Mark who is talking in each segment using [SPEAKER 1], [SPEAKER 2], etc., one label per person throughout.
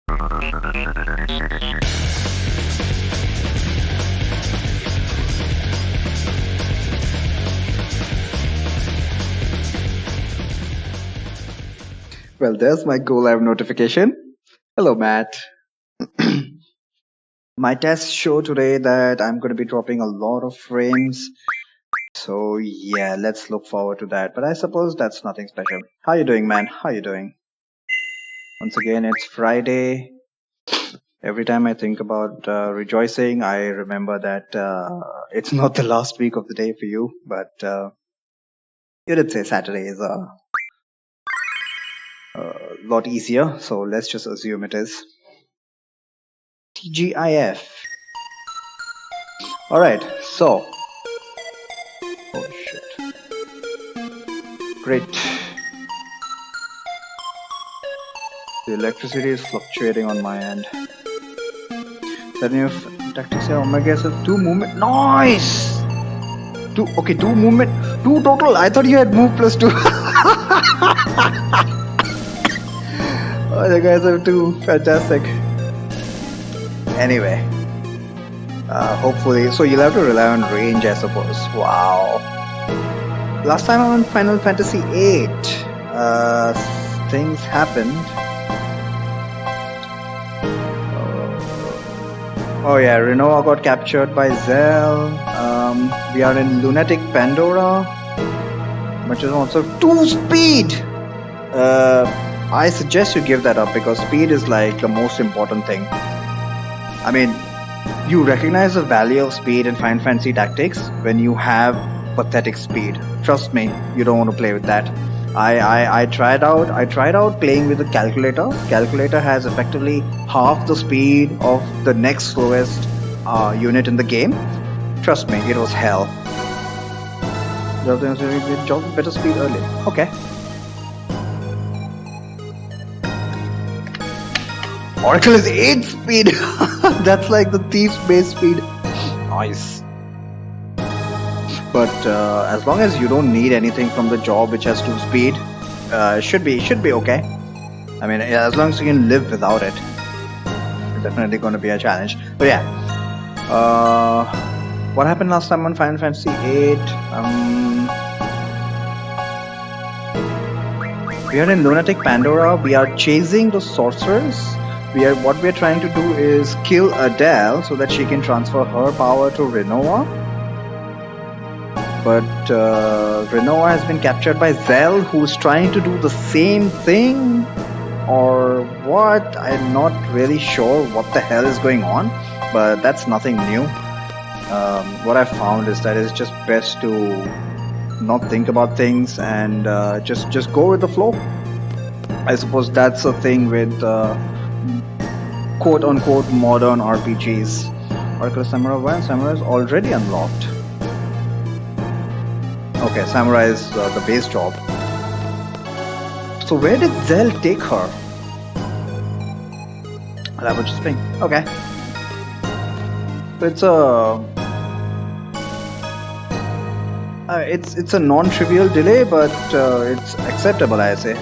[SPEAKER 1] Well, there's my Go Live notification. Hello, Matt. My tests show today that I'm going to be dropping a lot of frames. So yeah, let's look forward to that. But I suppose that's nothing special. How you doing, man? How you doing? Once again, it's Friday. Every time I think about rejoicing, I remember that it's not the last week of the day for you. But you did say Saturday is a lot easier. So let's just assume it is. TGIF. Alright, so. Oh shit. Great. The electricity is fluctuating on my end. Then you have tactics here. Omega has 2 movement. Nice! 2, okay, 2 movement. 2 total. I thought you had move plus 2. Oh, the guys have 2. Fantastic. Anyway. Hopefully. So you'll have to rely on range, I suppose. Wow. Last time on Final Fantasy VIII, things happened. Oh yeah, Renoa got captured by Zell. We are in Lunatic Pandora, which is also 2 speed. I suggest you give that up because speed is like the most important thing. I mean, you recognize the value of speed in Final Fantasy Tactics when you have pathetic speed. Trust me, you don't want to play with that. I tried out playing with the calculator. Calculator has effectively half the speed of the next slowest unit in the game. Trust me, it was hell. Job better speed early. Okay. Oracle is 8 speed. That's like the thief's base speed. Nice. But as long as you don't need anything from the job which has 2 speed, should be okay. I mean, as long as you can live without it, it's definitely going to be a challenge. But yeah, what happened last time on Final Fantasy VIII? We are in Lunatic Pandora. We are chasing the sorceress. What we are trying to do is kill Adele so that she can transfer her power to Renoa. But Renoa has been captured by Zell, who's trying to do the same thing, or what? I'm not really sure what the hell is going on, but that's nothing new. What I found is that it's just best to not think about things and just go with the flow. I suppose that's a thing with quote-unquote modern RPGs. Oracle Samurai 1, Samurai is already unlocked. Okay, Samurai is the base job. So where did Zell take her? That was just ping. Okay. So it's a non-trivial delay, but it's acceptable, I say.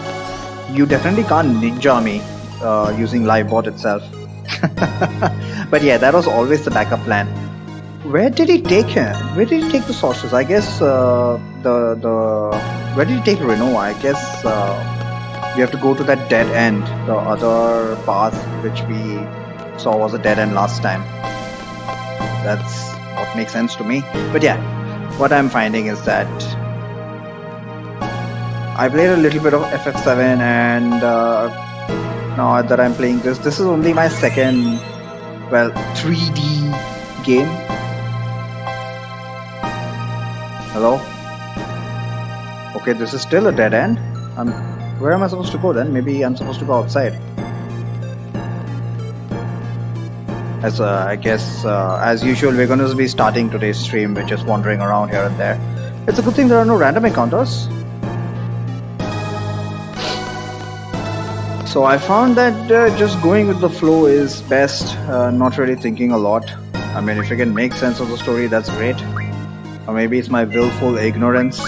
[SPEAKER 1] You definitely can't ninja me using livebot itself. But yeah, that was always the backup plan. Where did he take him? Where did he take the sorceress? I guess where did he take Renoa? I guess we have to go to that dead end. The other path which we saw was a dead end last time. That's what makes sense to me. But yeah, what I'm finding is that I played a little bit of FF7 and now that I'm playing this is only my second, 3D game. Hello? Okay, this is still a dead end. Where am I supposed to go then? Maybe I'm supposed to go outside. I guess, as usual, we're going to be starting today's stream with just wandering around here and there. It's a good thing there are no random encounters. So I found that just going with the flow is best, not really thinking a lot. I mean, if you can make sense of the story, that's great. Or maybe it's my willful ignorance.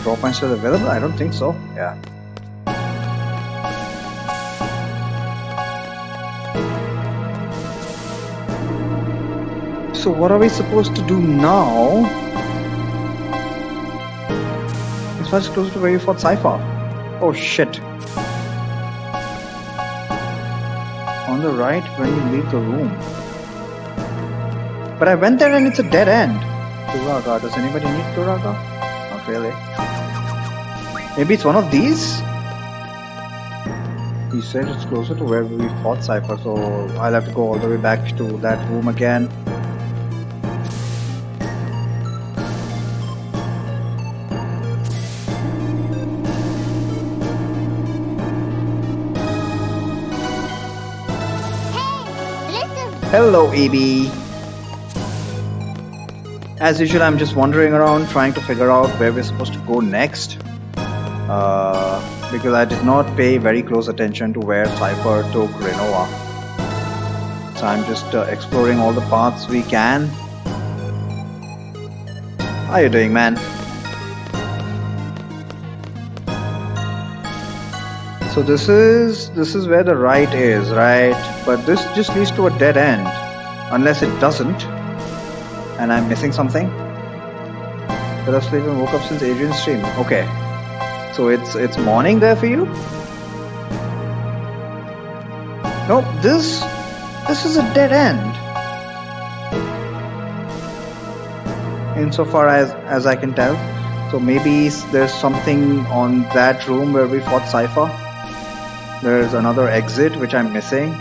[SPEAKER 1] Draw points still available? I don't think so. Yeah. So what are we supposed to do now? It's much closer to where you fought Cypher. Oh shit. On the right when you leave the room. But I went there and it's a dead end. Turaga. Does anybody need Turaga? Not really. Maybe it's one of these? He said it's closer to where we fought Cypher, so I'll have to go all the way back to that room again. Hello, EB. As usual, I'm just wandering around trying to figure out where we're supposed to go next. Because I did not pay very close attention to where Cypher took Renoa. So I'm just exploring all the paths we can. How you doing, man? So this is where the right is, right? But this just leads to a dead end. Unless it doesn't. And I'm missing something. Fell asleep and woke up since Adrian's stream. Okay. So it's morning there for you? Nope, this is a dead end. Insofar as I can tell. So maybe there's something on that room where we fought Cypher. There's another exit which I'm missing.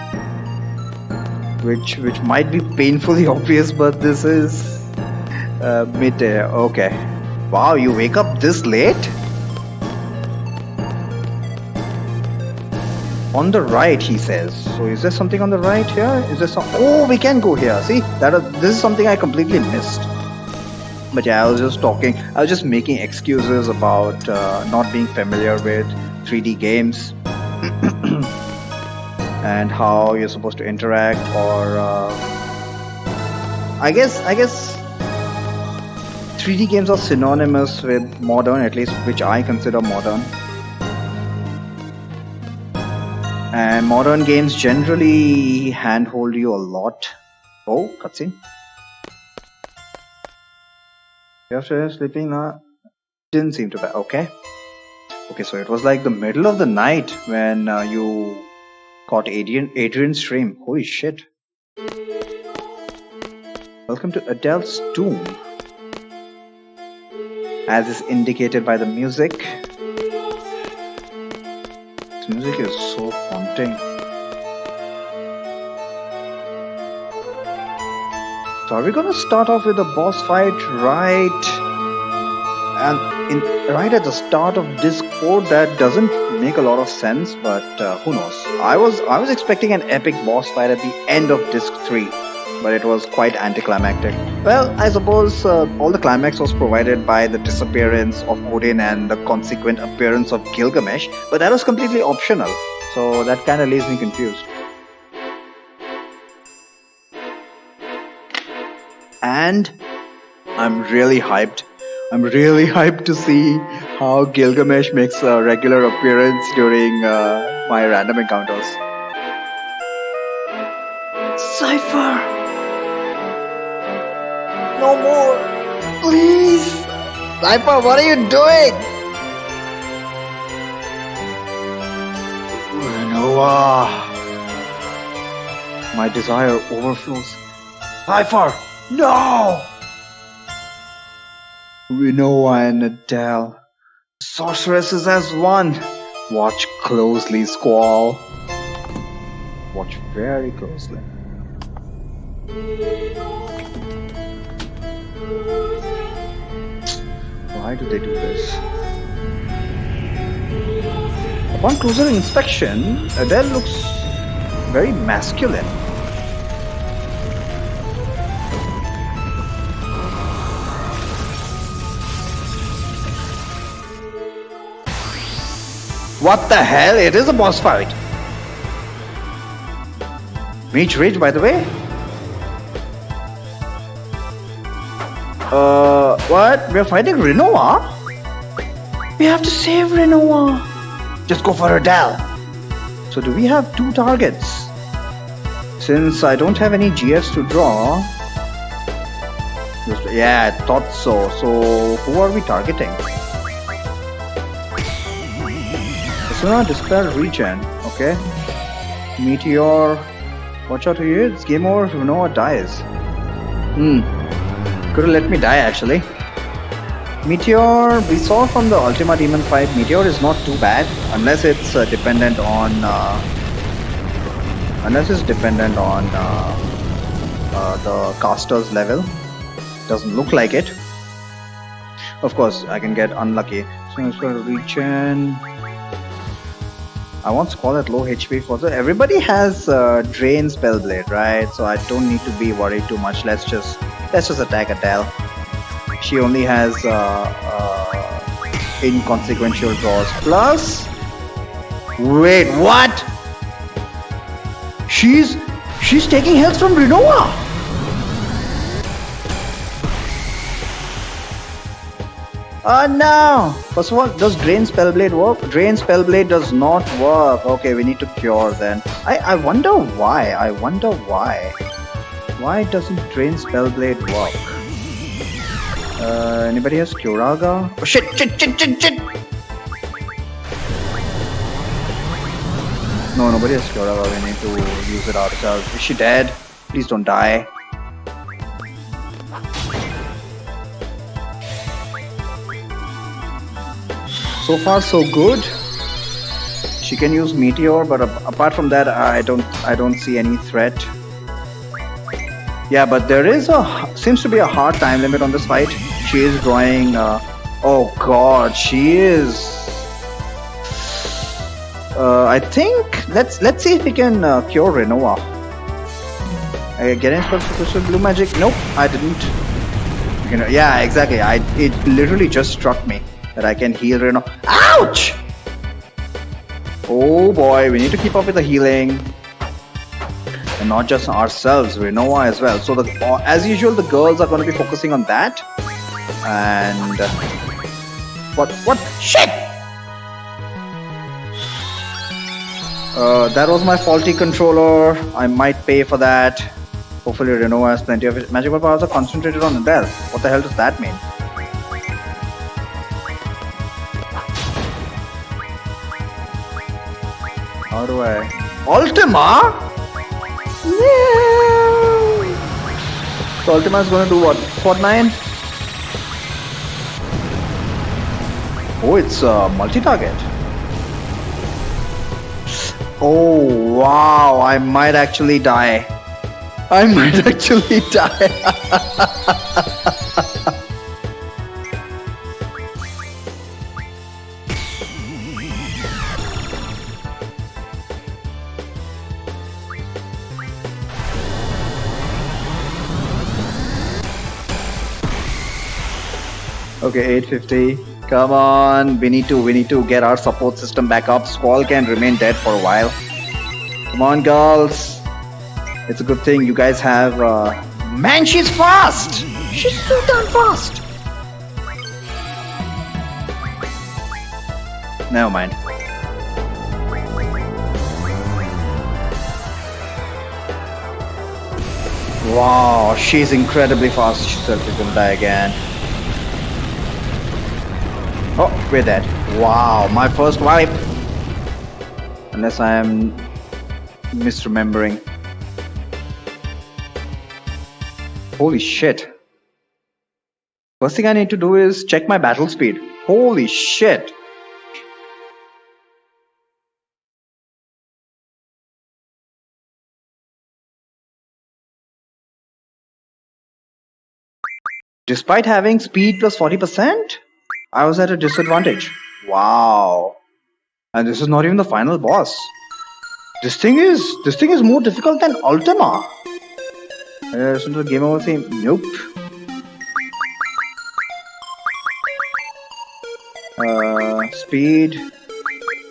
[SPEAKER 1] Which might be painfully obvious, but this is midday. Okay. Wow, you wake up this late? On the right, he says. So is there something on the right here? Is there some? Oh, we can go here. See, this is something I completely missed. But yeah, I was just making excuses about not being familiar with 3D games and how you're supposed to interact, or I guess 3D games are synonymous with modern, at least which I consider modern. And modern games generally handhold you a lot. Oh, cutscene. You're sleeping now? Didn't seem to be. Okay. Okay, so it was like the middle of the night when you caught Adrian's stream. Holy shit. Welcome to Adele's tomb. As is indicated by the music. This music is so haunting. So are we gonna start off with a boss fight right at the start of Disc 4? That doesn't make a lot of sense, but who knows? I was expecting an epic boss fight at the end of Disc 3, but it was quite anticlimactic. Well, I suppose all the climax was provided by the disappearance of Odin and the consequent appearance of Gilgamesh, but that was completely optional, so that kind of leaves me confused. And I'm really hyped. I'm really hyped to see how Gilgamesh makes a regular appearance during my random encounters. Cypher! No more! Please! Cypher, what are you doing? Renoa! My desire overflows. Cypher! No! Renoa and Adele. Sorceresses as one. Watch closely, Squall. Watch very closely. Why do they do this? Upon closer inspection, Adele looks very masculine. What the hell? It is a boss fight. Mage Rage, by the way. What? We're fighting Renoa? We have to save Renoa. Just go for Adele. So do we have 2 targets? Since I don't have any GFs to draw. Yeah, I thought so. So who are we targeting? Persona Dispel Regen. Okay. Meteor. Watch out here. It's game over. Renoa dies. Could have let me die actually. Meteor, we saw from the Ultima Demon fight, Meteor is not too bad unless it's dependent on the caster's level. Doesn't look like it. Of course, I can get unlucky. So I'm just going to regen. I want Squall at low HP for the. Everybody has Drain Spellblade, right? So I don't need to be worried too much. Let's just attack Adele. She only has inconsequential draws. Plus, wait, what? She's taking health from Renoa. Oh no! First of all, does Drain Spellblade work? Drain Spellblade does not work. Okay, we need to cure then. I wonder why. Why doesn't Drain Spellblade work? Anybody has Kyuraga? Oh shit! No, nobody has Kyuraga. We need to use it ourselves. Is she dead? Please don't die. So far, so good. She can use Meteor, but apart from that, I don't see any threat. Yeah, but there seems to be a hard time limit on this fight. She is drawing. Oh God, she is. I think let's see if we can cure Renoa. Getting special blue magic? Nope, I didn't. Yeah, exactly. It literally just struck me that I can heal Renoa. Ouch! Oh boy, we need to keep up with the healing. And not just ourselves, Renoa as well. So as usual, the girls are going to be focusing on that. And what? Shit! That was my faulty controller. I might pay for that. Hopefully Renoa has plenty of magical powers are concentrated on Adele. What the hell does that mean? How do I... Ultima? No! So Ultima is going to do what? Quad 9? Oh, it's multi-target. Oh, wow. I might actually die. Okay, 850. Come on, we need to get our support system back up. Squall can remain dead for a while. Come on, girls. It's a good thing you guys have. Man, she's fast. She's so damn fast. Never mind. Wow, she's incredibly fast. She's gonna die again. Oh, we're dead. Wow, my first wipe. Unless I am misremembering. Holy shit. First thing I need to do is check my battle speed. Holy shit. Despite having speed plus 40%, I was at a disadvantage. Wow. And this is not even the final boss. This thing is more difficult than Ultima. Listen to the game over saying, nope. Speed.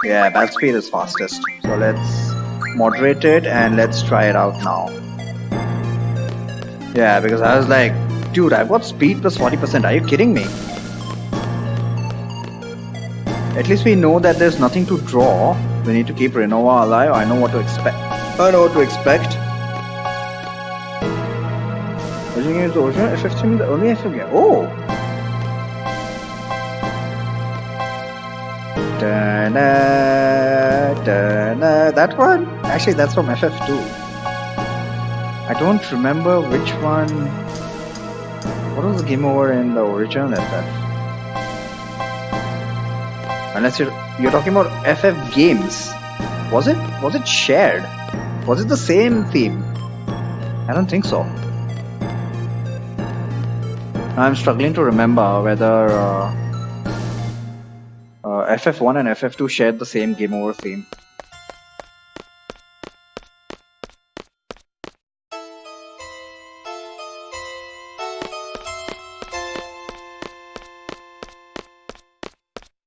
[SPEAKER 1] Yeah, battle speed is fastest. So let's moderate it and let's try it out now. Yeah, because I was like, dude, I've got speed plus 40%. Are you kidding me? At least we know that there's nothing to draw. We need to keep Renova alive. I know what to expect. I know what to expect. Original game is the original FF team, the only FF game. Oh! That one? Actually, that's from FF2. I don't remember which one. What was the game over in the original FF? Unless you're talking about FF games. Was it shared? Was it the same theme? I don't think so. I'm struggling to remember whether FF1 and FF2 shared the same game over theme.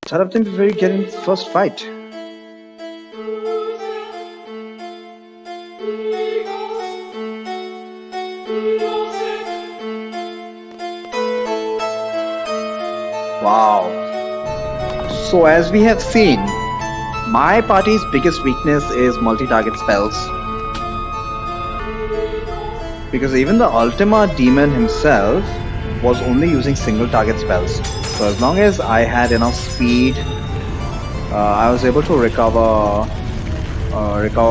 [SPEAKER 1] Shut up, then before you get in the first fight. Wow. So as we have seen, my party's biggest weakness is multi-target spells. Because even the Ultima demon himself was only using single target spells. So as long as I had enough speed, I was able to recover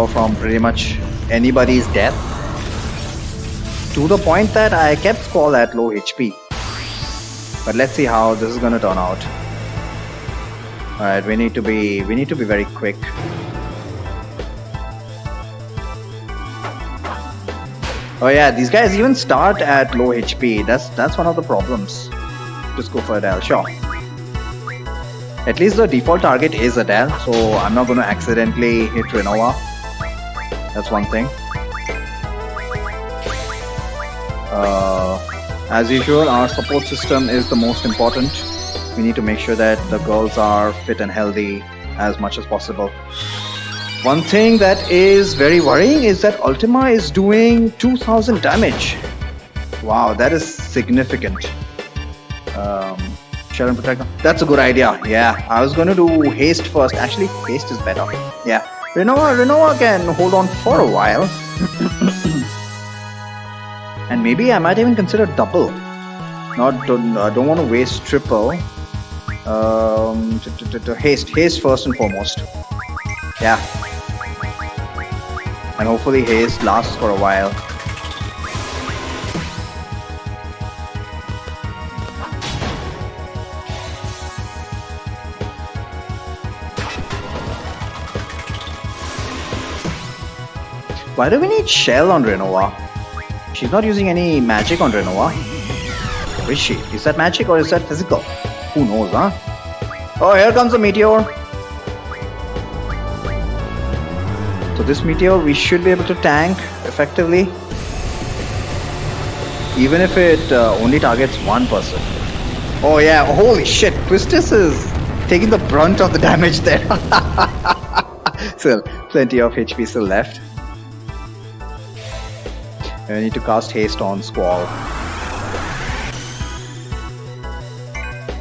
[SPEAKER 1] from pretty much anybody's death. To the point that I kept Squall at low HP. But let's see how this is gonna turn out. Alright, we need to be very quick. Oh yeah, these guys even start at low HP. That's one of the problems. Just go for Adele, sure. At least the default target is Adele, so I'm not gonna accidentally hit Renova. That's one thing. As usual, our support system is the most important. We need to make sure that the girls are fit and healthy as much as possible. One thing that is very worrying is that Ultima is doing 2000 damage. Wow, that is significant. Share and protect. That's a good idea. Yeah, I was gonna do haste first. Actually, haste is better. Yeah, Renova can hold on for a while. And maybe I might even consider double. Don't want to waste triple. Haste first and foremost. Yeah. And hopefully haste lasts for a while. Why do we need Shell on Renova? She's not using any magic on Renova. Or is she? Is that magic or is that physical? Who knows, huh? Oh, here comes a meteor. So this meteor we should be able to tank effectively. Even if it only targets one person. Oh yeah, holy shit, Quistis is taking the brunt of the damage there. Still, plenty of HP still left. I need to cast haste on Squall.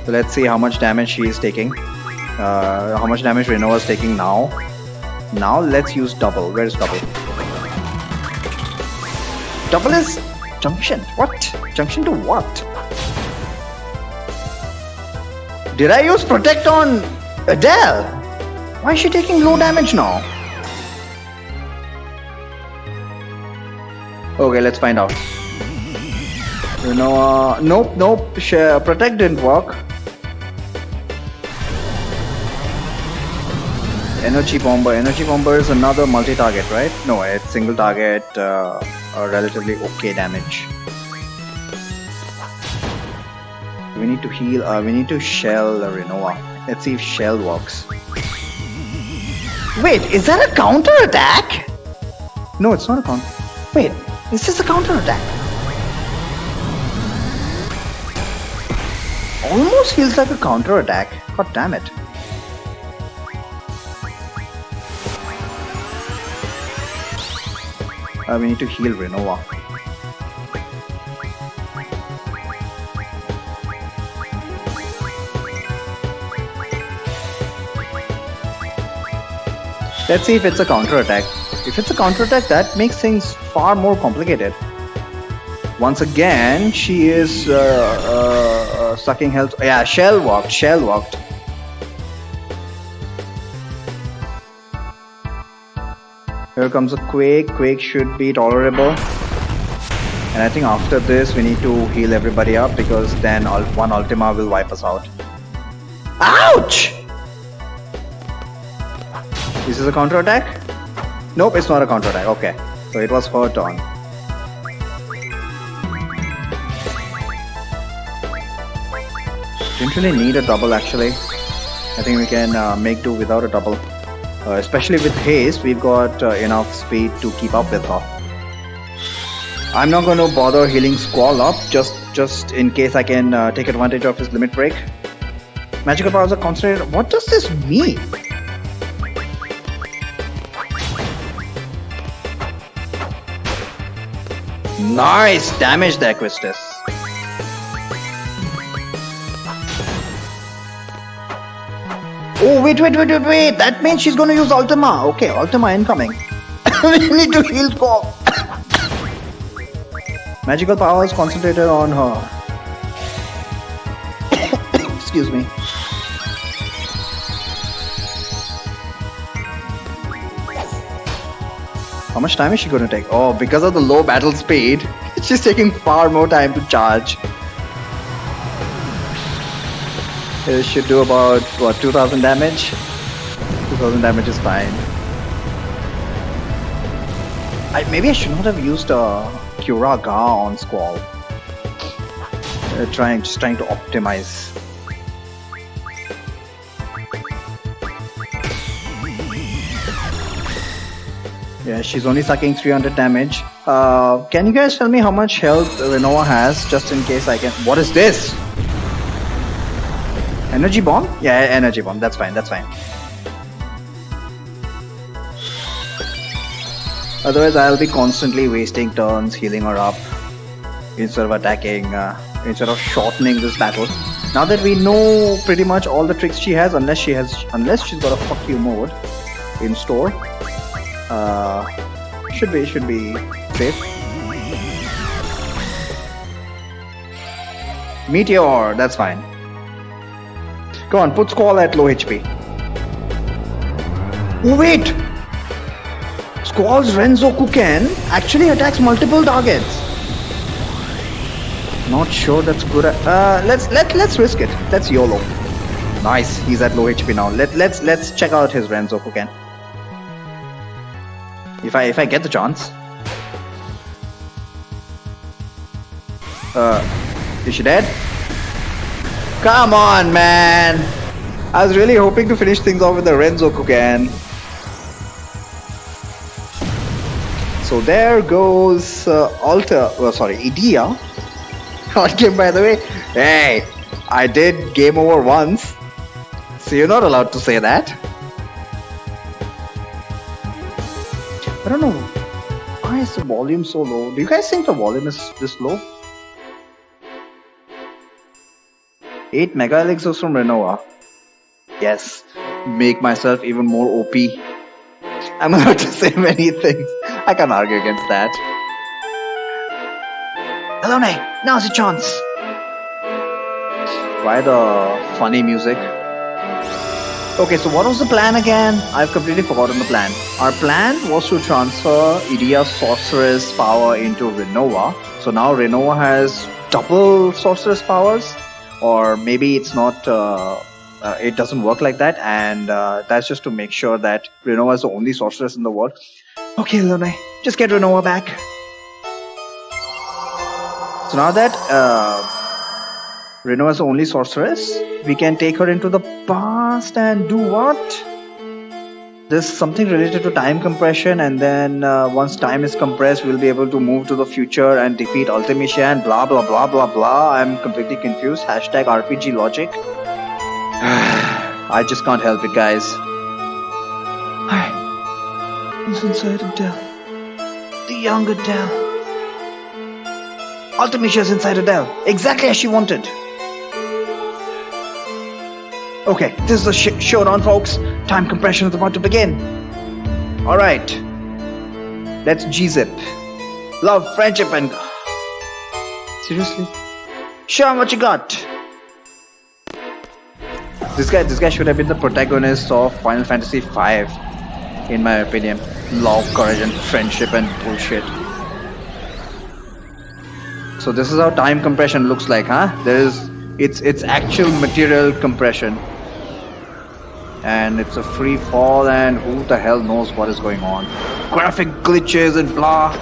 [SPEAKER 1] So let's see how much damage she is taking. How much damage Renova is taking now. Now let's use double. Where is double? Double is junction. What? Junction to what? Did I use protect on Adele? Why is she taking low damage now? Okay, let's find out. Nope. Protect didn't work. Energy bomber. Energy bomber is another multi-target, right? No, it's single target, relatively okay damage. We need to heal. We need to shell Renova. Let's see if shell works. Wait, is that a counter attack? No, it's not a counter. Wait, is this a counter attack? Almost feels like a counter attack. God damn it. We need to heal Renova. Let's see if it's a counterattack. If it's a counterattack, that makes things far more complicated. Once again, she is sucking health. Yeah, shell walked. Here comes a Quake. Quake should be tolerable. And I think after this, we need to heal everybody up because then one Ultima will wipe us out. Ouch! This is a counter-attack? Nope, it's not a counter-attack. Okay, so it was her turn. Didn't really need a double actually. I think we can make do without a double. Especially with haste, we've got enough speed to keep up with her. I'm not going to bother healing Squall up just in case I can take advantage of his limit break. Magical powers are concentrated. What does this mean? Nice damage there, Quistis. Oh, wait. That means she's going to use Ultima. Okay, Ultima incoming. We need to heal Squall. Magical powers concentrated on her. Excuse me. How much time is she going to take? Oh, because of the low battle speed, she's taking far more time to charge. It should do about, what, 2000 damage? 2000 damage is fine. Maybe I should not have used Curaga on Squall. Just trying to optimize. Yeah, she's only sucking 300 damage. Can you guys tell me how much health Renoa has, just in case I can... What is this? Energy bomb? Yeah, energy bomb. That's fine. Otherwise, I'll be constantly wasting turns healing her up instead of attacking, instead of shortening this battle. Now that we know pretty much all the tricks she has, unless she's got a fuck you mode in store, should be safe. Meteor, that's fine. Go on, put Squall at low HP. Oh wait! Squall's Renzoku Ken actually attacks multiple targets. Not sure that's good. Let's risk it. Let's YOLO. Nice, he's at low HP now. Let's check out his Renzoku Ken. If I get the chance. Is she dead? Come on, man! I was really hoping to finish things off with the Renzoku Ken. So there goes Idea. What game, by the way? Hey, I did game over once, so you're not allowed to say that. I don't know. Why is the volume so low? Do you guys think the volume is this low? 8 Mega Elixirs from Renoa. Yes. Make myself even more OP. I'm allowed to say many things. I can't argue against that. Elone, now's your chance. Why the funny music? Okay, so what was the plan again? I've completely forgotten the plan. Our plan was to transfer Idea's sorceress power into Renoa. So now Renoa has double sorceress powers. Or maybe it's not, it doesn't work like that. And that's just to make sure that Renoa is the only sorceress in the world. Okay, Elone, just get Renoa back. So now that Renoa is the only sorceress, we can take her into the past and do what? There's something related to time compression, and then once time is compressed, we'll be able to move to the future and defeat Ultimecia and blah blah blah blah blah. I'm completely confused. Hashtag RPG logic. I just can't help it, guys. Hi. Who's inside Adele? The young Adele. Ultimecia's inside Adele. Exactly as she wanted. Okay, this is the showdown, folks. Time compression is about to begin. Alright. Let's G-zip. Love, friendship and... Seriously? Show 'em what you got. This guy should have been the protagonist of Final Fantasy V, in my opinion. Love, courage and friendship and bullshit. So this is how time compression looks like, huh? It's actual material compression. And it's a free fall and who the hell knows what is going on. Graphic glitches and blah.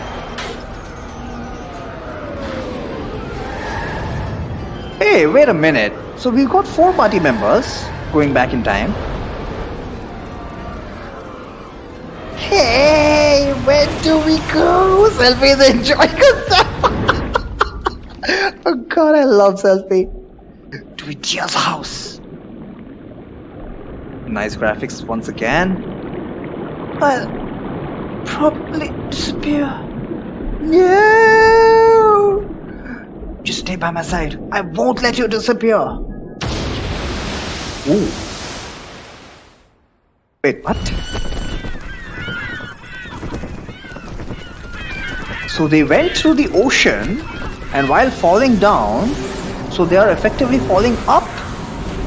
[SPEAKER 1] Hey, wait a minute. So we've got 4 party members going back in time. Hey, where do we go? Selfie is enjoying herself. Oh god, I love Selfie. To Vijaya's house. Nice graphics once again. I'll probably disappear. No! Just stay by my side. I won't let you disappear. Ooh. Wait, what? So they went through the ocean and while falling down, so they are effectively falling up?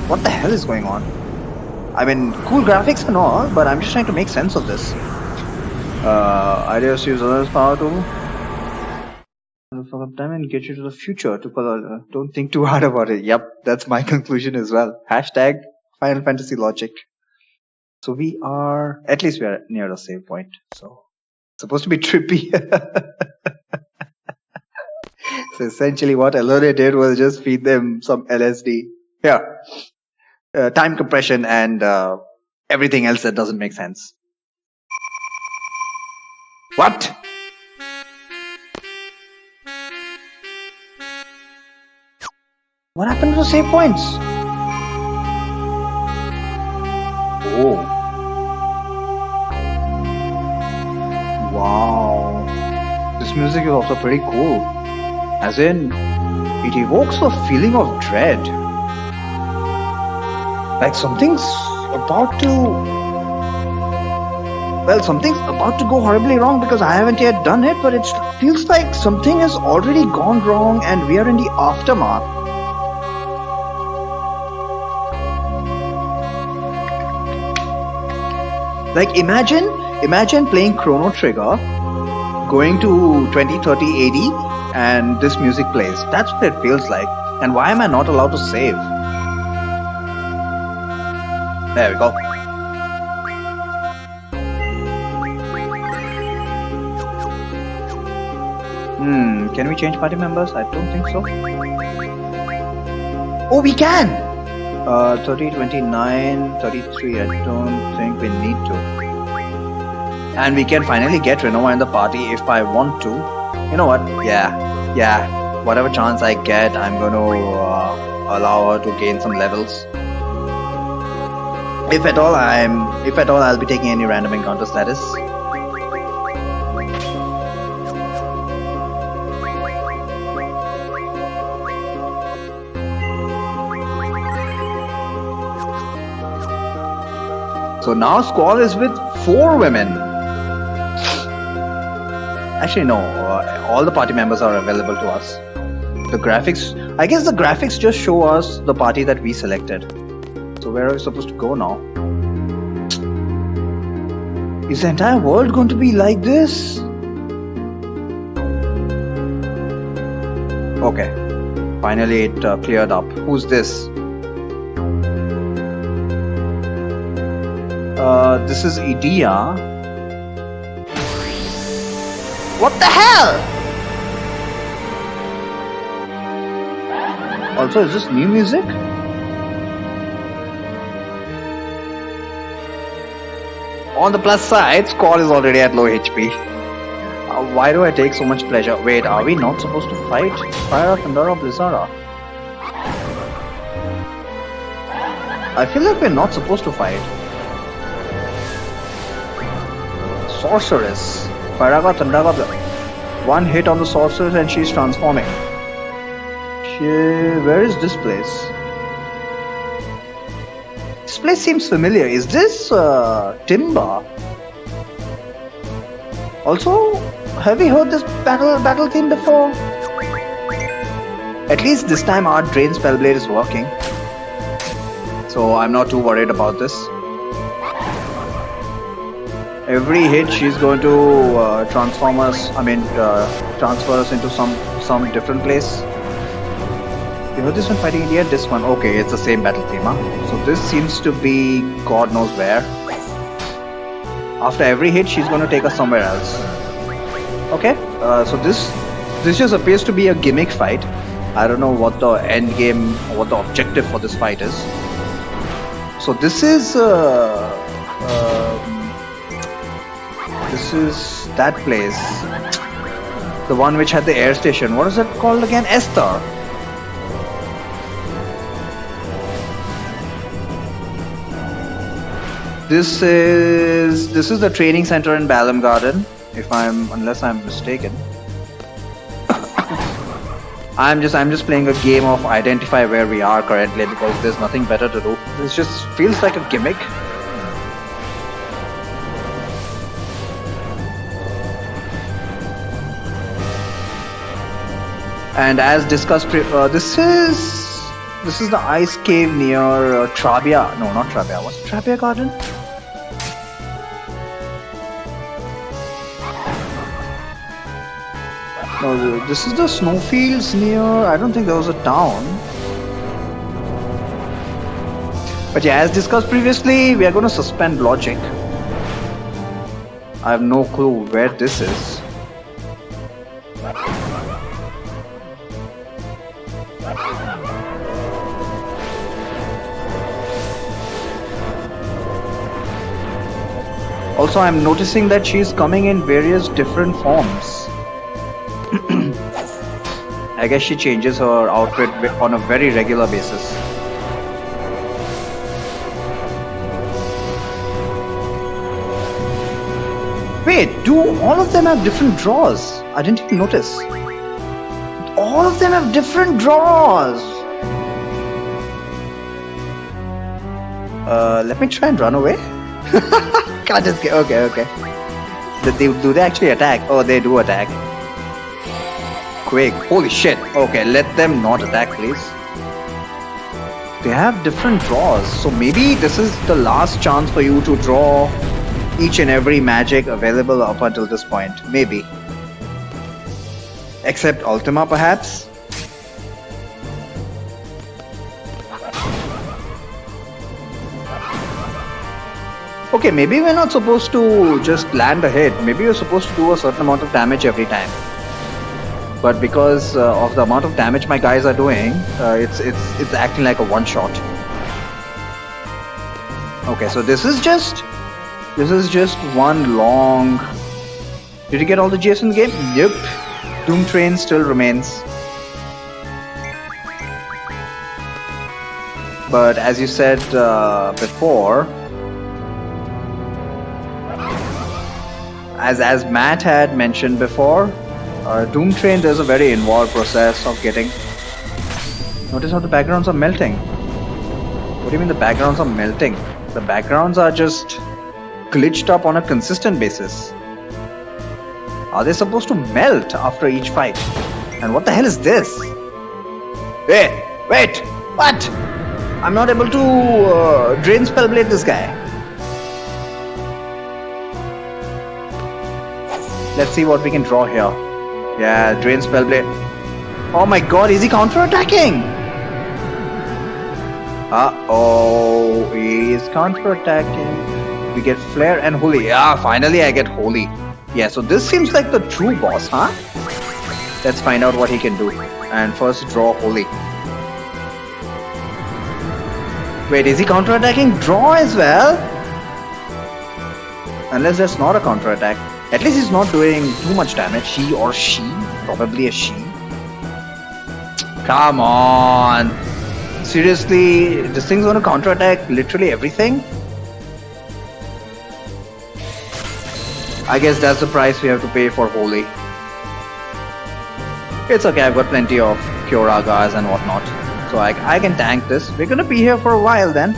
[SPEAKER 1] What the hell is going on? I mean, cool graphics and all, but I'm just trying to make sense of this. I just use others' power to fuck up time and get you to the future to color. Don't think too hard about it. Yep, that's my conclusion as well. Hashtag Final Fantasy logic. So we are, at least we are near a save point. So it's supposed to be trippy. So essentially what Elore did was just feed them some LSD. Yeah. Time compression and everything else that doesn't make sense. What? What happened to the save points? Oh. Wow. This music is also pretty cool. As in, it evokes a feeling of dread. Like something's about to... Well, something's about to go horribly wrong because I haven't yet done it, but it feels like something has already gone wrong and we are in the aftermath. Like imagine playing Chrono Trigger, going to 2030 AD and this music plays. That's what it feels like. And why am I not allowed to save? There we go. Can we change party members? I don't think so. Oh, we can! 30, 29, 33, I don't think we need to. And we can finally get Renoa in the party if I want to. You know what? Yeah. Whatever chance I get, I'm going to allow her to gain some levels. If at all, I'll be taking any random encounter status. So now Squall is with 4 women. Actually, no. All the party members are available to us. The graphics... I guess the graphics just show us the party that we selected. So where are we supposed to go now? Is the entire world going to be like this? Okay. Finally it cleared up. Who's this? This is Idea. What the hell? Also, is this new music? On the plus side, Squall is already at low HP. Why do I take so much pleasure? Wait, are we not supposed to fight? Fire, Thundera, Blizzara? I feel like we're not supposed to fight. Sorceress. Pyraga, Thundera. One hit on the sorceress and she's transforming. Where is this place? This place seems familiar. Is this Timba? Also, have we heard this battle theme before? At least this time our Drain Spellblade is working. So I'm not too worried about this. Every hit she's going to transfer us into some different place. You heard this one fighting India? This one, okay, it's the same battle theme, huh? So this seems to be God knows where. After every hit, she's going to take us somewhere else. Okay, so this just appears to be a gimmick fight. I don't know what the end game or what the objective for this fight is. So this is that place, the one which had the air station. What is it called again? Esther. This is the training center in Balam Garden, unless I'm mistaken. I'm just playing a game of identify where we are currently because there's nothing better to do. This just feels like a gimmick. And as discussed, this is the ice cave near Trabia. No, not Trabia. What's Trabia Garden? No, this is the snowfields near. I don't think there was a town. But yeah, as discussed previously, we are going to suspend logic. I have no clue where this is. Also, I'm noticing that she's coming in various different forms. I guess she changes her outfit on a very regular basis. Wait, do all of them have different draws? I didn't even notice. All of them have different draws. Let me try and run away. Can't escape. Okay. Do they actually attack? Oh, they do attack. Quick. Holy shit. Okay, let them not attack, please. They have different draws. So maybe this is the last chance for you to draw each and every magic available up until this point. Maybe. Except Ultima, perhaps? Okay, maybe we're not supposed to just land a hit. Maybe we're supposed to do a certain amount of damage every time. But because of the amount of damage my guys are doing, it's acting like a one-shot. Okay, so this is just one long. Did you get all the GFs in the game? Yep. Doom Train still remains. But as you said before, as Matt had mentioned before, Doom Train, there's a very involved process of getting. Notice how the backgrounds are melting. What do you mean the backgrounds are melting? The backgrounds are just glitched up on a consistent basis. Are they supposed to melt after each fight? And what the hell is this? Wait, what? I'm not able to drain spellblade this guy. Let's see what we can draw here. Yeah, drain spellblade. Oh my god, is he counter-attacking? Uh-oh, he is counter-attacking. We get flare and holy. Yeah, finally I get holy. Yeah, so this seems like the true boss, huh? Let's find out what he can do. And first draw holy. Wait, is he counter-attacking draw as well? Unless that's not a counter-attack. At least he's not doing too much damage. He or she. Probably a she. Come on. Seriously, this thing's gonna counter-attack literally everything? I guess that's the price we have to pay for holy. It's okay, I've got plenty of Cure Agas and whatnot. So I can tank this. We're gonna be here for a while then.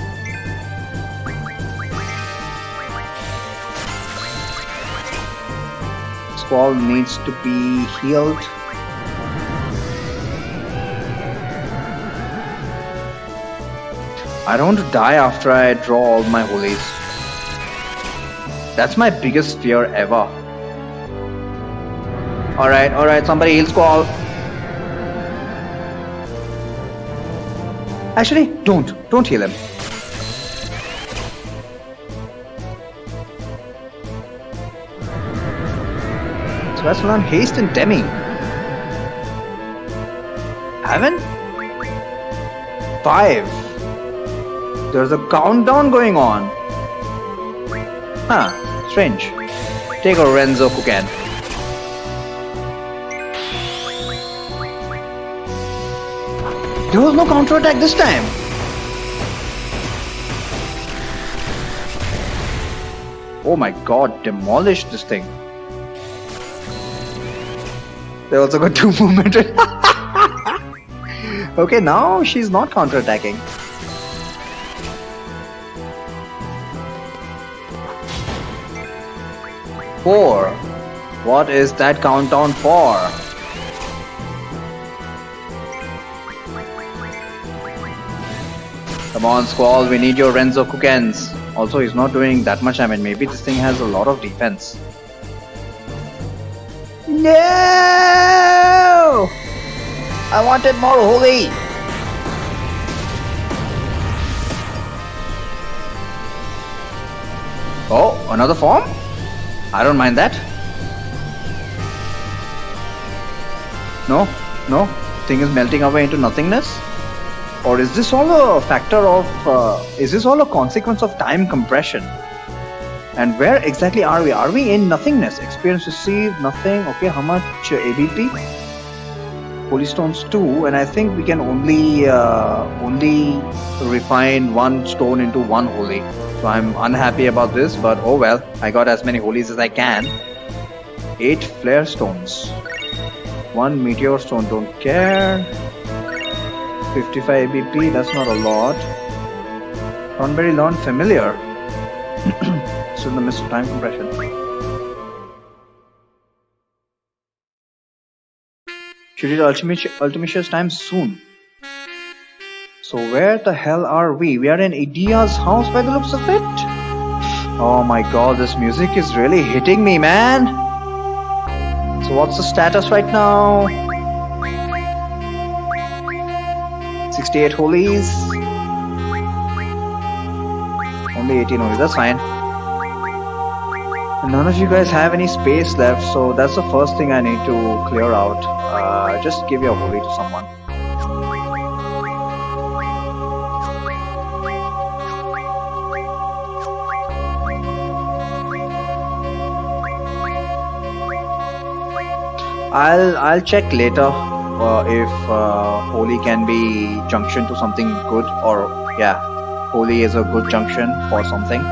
[SPEAKER 1] Squall needs to be healed. I don't want to die after I draw all my holies. That's my biggest fear ever. Alright, somebody heal Squall. Actually, don't heal him. So let's learn haste and demi. Haven't? 5. There's a countdown going on. Huh, strange. Take a Renzo Kukan. There was no counterattack this time. Oh my god, demolished this thing. They also got 2 movement. Okay, now she's not counterattacking. Four. What is that countdown for? Come on, Squall, we need your Renzo Kukens. Also, he's not doing that much damage. Maybe this thing has a lot of defense. No! I wanted more holy! Oh, another form? I don't mind that. No, thing is melting away into nothingness. Or is this all a factor of, is this all a consequence of time compression? And where exactly are we? Are we in nothingness? Experience received, nothing. Okay, how much ABP? Holy Stones 2, and I think we can only refine 1 stone into 1 holy. So I'm unhappy about this, but oh well. I got as many holies as I can. 8 flare stones. 1 meteor stone, don't care. 55 ABP, that's not a lot. Thornberry learn familiar. Still in the midst of time compression. Should it Ultimatious time soon? So where the hell are we? We are in Idia's house by the looks of it. Oh my god, this music is really hitting me, man. So what's the status right now? 68 holies. Only 18 holies, that's fine. And none of you guys have any space left, so that's the first thing I need to clear out. Just give your holy to someone. I'll check later if holy can be junction to something good, or yeah, holy is a good junction for something.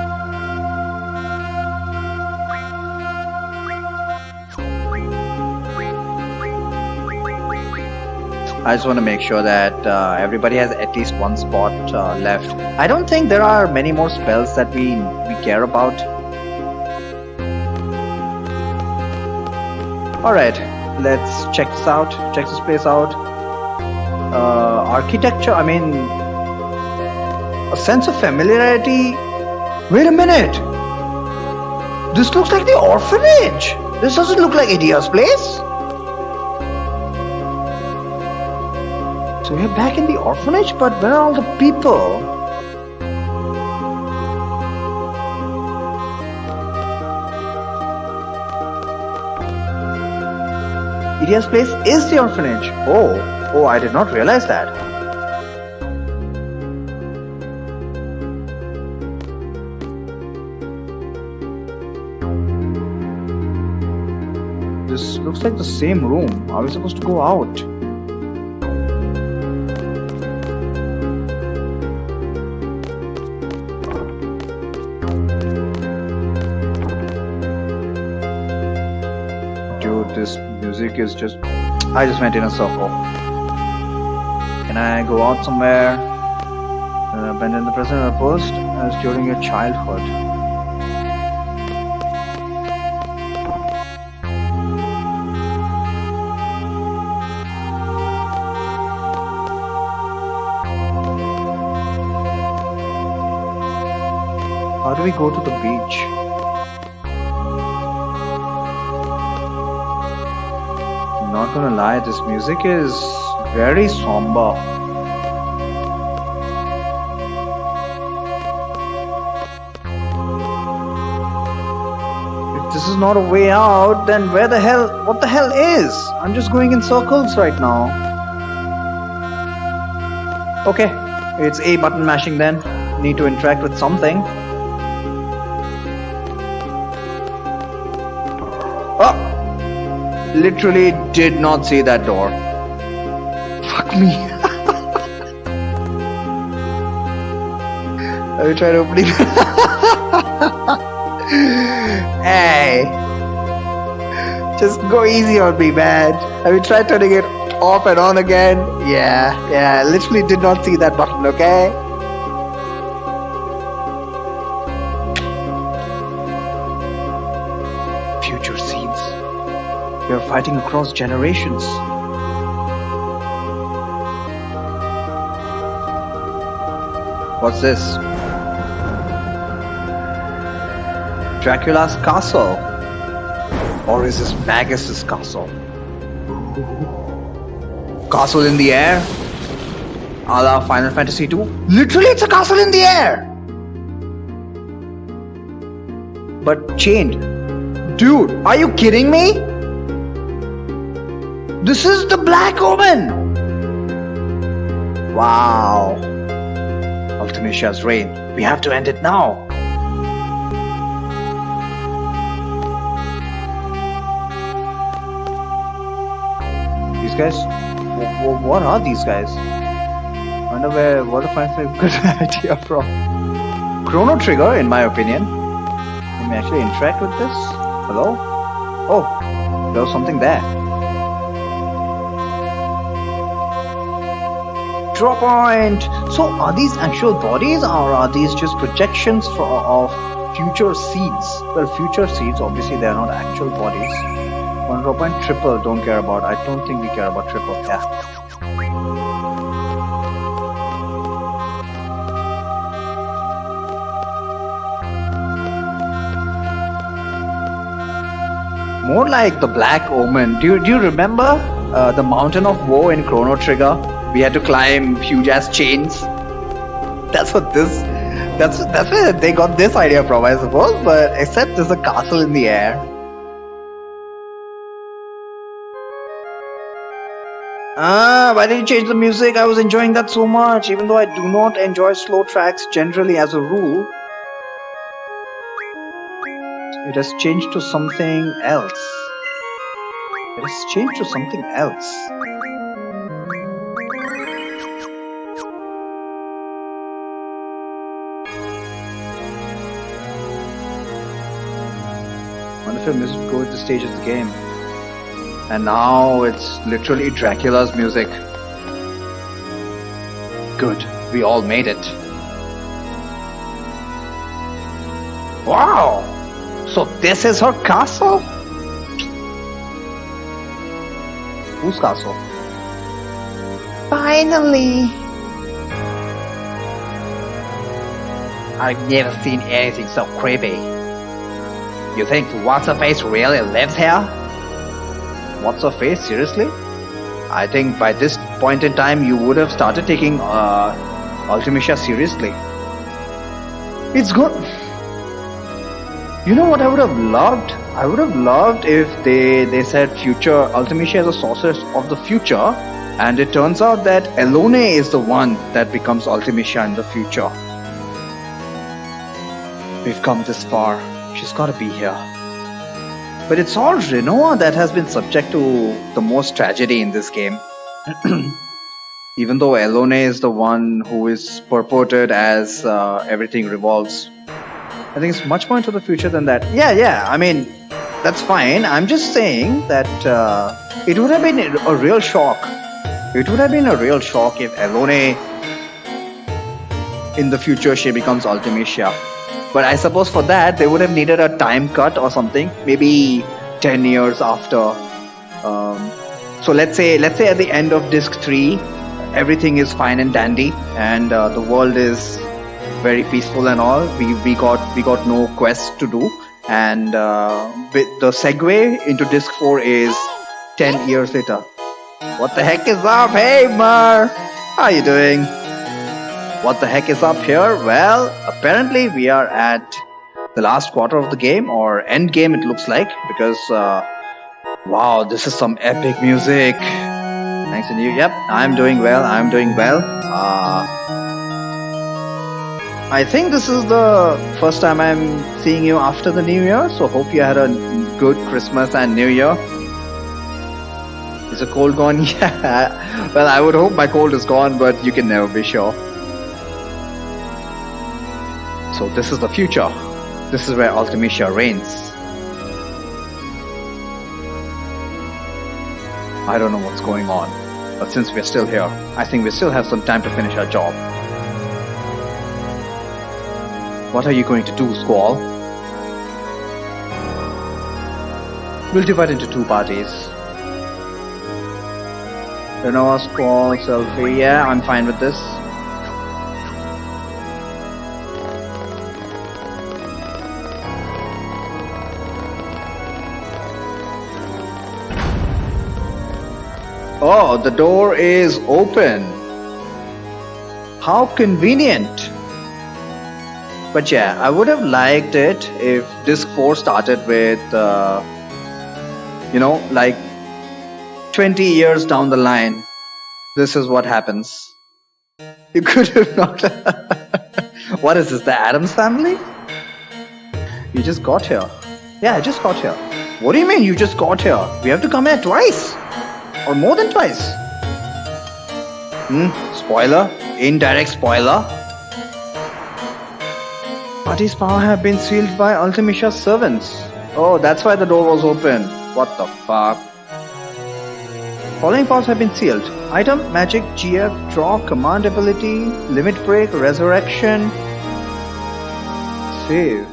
[SPEAKER 1] I just want to make sure that everybody has at least 1 spot left. I don't think there are many more spells that we care about. Alright, let's check this out. Check this place out. Architecture, I mean, a sense of familiarity. Wait a minute. This looks like the orphanage. This doesn't look like Idia's place. So we're back in the orphanage, but where are all the people? Idia's place is the orphanage. Oh, I did not realize that. This looks like the same room. Are we supposed to go out? This music is just... I just went in a circle. Can I go out somewhere? Abandon the present or post as during your childhood. How do we go to the beach? I'm not gonna lie, this music is very somber. If this is not a way out, then what the hell is? I'm just going in circles right now. Okay, it's A button mashing then. Need to interact with something. Oh! Literally did not see that door. Fuck me. Let me try to open it. Hey! Just go easy on me, man. Have you tried turning it off and on again? Yeah, literally did not see that button, okay? Future scenes. We are fighting across generations. What's this? Dracula's castle? Or is this Magus's castle? Castle in the air? A la Final Fantasy II? Literally, it's a castle in the air! But chained. Dude, are you kidding me? This is the Black Omen! Wow. Ultimicia's reign. We have to end it now. These guys? What are these guys? I wonder where to find a good idea from. Chrono Trigger, in my opinion. Can we actually interact with this? Hello? Oh, there was something there. Draw point! So are these actual bodies or are these just projections of future seeds? Well, future seeds, obviously they are not actual bodies. One draw point, triple, don't care about. I don't think we care about triple. Yeah. More like the Black Omen. Do you remember the Mountain of Woe in Chrono Trigger? We had to climb huge ass chains. That's where they got this idea from, I suppose. But except there's a castle in the air. Why did you change the music? I was enjoying that so much, even though I do not enjoy slow tracks generally as a rule. It has changed to something else. It has changed to something else. Wonderful music go with the stage of the game. And now it's literally Dracula's music. Good, we all made it. Wow! So this is her castle? Whose castle? Finally! I've never seen anything so creepy. You think What's-Her-Face really lives here? What's-Her-Face? Seriously? I think by this point in time you would have started taking Ultimecia seriously. It's good. You know what I would have loved? I would have loved if they said future Ultimecia is a sorceress of the future, and it turns out that Elone is the one that becomes Ultimecia in the future. We've come this far. She's gotta be here. But it's all Rinoa that has been subject to the most tragedy in this game. Even though Elone is the one who is purported as everything revolves. I think it's much more into the future than that. Yeah, I mean, that's fine. I'm just saying that it would have been a real shock. It would have been a real shock if Elone in the future she becomes Ultimecia. But I suppose for that they would have needed a time cut or something, maybe 10 years after. So let's say at the end of disc 3, everything is fine and dandy, and the world is very peaceful and all. We got no quests to do, and with the segue into disc 4 is 10 years later. What the heck is up? Hey Mar, how you doing? What the heck is up here? Well, apparently we are at the last quarter of the game, or end game it looks like, because wow, this is some epic music. Thanks to you. Yep, I'm doing well. I'm doing well. I think this is the first time I'm seeing you after the New Year, so hope you had a good Christmas and New Year. Is the cold gone? Yeah. Well, I would hope my cold is gone, but you can never be sure. So this is the future. This is where Ultimecia reigns. I don't know what's going on, but since we're still here, I think we still have some time to finish our job. What are you going to do, Squall? We'll divide into 2 parties. Renoa, Squall, Selfie. Yeah, I'm fine with this. Oh, the door is open. How convenient. But yeah, I would have liked it if disc 4 started with, like 20 years down the line. This is what happens. You could have not. What is this, the Addams family? You just got here. Yeah, I just got here. What do you mean you just got here? We have to come here twice. Or more than twice. Spoiler? Indirect spoiler? Party's power have been sealed by Ultimecia's servants. Oh, that's why the door was open. What the fuck? Following powers have been sealed. Item, magic, GF, draw, command ability, limit break, resurrection, save.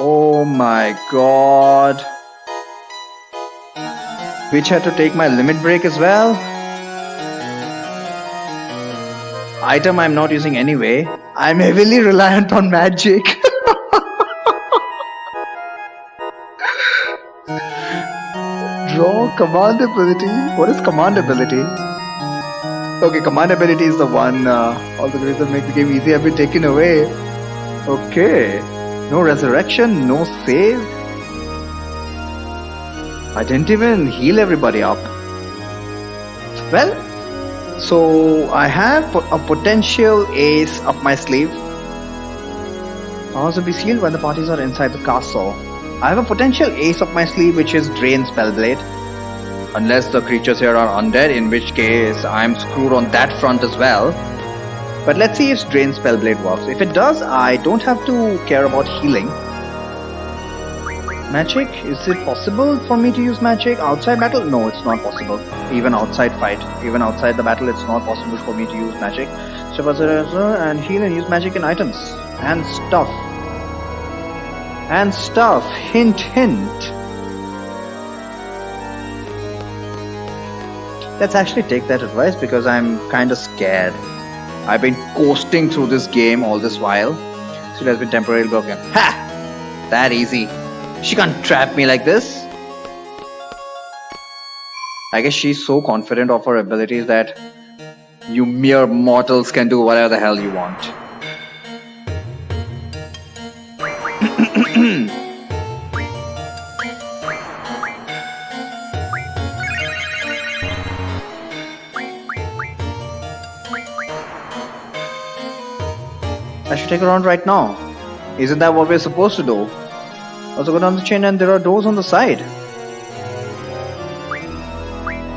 [SPEAKER 1] Oh my god. Which had to take my limit break as well. Item I'm not using anyway. I'm heavily reliant on magic. Draw, command ability. What is command ability? Okay, command ability is the one. All the grades that make the game easy have been taken away. Okay. No resurrection, no save. I didn't even heal everybody up. Well, so I have a potential ace up my sleeve. Powers will be sealed when the parties are inside the castle. I have a potential ace up my sleeve, which is Drain Spellblade. Unless the creatures here are undead, in which case I'm screwed on that front as well. But let's see if Drain Spellblade works. If it does, I don't have to care about healing. Magic? Is it possible for me to use magic outside battle? No, it's not possible. Even outside fight. Even outside the battle, it's not possible for me to use magic. And heal and use magic in items. And stuff. And stuff. Hint, hint. Let's actually take that advice because I'm kinda scared. I've been coasting through this game all this while. So it has been temporarily broken. Ha! That easy. She can't trap me like this. I guess she's so confident of her abilities that you mere mortals can do whatever the hell you want. I should take her around right now. Isn't that what we're supposed to do? Also go down the chain and there are doors on the side.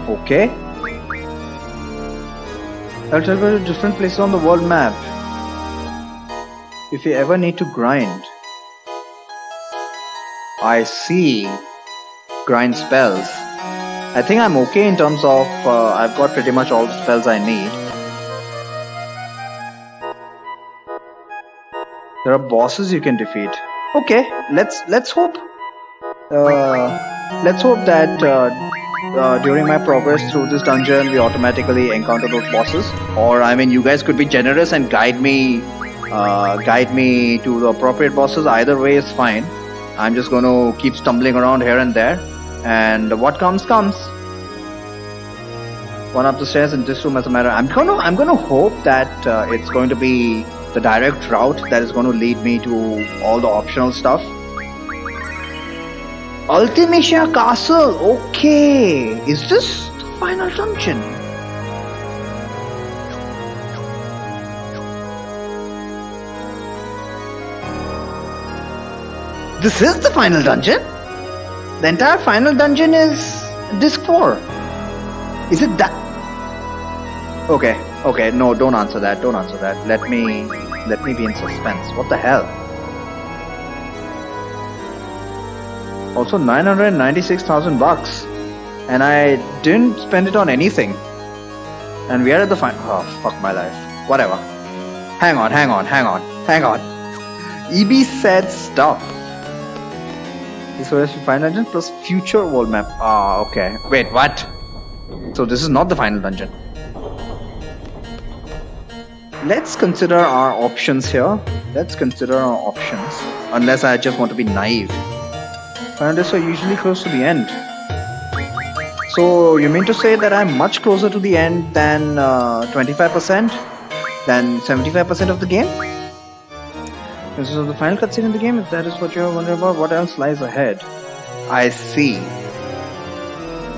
[SPEAKER 1] Okay. I'll tell you different places on the world map. If you ever need to grind. I see. Grind spells. I think I'm okay in terms of I've got pretty much all the spells I need. There are bosses you can defeat. Okay, let's hope. Let's hope that during my progress through this dungeon, we automatically encounter those bosses. Or I mean, you guys could be generous and guide me to the appropriate bosses. Either way is fine. I'm just going to keep stumbling around here and there, and what comes comes. One up the stairs in this room. As a matter, I'm gonna hope that it's going to be the direct route that is going to lead me to all the optional stuff. Ultimacia Castle. Okay, is this the final dungeon? This is the final dungeon? The entire final dungeon is disc 4. Is it that? Okay, no, don't answer that. Let me be in suspense. What the hell? Also 996,000 bucks. And I didn't spend it on anything. And we are at the final. Oh, fuck my life. Whatever. Hang on. EB said stop. This was the final dungeon plus future world map. Ah, okay. Wait, what? So this is not the final dungeon. Let's consider our options here. Unless I just want to be naive. Final discs are usually close to the end. So you mean to say that I'm much closer to the end than 25%? Than 75% of the game? This is the final cutscene in the game. If that is what you're wondering about, what else lies ahead? I see.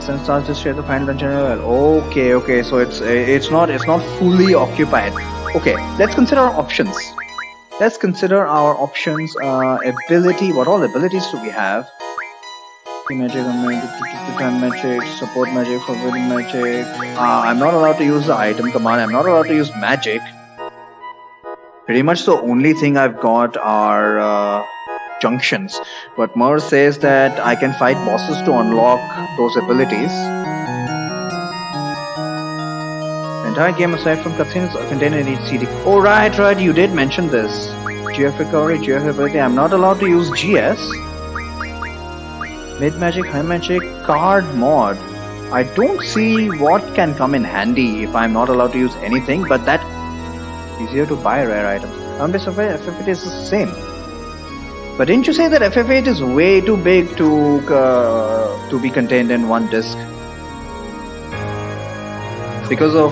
[SPEAKER 1] Since starts to share the final dungeon. Okay. So it's not fully occupied. Okay, let's consider our options. Ability. What all abilities do we have? Magic, time magic, support magic, forbidden magic. I'm not allowed to use the item command. I'm not allowed to use magic. Pretty much the only thing I've got are junctions. But Mer says that I can fight bosses to unlock those abilities. The entire game aside from cutscenes contained in each CD. Oh right, you did mention this. GF recovery, GF ability. I'm not allowed to use GS. Mid magic, high magic, card mod. I don't see what can come in handy if I'm not allowed to use anything, but that easier to buy rare items. Unless FF8 is the same. But didn't you say that FF8 is way too big to be contained in one disc? Because of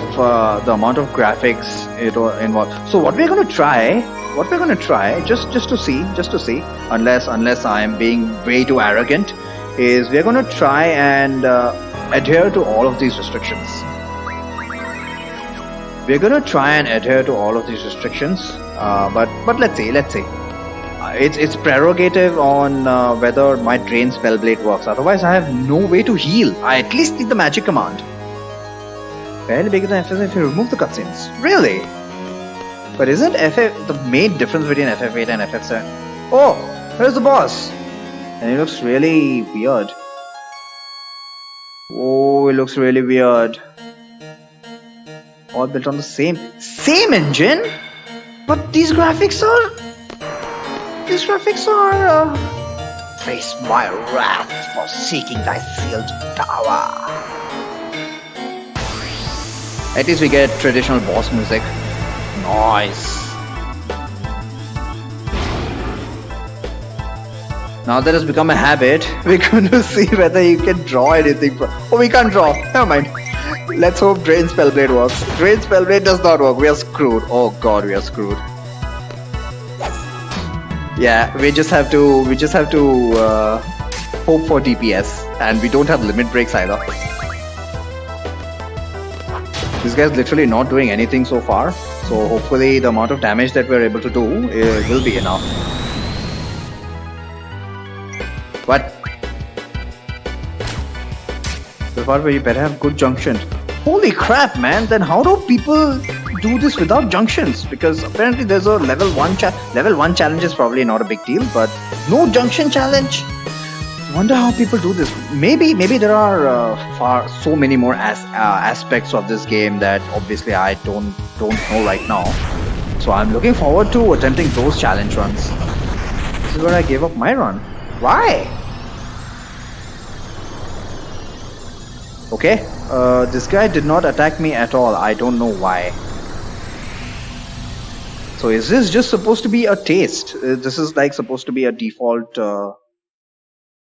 [SPEAKER 1] the amount of graphics it involves. So what we're gonna try, just to see, unless I am being way too arrogant, is we're gonna try and adhere to all of these restrictions. But let's see. It's prerogative on whether my drain spellblade works. Otherwise, I have no way to heal. I at least need the magic command. Barely bigger than FF if you remove the cutscenes. Really? But isn't FF the main difference between FF8 and FF7? Oh, here's the boss. And it looks really weird. Oh, it looks really weird. All built on the same engine? But these graphics are... Face my wrath for seeking thy sealed tower. At least we get traditional boss music. Nice. Now that has become a habit, we're going to see whether you can draw anything. Oh, we can't draw. Never mind. Let's hope Drain Spellblade works. Drain Spellblade does not work. We are screwed. Oh god, we are screwed. Yeah, we just have to hope for DPS, and we don't have limit breaks either. This guy's literally not doing anything so far, so hopefully the amount of damage that we're able to do will be enough. What? The part where you better have good junctions. Holy crap, man! Then how do people do this without junctions? Because apparently there's a level 1 challenge is probably not a big deal, but no junction challenge. Wonder how people do this. Maybe there are so many more aspects of this game that obviously I don't know right now. So I'm looking forward to attempting those challenge runs. This is where I gave up my run. Why? Okay, this guy did not attack me at all. I don't know why. So is this just supposed to be a taste? This is like supposed to be a default.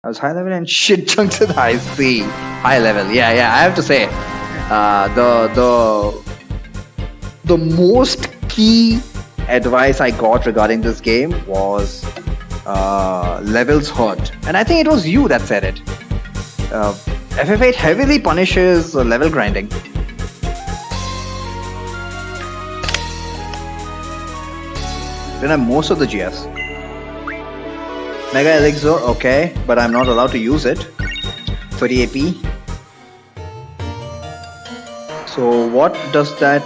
[SPEAKER 1] As high level and shit chunks in high C. High level, yeah, yeah. I have to say, the most key advice I got regarding this game was levels hurt, and I think it was you that said it. FF8 heavily punishes level grinding. Then I'm most of the GS. Mega Elixir, okay, but I'm not allowed to use it. 30 AP. So what does that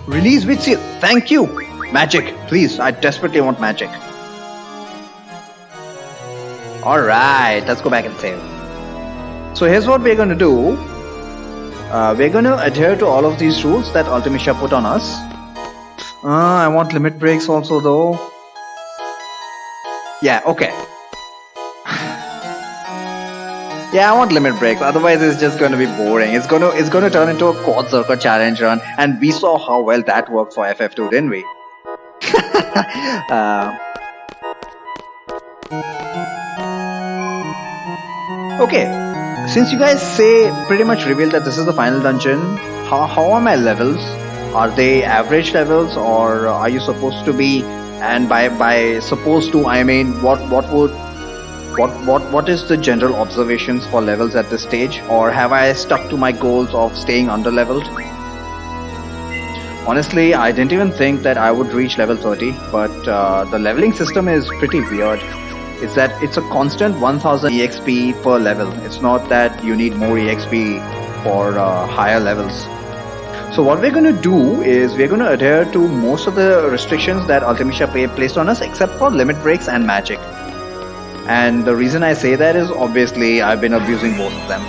[SPEAKER 1] release with seal? Thank you! Magic, please, I desperately want magic. Alright, let's go back and save. So here's what we're gonna do. We're gonna adhere to all of these rules that Ultimisha put on us. I want limit breaks also though. Yeah, okay. Yeah, I want limit breaks. Otherwise, it's just going to be boring. It's going to turn into a quad circle challenge run, and we saw how well that worked for FF2, didn't we? Okay, since you guys say pretty much revealed that this is the final dungeon, how are my levels? Are they average levels, or are you supposed to be? And by supposed to, I mean what is the general observations for levels at this stage, or have I stuck to my goals of staying under leveled? Honestly, I didn't even think that I would reach level 30, but the leveling system is pretty weird. It's that it's a constant 1000 EXP per level. It's not that you need more EXP for higher levels. So what we're going to do is we're going to adhere to most of the restrictions that Ultimisha placed on us, except for limit breaks and magic. And the reason I say that is obviously I've been abusing both of them.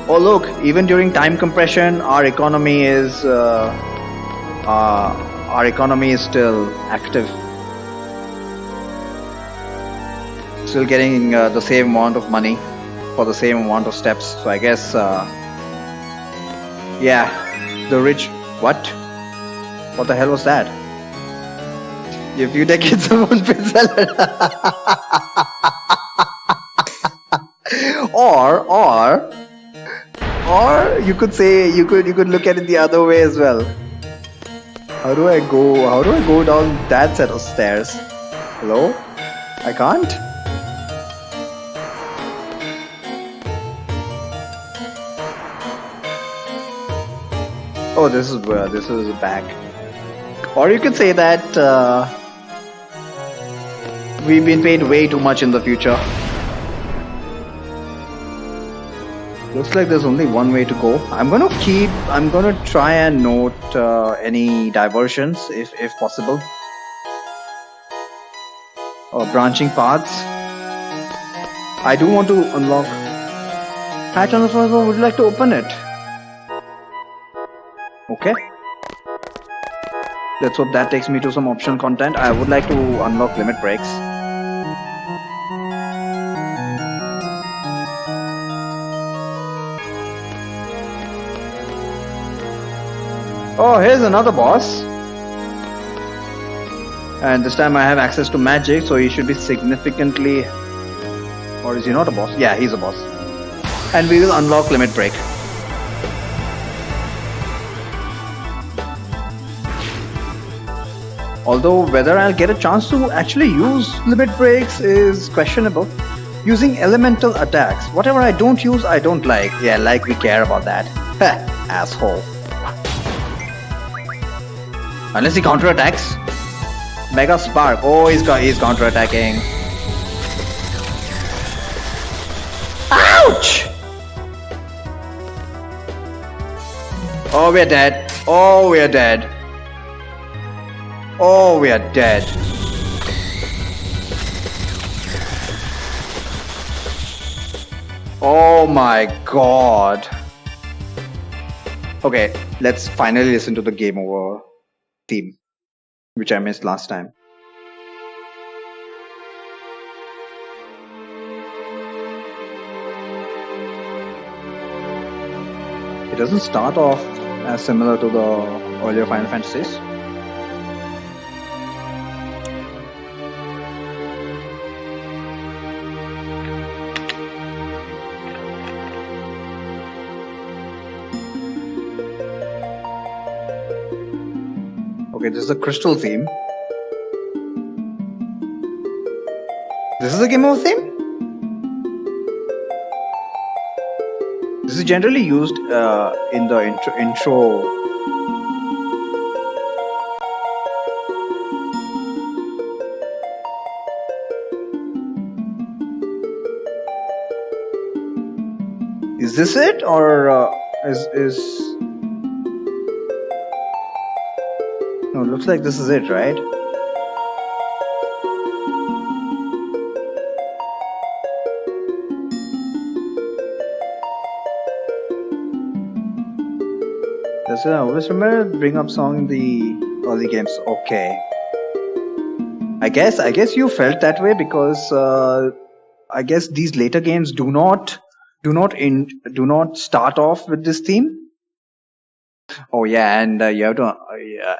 [SPEAKER 1] Oh look, even during time compression, our economy is still active. Still getting the same amount of money for the same amount of steps. So I guess, yeah, the rich. What? What the hell was that? A few decades of or you could say you could look at it the other way as well. How do I go down that set of stairs? Hello? I can't? Oh, this is back. Or you could say that we've been paid way too much in the future. Looks like there's only one way to go. I'm gonna try and note any diversions if possible. Or branching paths. I do want to unlock. Hatch on the first one, would you like to open it? Okay. Let's hope that takes me to some optional content. I would like to unlock limit breaks. Oh, here's another boss. And this time I have access to magic, so he should be significantly... Or is he not a boss? Yeah, he's a boss. And we will unlock limit break. Although whether I'll get a chance to actually use limit breaks is questionable. Using elemental attacks. Whatever I don't use, I don't like. Yeah, like we care about that. Asshole. Unless he counterattacks. Mega Spark. Oh, he's counterattacking. Ouch! Oh, we're dead. Oh, we're dead. Oh, we are dead. Oh my god. Okay, let's finally listen to the game over theme, which I missed last time. doesn't start off as similar to the earlier Final Fantasies. Okay, this is a crystal theme. This is a game over theme? This is generally used in the intro. Is this it, or is? No, it looks like this is it, right? I always remember bring up song in the early games. Okay. I guess you felt that way because I guess these later games do not start off with this theme. Oh yeah, and you have to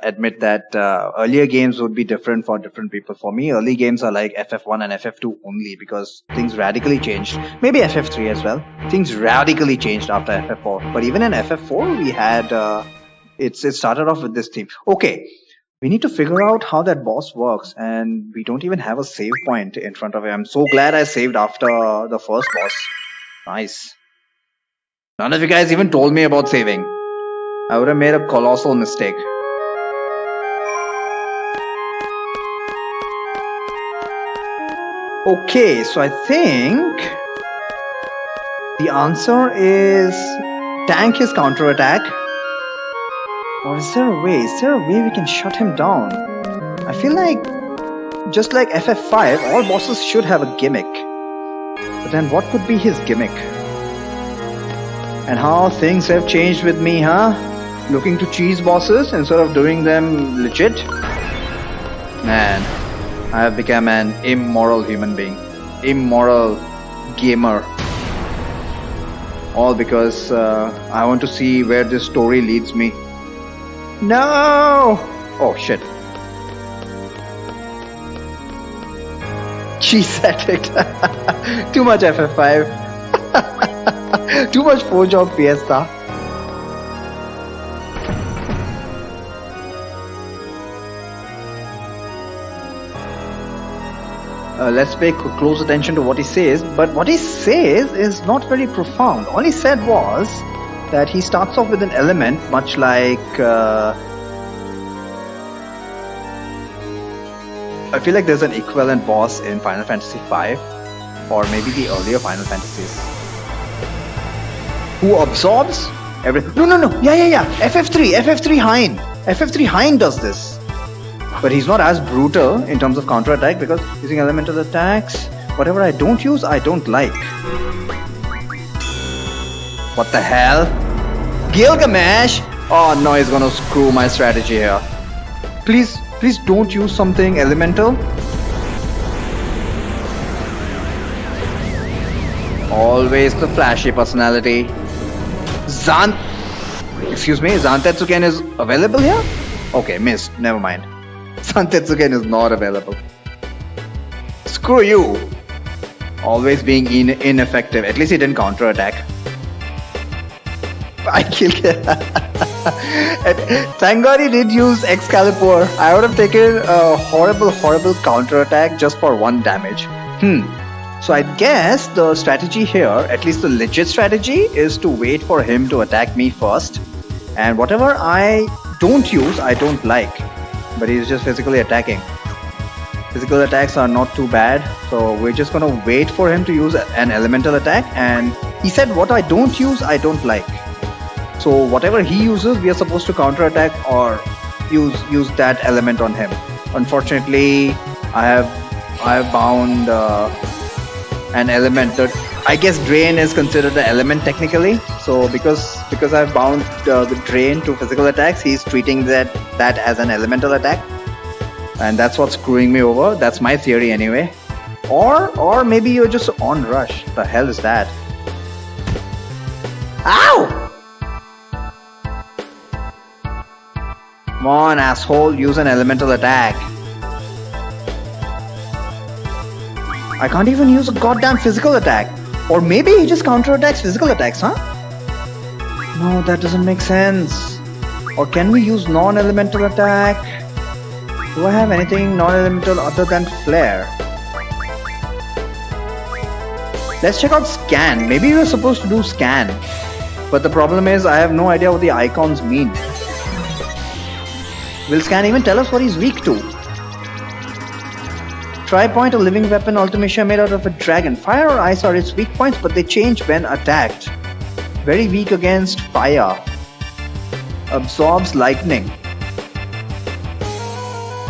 [SPEAKER 1] admit that earlier games would be different for different people. For me, early games are like FF1 and FF2 only because things radically changed. Maybe FF3 as well. Things radically changed after FF4. But even in FF4, we had it started off with this theme. Okay, we need to figure out how that boss works, and we don't even have a save point in front of it. I'm so glad I saved after the first boss. Nice. None of you guys even told me about saving. I would have made a colossal mistake. Okay, so I think the answer is tank his counterattack. Or is there a way? Is there a way we can shut him down? I feel like, just like FF5, all bosses should have a gimmick. But then what could be his gimmick? And how things have changed with me, huh? Looking to cheese bosses instead of doing them legit? Man, I have become an immoral human being. Immoral gamer. All because I want to see where this story leads me. No! Oh shit. Cheese addict. Too much FF5. Too much Forge of Fiesta. Let's pay close attention to what he says. But what he says is not very profound. All he said was that he starts off with an element much like I feel like there's an equivalent boss in Final Fantasy V or maybe the earlier Final Fantasies who absorbs everything. No. Yeah. FF3 Hein. FF3 Hein does this. But he's not as brutal in terms of counter-attack because using elemental attacks, whatever I don't use, I don't like. What the hell? Gilgamesh? Oh no, he's gonna screw my strategy here. Please don't use something elemental. Always the flashy personality. Zantetsuken is available here? Okay, missed. Never mind. Zantetsuken is not available. Screw you. Always being ineffective. At least he didn't counter-attack. I killed him. Thank God he did use Excalibur. I would have taken a horrible counter-attack just for 1 damage. So I guess the strategy here, at least the legit strategy, is to wait for him to attack me first. And whatever I don't use, I don't like. But he's just physically attacking. Physical attacks are not too bad. So we're just gonna wait for him to use an elemental attack. And he said what I don't use, I don't like. So whatever he uses, we are supposed to counter-attack or use that element on him. Unfortunately, I have bound an element that I guess Drain is considered an element technically. So because I've bound the Drain to physical attacks, he's treating that as an elemental attack, and that's what's screwing me over. That's my theory anyway. Or maybe you're just on rush. The hell is that? Ow! Come on, asshole, use an elemental attack. I can't even use a goddamn physical attack. Or maybe he just counterattacks physical attacks, huh? No, that doesn't make sense. Or can we use non-elemental attack? Do I have anything non-elemental other than flare? Let's check out scan. Maybe we're supposed to do scan. But the problem is I have no idea what the icons mean. Will scan even tell us what he's weak to? Tri-point, a living weapon ultimation made out of a dragon. Fire or ice are its weak points, but they change when attacked. Very weak against fire. Absorbs lightning.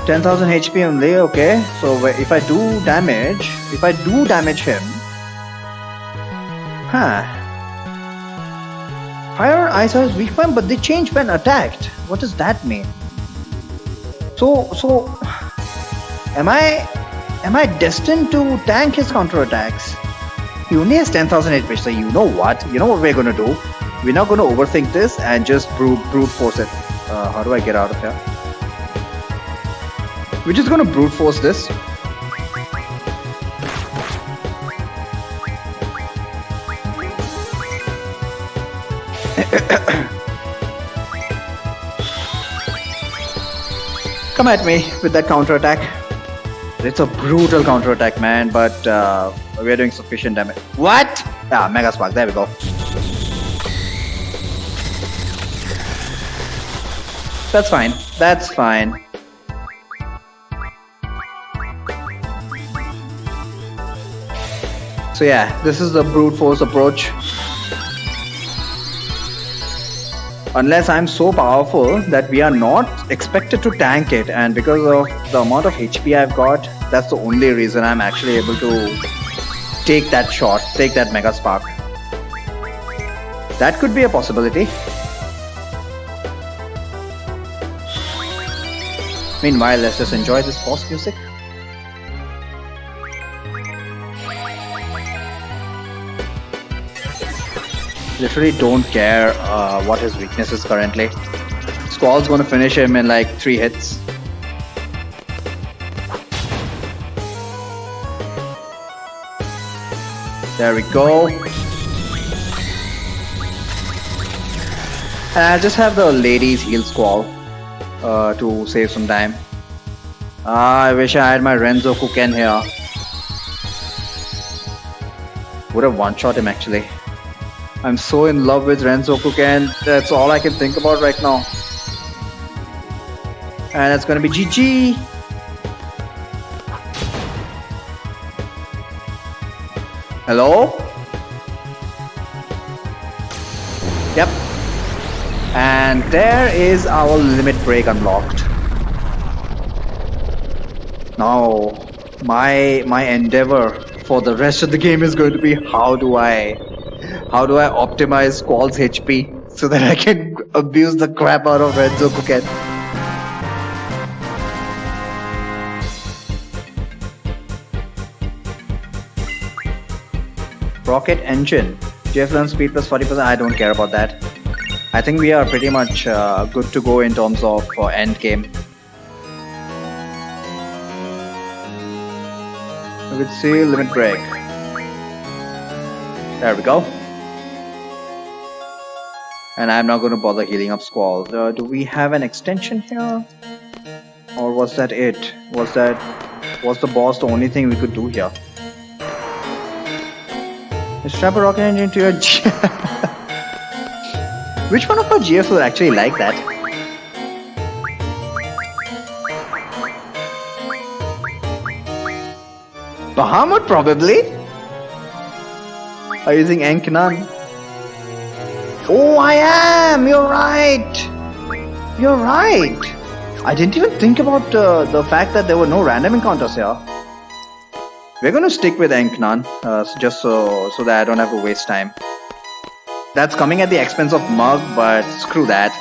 [SPEAKER 1] 10,000 HP only, okay. So if I do damage him. Huh. Fire or ice are its weak point, but they change when attacked. What does that mean? So am I destined to tank his counterattacks? He only has 10,000 HP, so you know what we're gonna do? We're not gonna overthink this and just brute force it. How do I get out of here? We're just gonna brute force this. Come at me with that counterattack. It's a brutal counterattack, man, but we're doing sufficient damage. What? Ah, Mega Spark, there we go. That's fine. That's fine. So yeah, this is the brute force approach. Unless I'm so powerful that we are not expected to tank it, and because of the amount of HP I've got, that's the only reason I'm actually able to take that shot, take that Mega Spark. That could be a possibility. Meanwhile, let's just enjoy this boss music. Literally don't care what his weakness is currently. Squall's gonna finish him in like 3 hits. There we go. And I'll just have the ladies heal Squall to save some time. I wish I had my Renzoku Ken here. Would have one-shot him actually. I'm so in love with Renzoku Ken. That's all I can think about right now. And it's gonna be GG. Hello? Yep. And there is our limit break unlocked. Now, my endeavor for the rest of the game is going to be how do I optimize Squall's HP so that I can abuse the crap out of Renzoku Ken. Rocket engine. GF learn speed plus 40%. I don't care about that. I think we are pretty much good to go in terms of end game. Let's see, limit break. There we go. And I'm not going to bother healing up Squall. Do we have an extension here? Or was that it? Was the boss the only thing we could do here? Strap a rocket engine to your Which one of our GFs would actually like that? Bahamut probably? Are you using Enkinan? Oh, I am! You're right! You're right! I didn't even think about the fact that there were no random encounters here. We're gonna stick with Enkinan, just so that I don't have to waste time. That's coming at the expense of Mug, but screw that.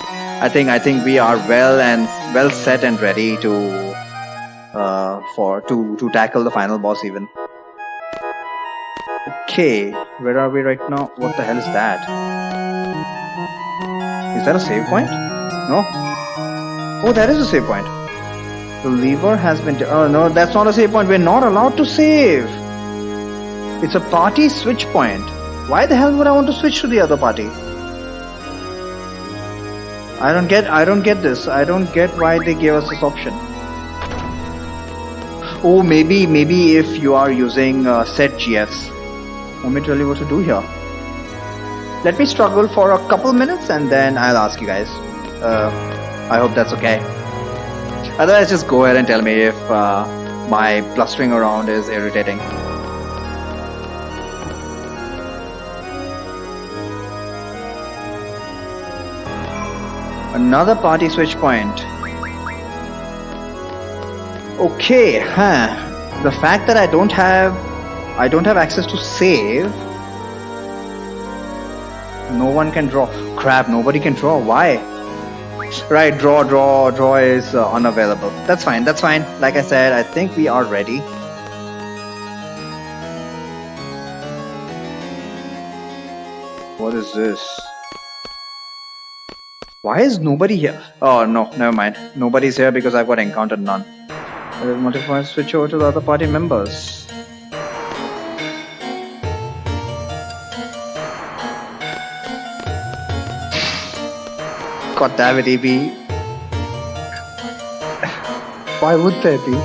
[SPEAKER 1] I think we are well set and ready to tackle the final boss even. Okay, where are we right now? What the hell is that? Is that a save point? No? Oh, that is a save point. The lever has been... Oh no, that's not a save point. We're not allowed to save. It's a party switch point. Why the hell would I want to switch to the other party? I don't get this. I don't get why they gave us this option. Oh, maybe if you are using set GFs. Want me to tell you what to do here? Let me struggle for a couple minutes and then I'll ask you guys. I hope that's okay. Otherwise, just go ahead and tell me if my blustering around is irritating. Another party switch point. Okay, the fact that I don't have access to save. No one can draw. Crap, nobody can draw. Why? Right, draw is unavailable. That's fine. Like I said, I think we are ready. What is this? Why is nobody here? Oh no, never mind. Nobody's here because I've got encountered none. Modify switch over to the other party members. God damn it, EB. Why would there be?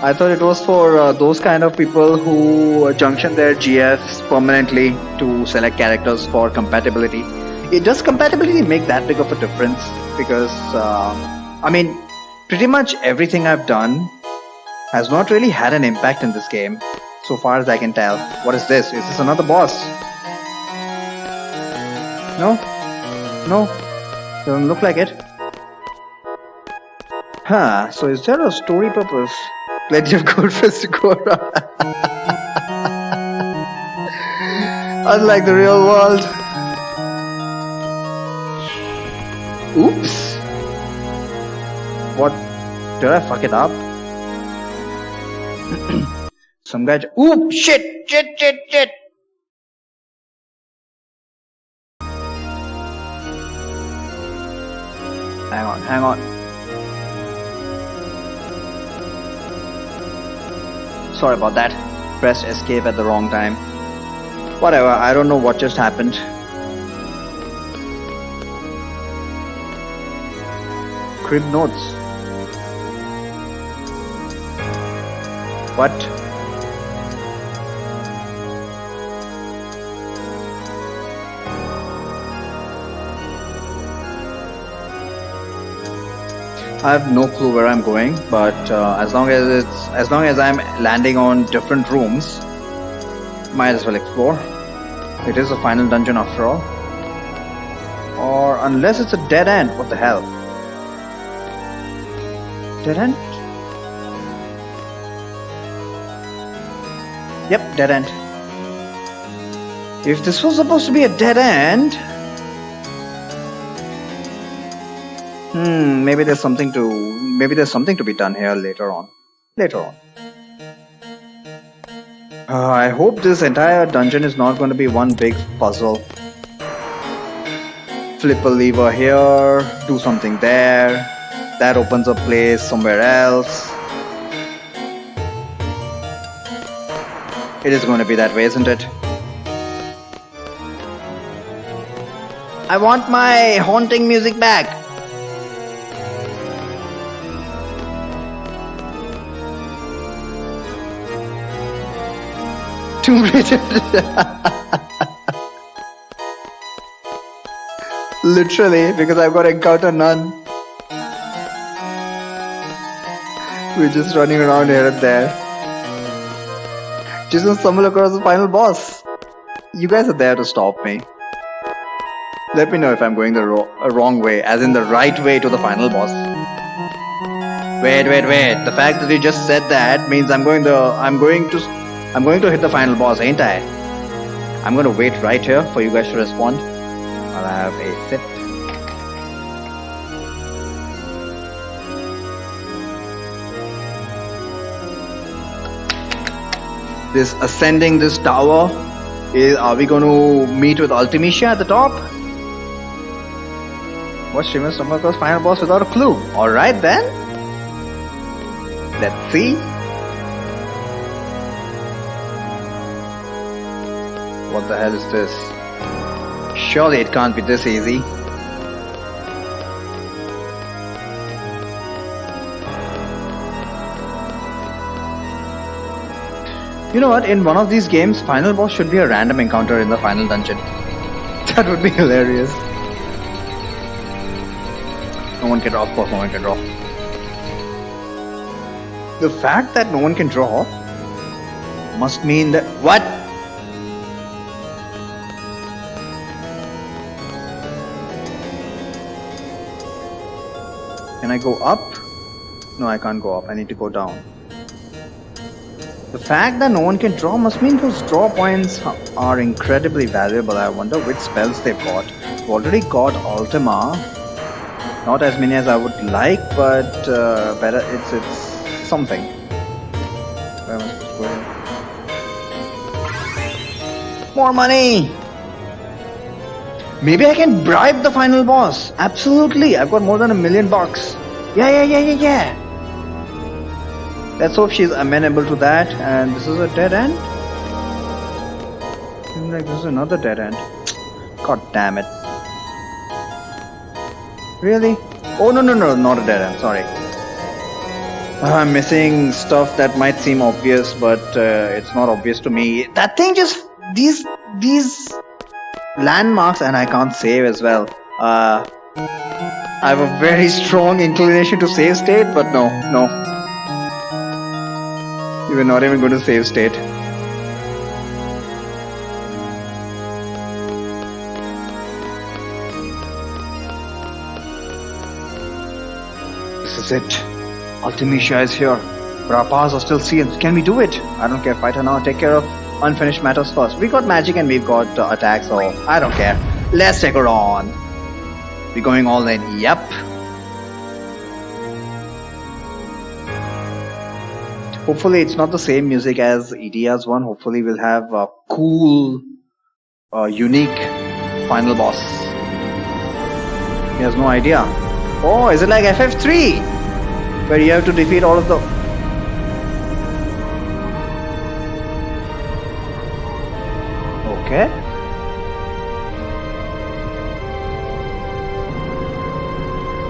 [SPEAKER 1] I thought it was for those kind of people who junction their GFs permanently to select characters for compatibility. Does compatibility make that big of a difference? Because, I mean, pretty much everything I've done has not really had an impact in this game, so far as I can tell. What is this? Is this another boss? No, doesn't look like it. So is there a story purpose? Plenty of gold for us to go around. Unlike the real world. Oops. What? Did I fuck it up? Some guy... Oop! Shit! Hang on. Sorry about that. Pressed escape at the wrong time. Whatever, I don't know what just happened. Crib notes. What? I have no clue where I'm going, but as long as I'm landing on different rooms, might as well explore. It is a final dungeon after all. Or unless it's a dead end, what the hell? Dead end? Yep, dead end. If this was supposed to be a dead end, maybe there's something to be done here later on. I hope this entire dungeon is not going to be one big puzzle. Flip a lever here, do something there, that opens a place somewhere else. It is going to be that way, isn't it? I want my haunting music back. Tomb Raider. Literally, because I've got encounter none. We're just running around here and there. Just gonna stumble across the final boss. You guys are there to stop me. Let me know if I'm going the wrong way, as in the right way to the final boss. Wait. The fact that you just said that means I'm going to hit the final boss, ain't I? I'm going to wait right here for you guys to respond. I'll have a sip. This ascending this tower, are we going to meet with Ultimecia at the top? What's Shriman's Stomach's final boss without a clue? Alright then. Let's see. What the hell is this? Surely it can't be this easy. You know what? In one of these games, final boss should be a random encounter in the final dungeon. That would be hilarious. No one can draw, of course, no one can draw. The fact that no one can draw must mean that. What? Can I go up? No, I can't go up. I need to go down. The fact that no one can draw must mean those draw points are incredibly valuable. I wonder which spells they've got. We've already got Ultima. Not as many as I would like, but better. It's something. Where am I supposed to go? More money! Maybe I can bribe the final boss. Absolutely. I've got more than $1 million. Yeah. Let's hope she's amenable to that. And this is a dead end? Seems like this is another dead end. God damn it. Really? Oh no, not a dead end, sorry. I'm missing stuff that might seem obvious, but it's not obvious to me. That thing just... These landmarks, and I can't save as well. I have a very strong inclination to save state, but no. We're not even going to save state. This is it. Ultimecia is here. But our powers are still sealed. Can we do it? I don't care. Fight her now. Take care of unfinished matters first. We got magic and we've got attacks, so I don't care. Let's take her on. We're going all in. Yep. Hopefully it's not the same music as Idia's one. Hopefully we'll have a cool, unique final boss. He has no idea. Oh, is it like FF3? Where you have to defeat all of the... Okay.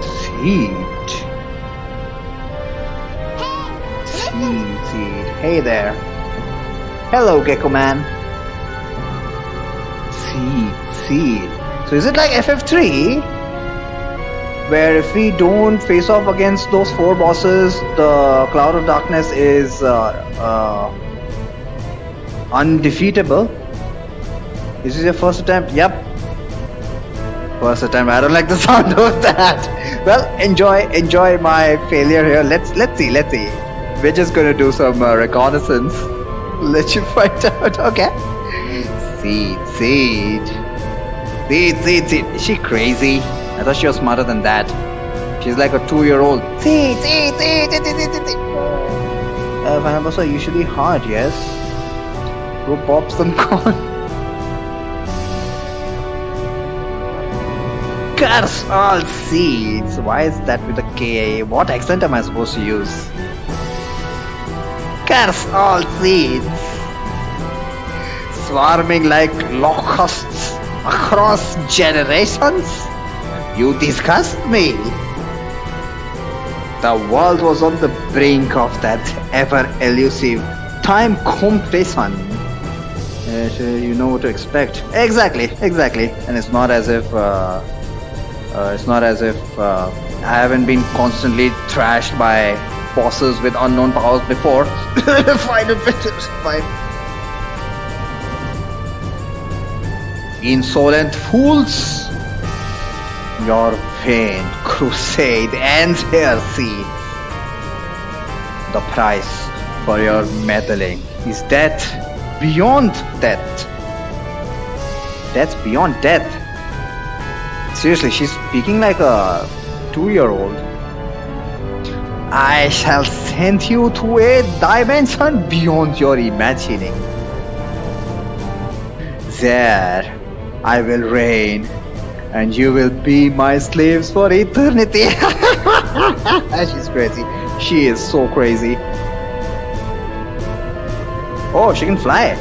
[SPEAKER 1] Seed. Hey there. Hello, Gecko Man. Seed. So is it like FF3? Where if we don't face off against those 4 bosses, the Cloud of Darkness is undefeatable? Is this your first attempt? Yep. First attempt. I don't like the sound of that. Well, enjoy my failure here. Let's see. We're just gonna do some reconnaissance. Let you find out. Okay. Seed. Is she crazy? I thought she was smarter than that. She's like a 2-year-old. Seed. Final boss are usually hard, yes. Go pop some corn. Curse all seeds. Why is that with a K? What accent am I supposed to use? Curse all seeds. Swarming like locusts across generations. You disgust me. The world was on the brink of that ever-elusive time completion. So you know what to expect. Exactly. And it's not as if I haven't been constantly thrashed by bosses with unknown powers before. Final fight. Insolent fools! Your vain crusade ends here, Seed. The price for your meddling is death beyond death. Death beyond death. Seriously, she's speaking like a 2-year-old. I shall send you to a dimension beyond your imagining. There, I will reign and you will be my slaves for eternity. She's crazy. She is so crazy. Oh, she can fly.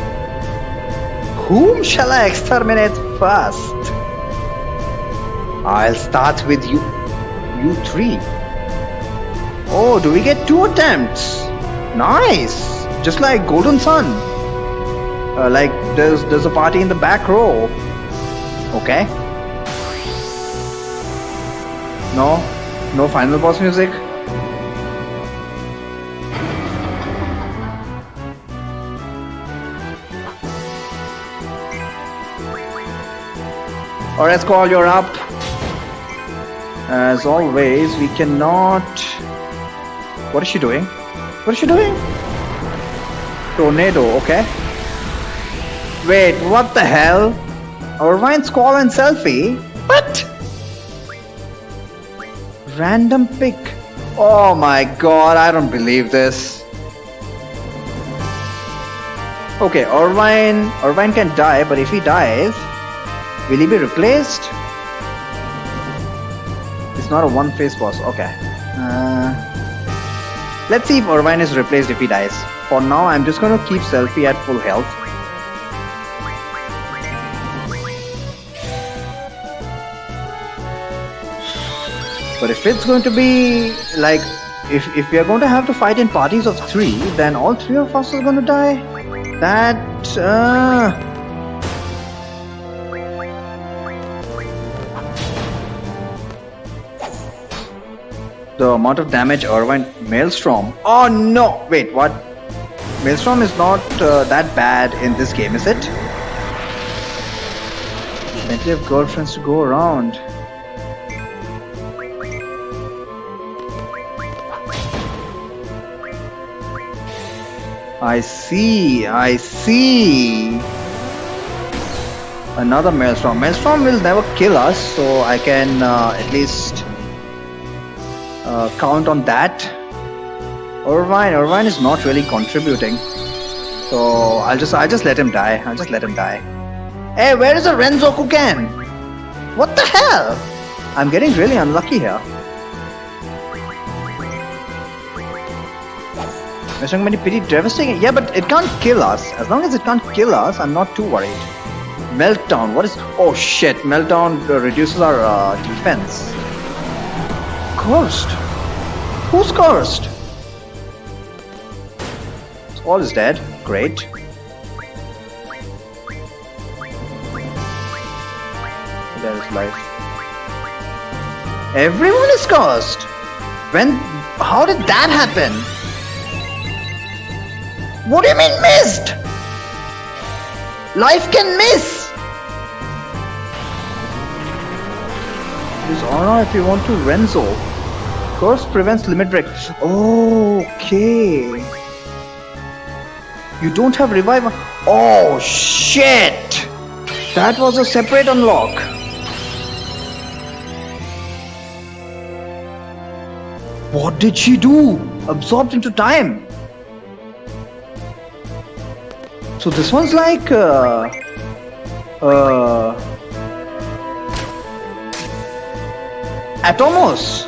[SPEAKER 1] Whom shall I exterminate first? I'll start with you. You three. Oh, do we get 2 attempts? Nice. Just like Golden Sun. Like there's a party in the back row. Okay. No final boss music. Alright, Squall, you're up. As always, we cannot. What is she doing? What is she doing? Tornado, okay. Wait, what the hell? Irvine, Squall, and Selfie? What? Random pick. Oh my god, I don't believe this. Okay, Irvine can die, but if he dies, will he be replaced? It's not a one-face boss. Okay. Let's see if Irvine is replaced if he dies. For now, I'm just gonna keep Selfie at full health. But if it's going to be like, if we are going to have to fight in parties of 3, then all 3 of us are going to die. The amount of damage Irvine Maelstrom. Oh no! Wait, what? Maelstrom is not that bad in this game, is it? Plenty of girlfriends to go around. I see. Another Maelstrom. Maelstrom will never kill us, so I can at least count on that. Irvine is not really contributing, so I'll just let him die. Hey, where is the Renzoku can? What the hell? I'm getting really unlucky here. There's so many pretty devastating. Yeah, but it can't kill us. As long as it can't kill us, I'm not too worried. Meltdown. What is? Oh shit! Meltdown reduces our defense. Cursed. Who's cursed? All is dead. Great. There is life. Everyone is cursed. When? How did that happen? What do you mean missed? Life can miss. Use aura if you want to Renzo. Curse prevents limit break. Okay. You don't have revive. Oh shit! That was a separate unlock. What did she do? Absorbed into time. So this one's like Atomos.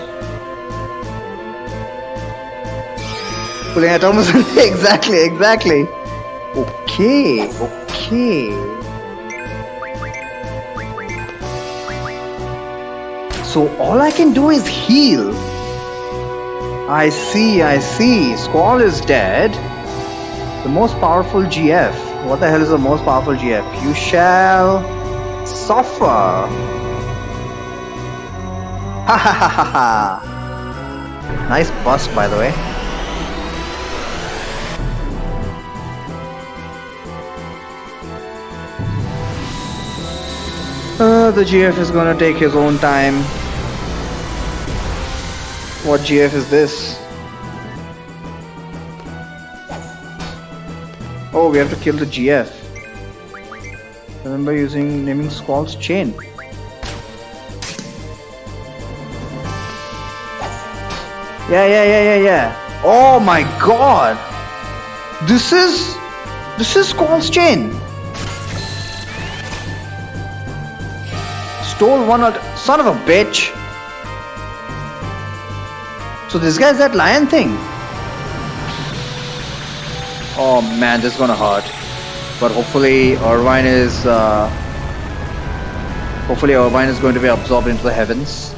[SPEAKER 1] Putting Atomos exactly. Okay. So all I can do is heal. I see. Squall is dead. The most powerful GF. What the hell is the most powerful GF? You shall suffer. Ha ha ha ha ha. Nice bust, by the way. The GF is gonna take his own time. What GF is this? Oh, we have to kill the GF. Remember naming Squall's chain. Yeah. Oh my god! This is Squall's chain. stole one son of a bitch. So this guy's that lion thing. Oh man, this is gonna hurt. But hopefully Irvine is going to be absorbed into the heavens,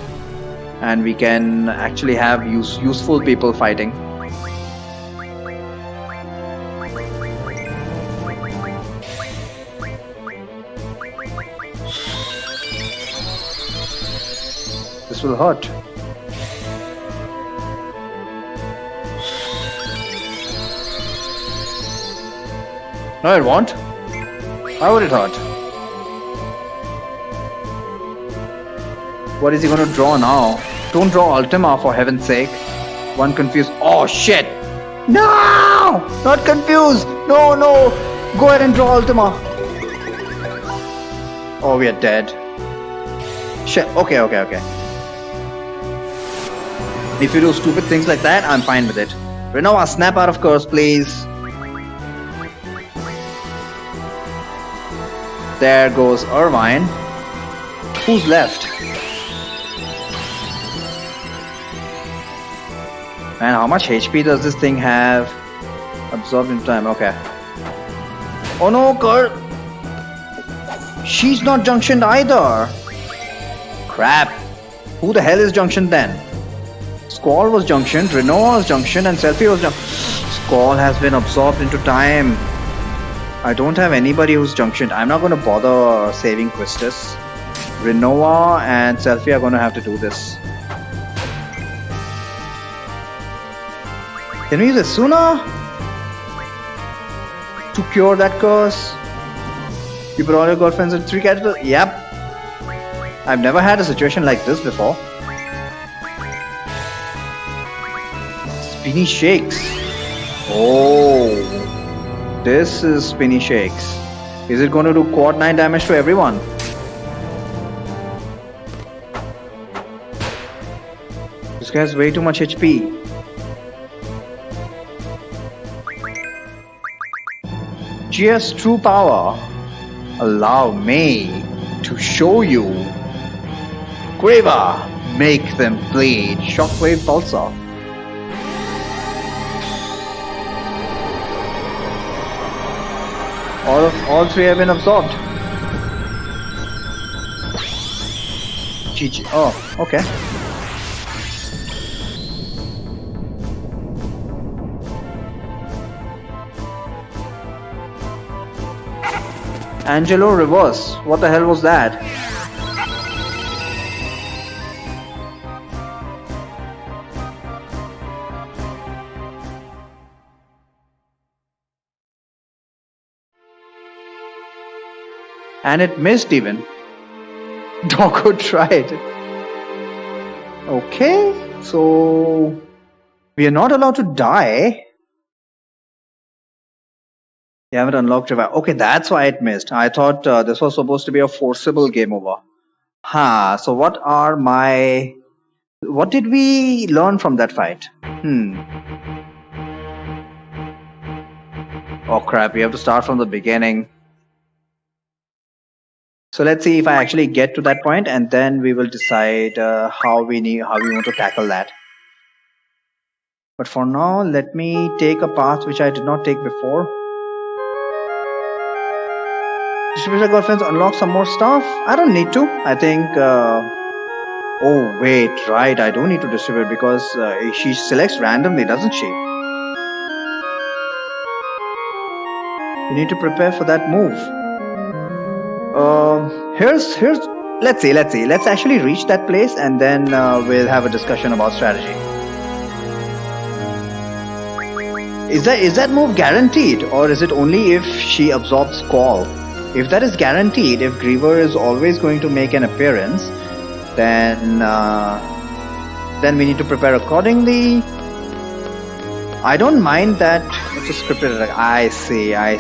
[SPEAKER 1] and we can actually have useful people fighting. This will hurt. No, it won't. Why would it hurt? What is he going to draw now? Don't draw Ultima, for heaven's sake. One confused. Oh shit! No! Not confused! No, no! Go ahead and draw Ultima. Oh, we are dead. Shit. Okay. If you do stupid things like that, I'm fine with it. Renova, snap out of course, please. There goes Irvine. Who's left? And how much HP does this thing have? Absorbed in time, okay. Oh no, girl! She's not junctioned either! Crap! Who the hell is junctioned then? Squall was junctioned, Renoa was junctioned, and Selfie was junctioned. Squall has been absorbed into time. I don't have anybody who's junctioned. I'm not going to bother saving Quistis. Renoa and Selfie are going to have to do this. Can we use Asuna to cure that curse? You put all your girlfriends in 3 categories? Yep. I've never had a situation like this before. Spinny Shakes. Oh. This is Spinny Shakes. Is it going to do quad 9 damage to everyone? This guy has way too much HP. GS True Power. Allow me to show you. Graver, make them bleed. Shockwave Pulsar. All 3 have been absorbed. GG. Oh, okay. Angelo reverse. What the hell was that? And it missed even. Doggo tried. Okay, so we are not allowed to die. You haven't unlocked revive. Okay, that's why it missed. I thought this was supposed to be a forcible game over. So what did we learn from that fight? Oh crap, we have to start from the beginning. So let's see if I actually get to that point, and then we will decide how we want to tackle that. But for now, let me take a path which I did not take before. Distributor girlfriends unlock some more stuff. I don't need to. I think. Oh wait, right. I do need to distribute because she selects randomly, doesn't she? You need to prepare for that move. Let's see. Let's actually reach that place, and then we'll have a discussion about strategy. Is that move guaranteed, or is it only if she absorbs Squall? If that is guaranteed, if Griever is always going to make an appearance, then we need to prepare accordingly. I don't mind that it's a scripted attack. I see. I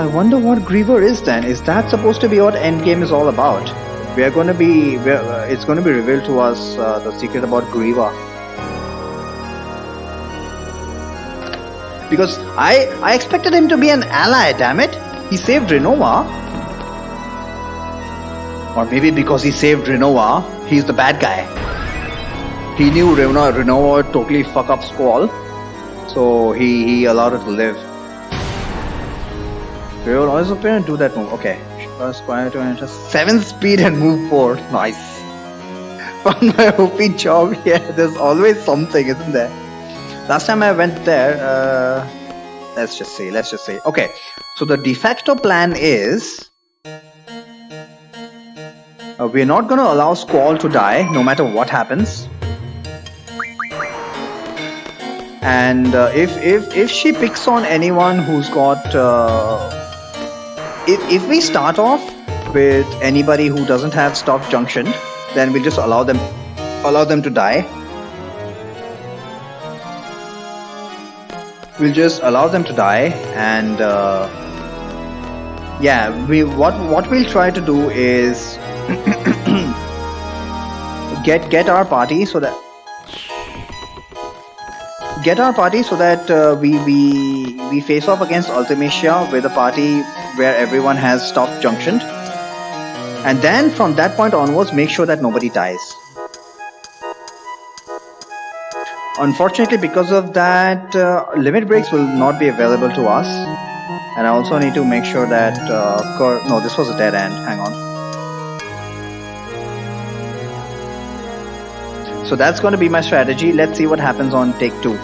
[SPEAKER 1] wonder what Griever is then. Is that supposed to be what Endgame is all about? It's going to be revealed to us the secret about Griever. Because I expected him to be an ally, damn it. He saved Renova. Or maybe because he saved Renoa, he's the bad guy. He knew Renoa would totally fuck up Squall, so he allowed her to live. We will always appear and do that move. Okay. First, quiet to enter 7 speed and move 4. Nice. Found my OP job. Yeah, there's always something, isn't there? Last time I went there, let's just say. Okay, so the de facto plan is we're not going to allow Squall to die, no matter what happens. And if she picks on anyone who's got, if we start off with anybody who doesn't have stop junction, then we'll just allow them to die. We'll just allow them to die, and yeah, what we'll try to do is get our party so that we face off against Ultimacia with a party where everyone has stop junctioned, and then from that point onwards make sure that nobody dies. Unfortunately, because of that, limit breaks will not be available to us, and I also need to make sure that no, this was a dead end. Hang on. So that's going to be my strategy. Let's see what happens on take 2.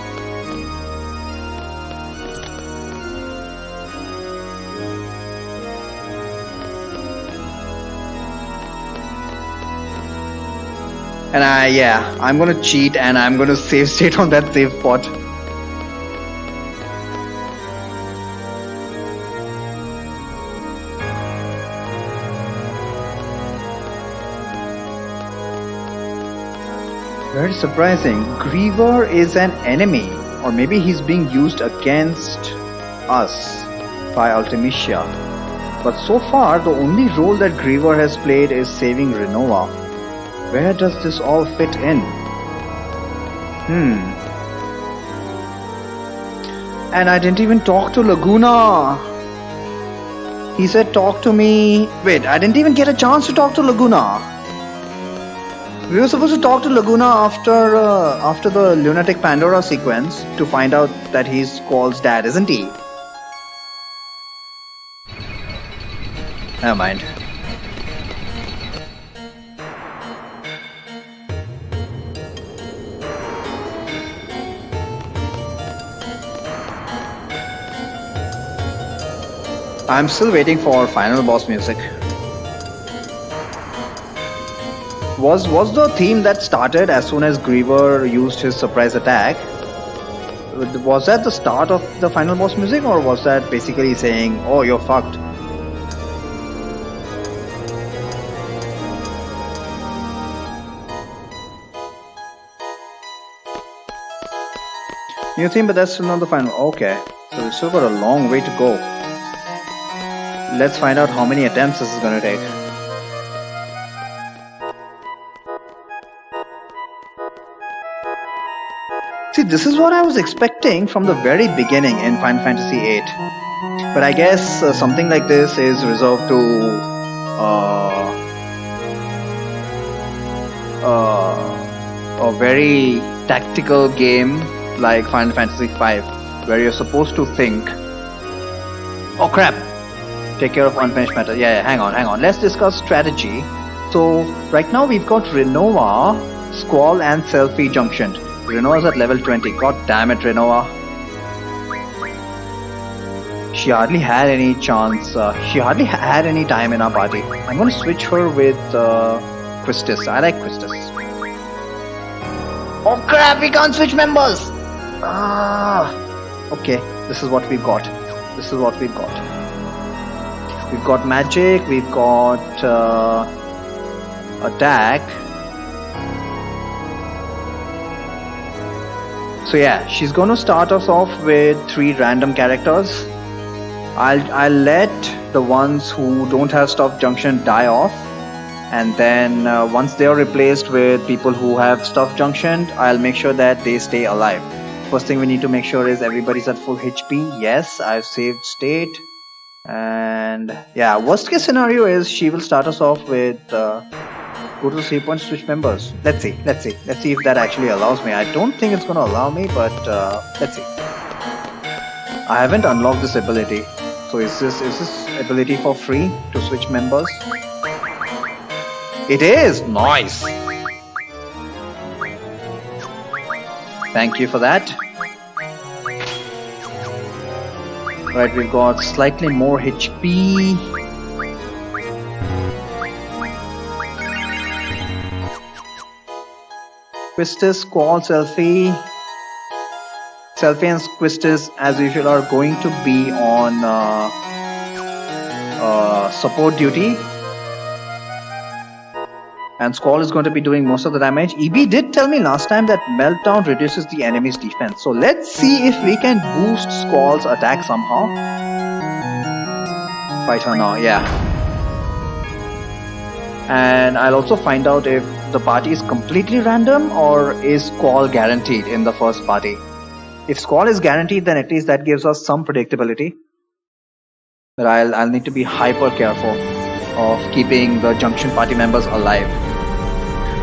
[SPEAKER 1] And I'm going to cheat and I'm going to save state on that save spot. Very surprising. Griever is an enemy, or maybe he's being used against us by Ultimacia. But so far, the only role that Griever has played is saving Renoa. Where does this all fit in? And I didn't even talk to Laguna. He said talk to me. Wait, I didn't even get a chance to talk to Laguna. We were supposed to talk to Laguna after the Lunatic Pandora sequence to find out that he's Squall's dad, isn't he? Never mind. I'm still waiting for final boss music. Was the theme that started as soon as Griever used his surprise attack? Was that the start of the final boss music, or was that basically saying, "Oh, you're fucked"? New theme, but that's still not the final. Okay, so we've still got a long way to go. Let's find out how many attempts this is going to take. See, this is what I was expecting from the very beginning in Final Fantasy VIII. But I guess something like this is reserved to a very tactical game like Final Fantasy V, where you're supposed to think, oh crap, take care of unfinished matter. Yeah, hang on. Let's discuss strategy. So right now we've got Renoa, Squall and Selfie junctioned. Renoa's at level 20. God damn it, Renoa. She hardly had any chance. She hardly had any time in our party. I'm going to switch her with Quistis. I like Quistis. Oh crap, we can't switch members! Okay, this is what we've got. We've got magic, we've got attack. So yeah, she's going to start us off with 3 random characters. I'll let the ones who don't have stop junction die off, and then once they are replaced with people who have stop junction, I'll make sure that they stay alive. First thing we need to make sure is everybody's at full HP. Yes, I've saved state. And yeah, worst case scenario is she will start us off with go to the save point, switch members. Let's see if that actually allows me. I don't think it's gonna allow me, but let's see. I haven't unlocked this ability, so is this ability for free to switch members? It is nice. Thank you for that. Right, we've got slightly more HP. Quistis, Squall, Selfie. Selfie and Quistis, as usual, are going to be on support duty. And Squall is going to be doing most of the damage. EB did tell me last time that Meltdown reduces the enemy's defense. So let's see if we can boost Squall's attack somehow. Fight her now, yeah. And I'll also find out if the party is completely random or is Squall guaranteed in the first party. If Squall is guaranteed, then at least that gives us some predictability. But I'll need to be hyper careful of keeping the junction party members alive.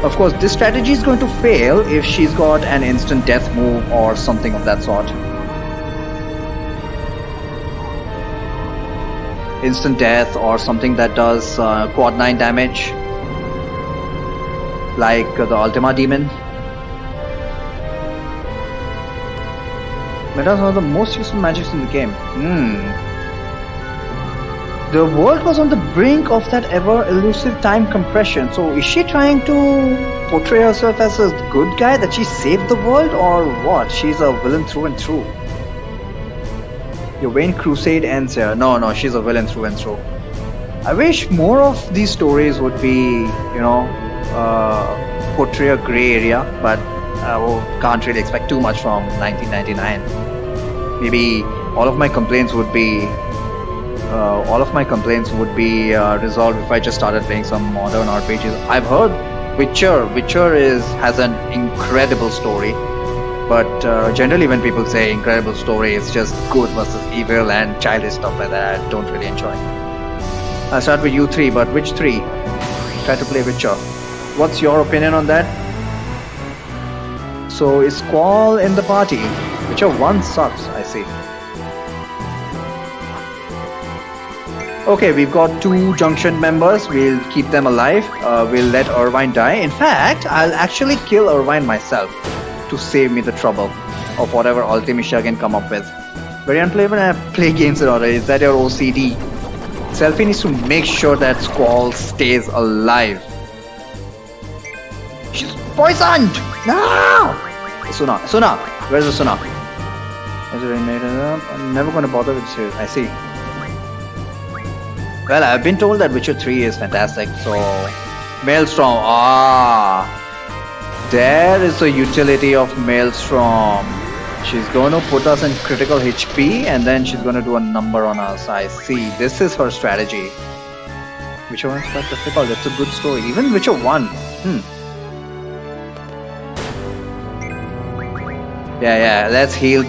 [SPEAKER 1] Of course, this strategy is going to fail if she's got an instant death move or something of that sort. Instant death or something that does quad 9 damage, like the Ultima Demon. Meta is one of the most useful magics in the game. The world was on the brink of that ever elusive time compression. So is she trying to portray herself as a good guy, that she saved the world, or what? She's a villain through and through. Your vain crusade ends here. No, she's a villain through and through. I wish more of these stories would be, portray a grey area, but can't really expect too much from 1999. Maybe all of my complaints would be resolved if I just started playing some modern RPGs. I've heard Witcher has an incredible story, but generally when people say incredible story, it's just good versus evil and childish stuff like that. I don't really enjoy. I'll start with you three, but which three? Try to play Witcher. What's your opinion on that? So is Squall in the party? Witcher 1 sucks, I see. Okay, we've got 2 junction members. We'll keep them alive. We'll let Irvine die. In fact, I'll actually kill Irvine myself to save me the trouble of whatever Ultimisha can come up with. Very unplayable when I play games in order. Is that your OCD? Selfie needs to make sure that Squall stays alive. She's poisoned! No! Suna, where's the Suna? I'm never going to bother with this. I see. Well, I've been told that Witcher 3 is fantastic, so... Maelstrom, there is the utility of Maelstrom. She's going to put us in critical HP and then she's going to do a number on us. I see, this is her strategy. Witcher 1 is quite difficult, it's a good story. Even Witcher 1, Yeah, let's heal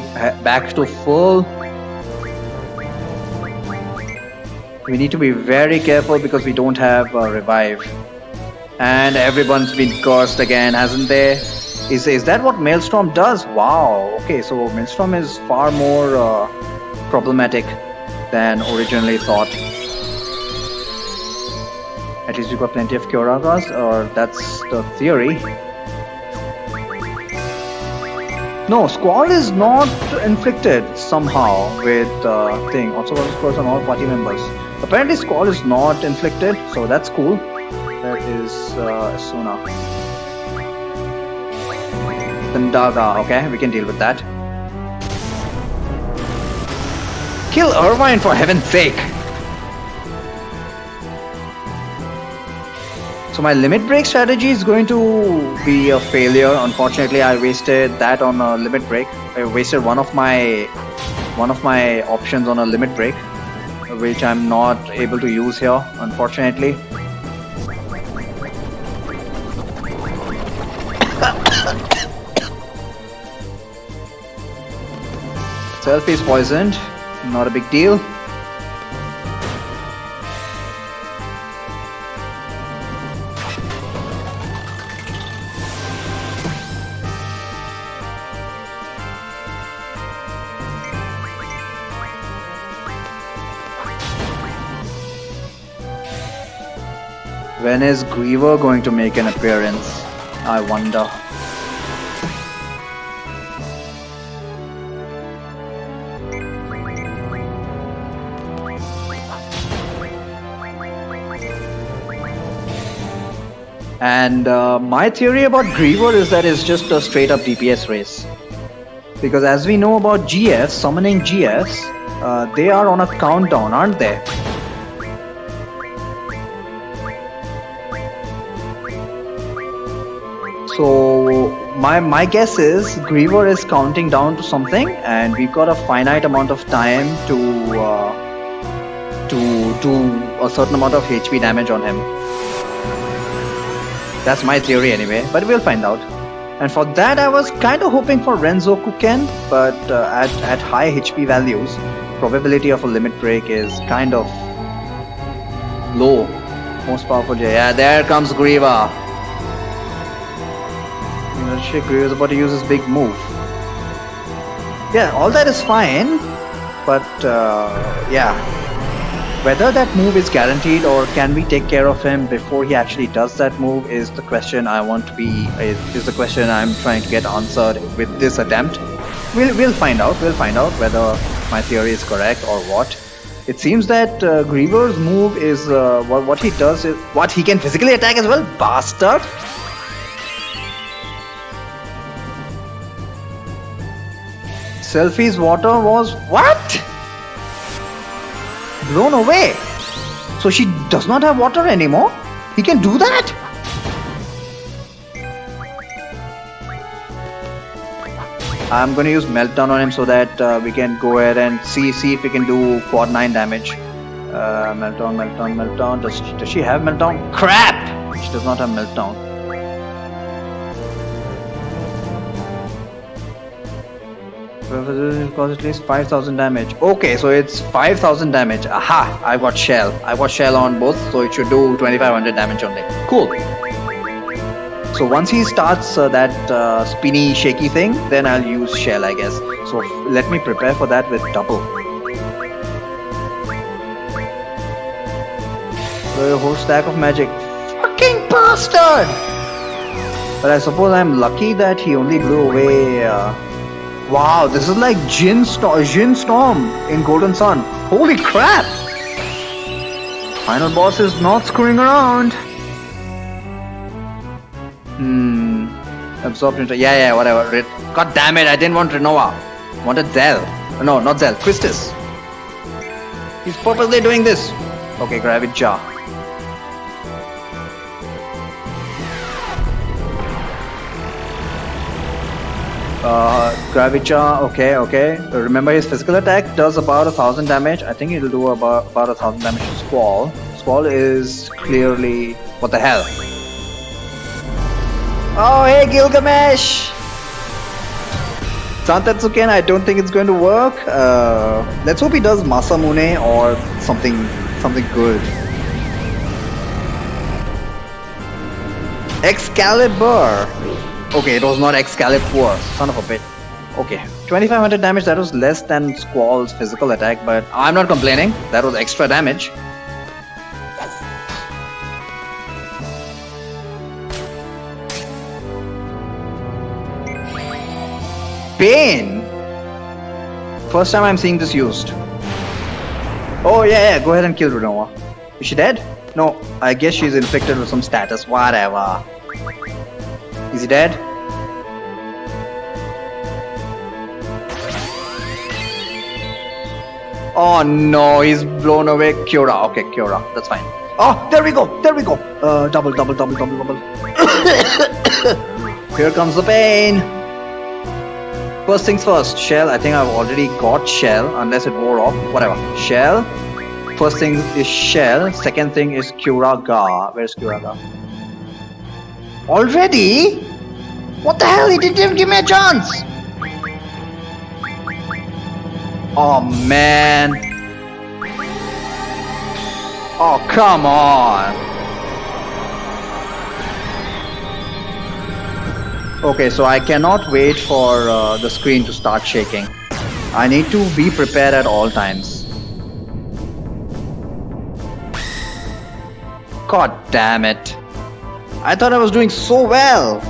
[SPEAKER 1] back to full. We need to be very careful because we don't have a revive. And everyone's been cursed again, hasn't they? Is that what Maelstrom does? Wow, okay, so Maelstrom is far more problematic than originally thought. At least we've got plenty of Kyoragas, or that's the theory. No, Squall is not inflicted somehow with thing. Also got scores on all party members. Apparently Squall is not inflicted, so that's cool. That is Suna. Tandaga, okay, we can deal with that. Kill Irvine for heaven's sake! So my limit break strategy is going to be a failure. Unfortunately, I wasted that on a limit break. I wasted one of my options on a limit break, which I'm not able to use here, unfortunately. Selfie is poisoned, not a big deal. When is Griever going to make an appearance? I wonder. And my theory about Griever is that it's just a straight up DPS race. Because as we know about GS, summoning GS, they are on a countdown, aren't they? So my guess is Griever is counting down to something, and we've got a finite amount of time to do a certain amount of HP damage on him. That's my theory anyway, but we'll find out. And for that, I was kind of hoping for Renzoku Ken, but at high HP values, probability of a limit break is kind of low. Most powerful, yeah, there comes Griever. Shit, Griever's about to use his big move. Yeah, all that is fine, but yeah. Whether that move is guaranteed or can we take care of him before he actually does that move is the question I want to be, is the question I'm trying to get answered with this attempt. We'll find out. We'll find out whether my theory is correct or what. It seems that Griever's move is, what he does is, what, he can physically attack as well? Bastard! Selfie's water was, what? Blown away. So she does not have water anymore? He can do that? I'm gonna use Meltdown on him so that we can go ahead and see if we can do quad 9 damage. Meltdown. Does she have Meltdown? Crap! She does not have Meltdown. Cause at least 5,000 damage. Okay, so it's 5,000 damage. Aha! I got Shell. I got Shell on both, so it should do 2,500 damage only. Cool. So once he starts that spinny, shaky thing, then I'll use Shell, I guess. So let me prepare for that with double. So a whole stack of magic. Fucking bastard! But I suppose I'm lucky that he only blew away. Wow, this is like Jin Storm in Golden Sun. Holy crap! Final boss is not screwing around. Absorbed. Yeah, whatever. God damn it, I didn't want Renova. Wanted Zell. No, not Zell. Christus. He's purposely doing this. Okay, Gravity Jar. Gravicha, okay. Remember his physical attack does about 1,000 damage. I think it'll do about 1,000 damage to Squall. Squall is clearly... what the hell? Oh, hey Gilgamesh! Santetsuken, I don't think it's going to work. Let's hope he does Masamune or something good. Excalibur! Okay, it was not Excalibur. Son of a bitch. Okay, 2,500 damage. That was less than Squall's physical attack, but I'm not complaining. That was extra damage. Pain! First time I'm seeing this used. Oh yeah, go ahead and kill Renova. Is she dead? No, I guess she's infected with some status. Whatever. Is he dead? Oh no, he's blown away. Kyora. Okay, Kyora. That's fine. Oh, there we go. Double. Here comes the pain. First things first. Shell. I think I've already got Shell, unless it wore off. Whatever. Shell. First thing is Shell. Second thing is Kyuraga. Where's Kyuraga? Already? What the hell? He didn't even give me a chance! Oh man. Oh come on. Okay, so I cannot wait for the screen to start shaking. I need to be prepared at all times. God damn it. I thought I was doing so well.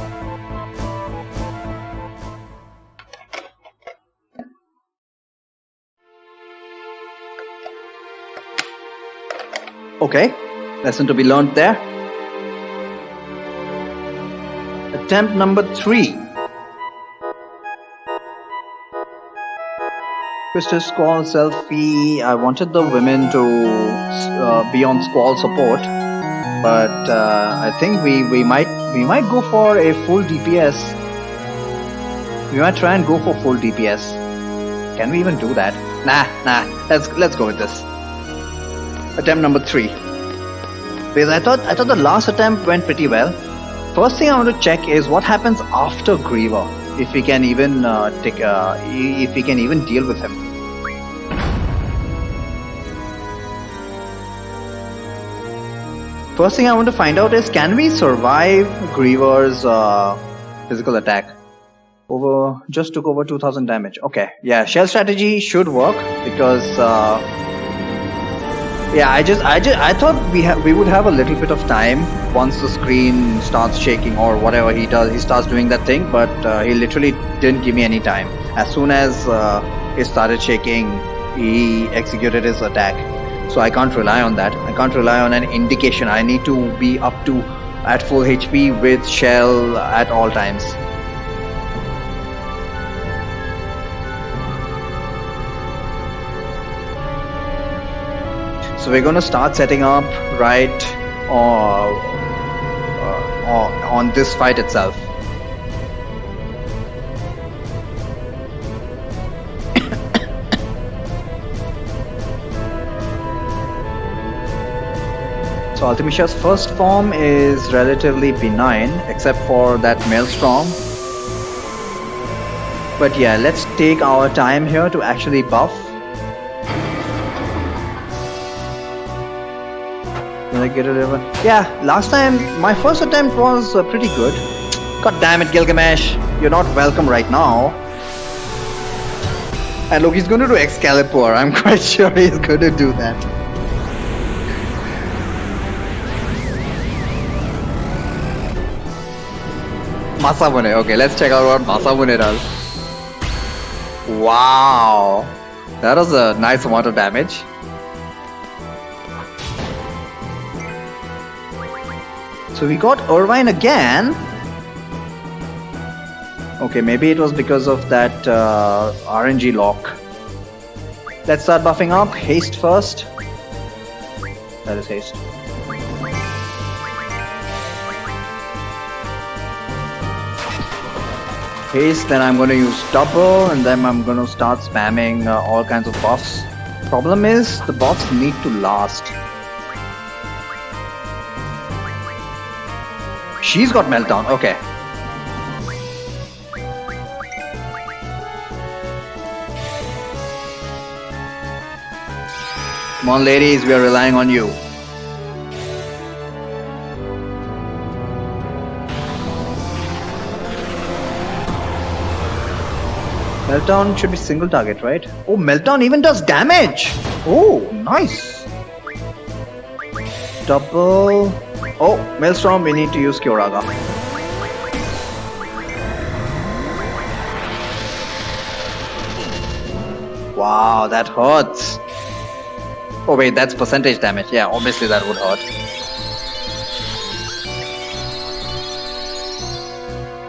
[SPEAKER 1] Okay, lesson to be learned there. Attempt number 3. Twisted Squall selfie. I wanted the women to be on Squall support, but I think we might go for a full DPS. We might try and go for full DPS. Can we even do that? Nah. Let's go with this. Attempt number 3. Because I thought the last attempt went pretty well. First thing I want to check is what happens after Griever. If we can even if we can even deal with him. First thing I want to find out is, can we survive Griever's physical attack? Just took over 2000 damage. Okay, yeah, shell strategy should work because yeah, I thought we would have a little bit of time once the screen starts shaking or whatever he does. He starts doing that thing, but he literally didn't give me any time. As soon as it started shaking, he executed his attack. So I can't rely on that. I can't rely on an indication. I need to be up to at full HP with shell at all times. So we're going to start setting up right on this fight itself. So Ultimicia's first form is relatively benign, except for that Maelstrom. But yeah, let's take our time here to actually buff. Did I get it even? Yeah, last time my first attempt was pretty good. God damn it, Gilgamesh, you're not welcome right now. And look, he's going to do Excalibur. I'm quite sure he's going to do that. Masamune. Okay, let's check out what Masamune does. Wow, that was a nice amount of damage. So we got Irvine again. Okay, maybe it was because of that RNG lock. Let's start buffing up. Haste first. That is haste. Haste, then I'm going to use double, and then I'm going to start spamming all kinds of buffs. Problem is, the buffs need to last. She's got Meltdown, okay. Come on ladies, we are relying on you. Meltdown should be single target, right? Oh, Meltdown even does damage! Oh, nice! Double... Oh, Maelstrom, we need to use Kyoraga. Wow, that hurts. Oh wait, that's percentage damage. Yeah, obviously that would hurt.